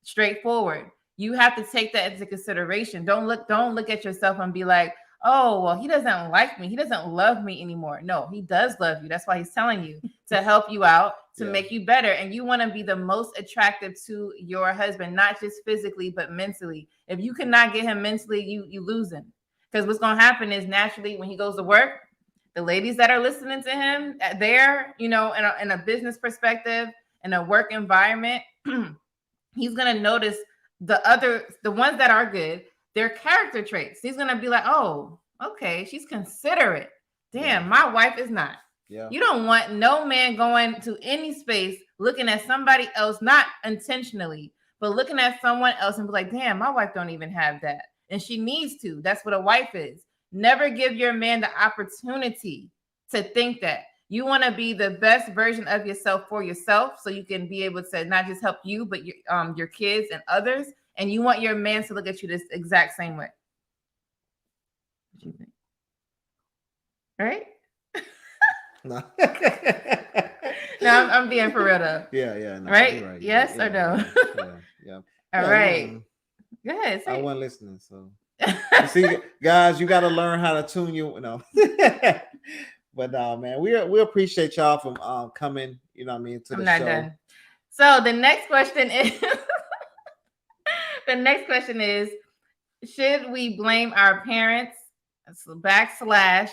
Straightforward. You have to take that into consideration. Don't look at yourself and be like, oh, well, he doesn't like me. He doesn't love me anymore. No, he does love you. That's why he's telling you to help you out, to make you better. And you want to be the most attractive to your husband, not just physically, but mentally. If you cannot get him mentally, you lose him. Because what's going to happen is naturally when he goes to work, the ladies that are listening to him there, you know, in a business perspective, in a work environment, he's going to notice the ones that are good, their character traits. He's going to be like, oh, okay, she's considerate. Damn, my wife is not. Yeah. You don't want no man going to any space looking at somebody else, not intentionally, but looking at someone else and be like, damn, my wife don't even have that. And she needs to. That's what a wife is. Never give your man the opportunity to think that. You want to be the best version of yourself for yourself, so you can be able to not just help you, but your kids and others. And you want your man to look at you this exact same way. What do you think? Right? No. No, I'm being for real though. Yeah. No, right? right. Yes or no? Yeah. All right. Go ahead. I wasn't listening, so you see, guys, you got to learn how to tune you. No, but man, we appreciate y'all from coming. You know what I mean? To the show. Done. So the next question is, should we blame our parents /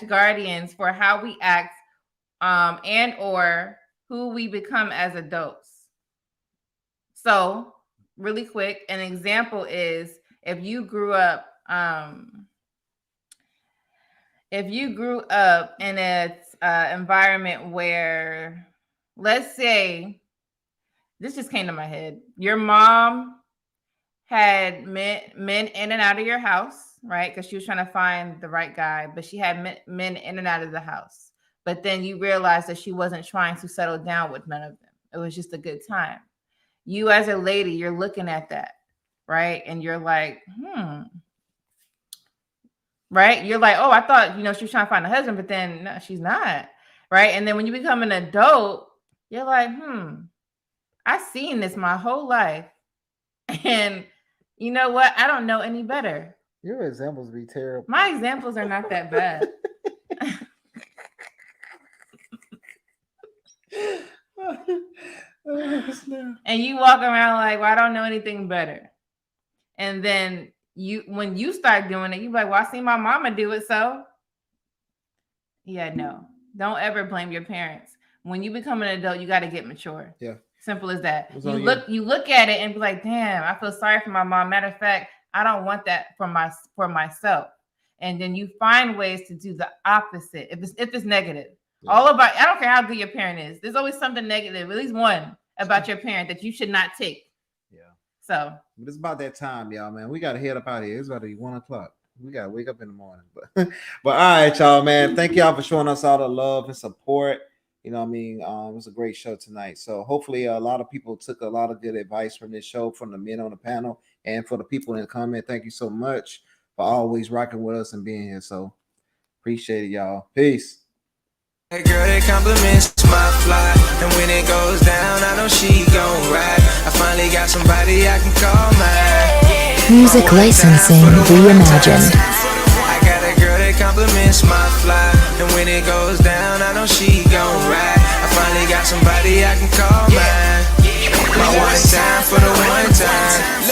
guardians for how we act, and or who we become as adults? So really quick, an example is if you grew up in an environment where, let's say, this just came to my head, your mom had men in and out of your house, right? Because she was trying to find the right guy, but she had men in and out of the house. But then you realized that she wasn't trying to settle down with none of them. It was just a good time. You as a lady, you're looking at that, right? And you're like, right? You're like, oh, I thought, she was trying to find a husband, but then no, she's not, right? And then when you become an adult, you're like, I've seen this my whole life. And you know what? I don't know any better. Your examples be terrible. My examples are not that bad. And you walk around like, well, I don't know anything better. And then when you start doing it, you're like, well, I seen my mama do it, so. Yeah, no. Don't ever blame your parents. When you become an adult, you got to get mature. Yeah. Simple as that. You look at it and be like, damn, I feel sorry for my mom. Matter of fact, I don't want that for myself. And then you find ways to do the opposite if it's negative. Yeah. I don't care how good your parent is. There's always something negative, at least one, about your parent that you should not take. Yeah. So. But it's about that time, y'all, man. We got to head up out of here. It's about to be 1:00. We got to wake up in the morning. But all right, y'all, man. Thank y'all for showing us all the love and support. You know what I mean? It was a great show tonight. So hopefully a lot of people took a lot of good advice from this show, from the men on the panel, and for the people in the comment. Thank you so much for always rocking with us and being here. So appreciate it, y'all. Peace. Hey girl, that compliments my fly, and when it goes down, I know she gon' ride. I finally got somebody I can call mine. Music licensing reimagined. I got a girl that compliments my fly, and when it goes down, I know she gon' ride. I finally got somebody I can call mine. My one time for the one time.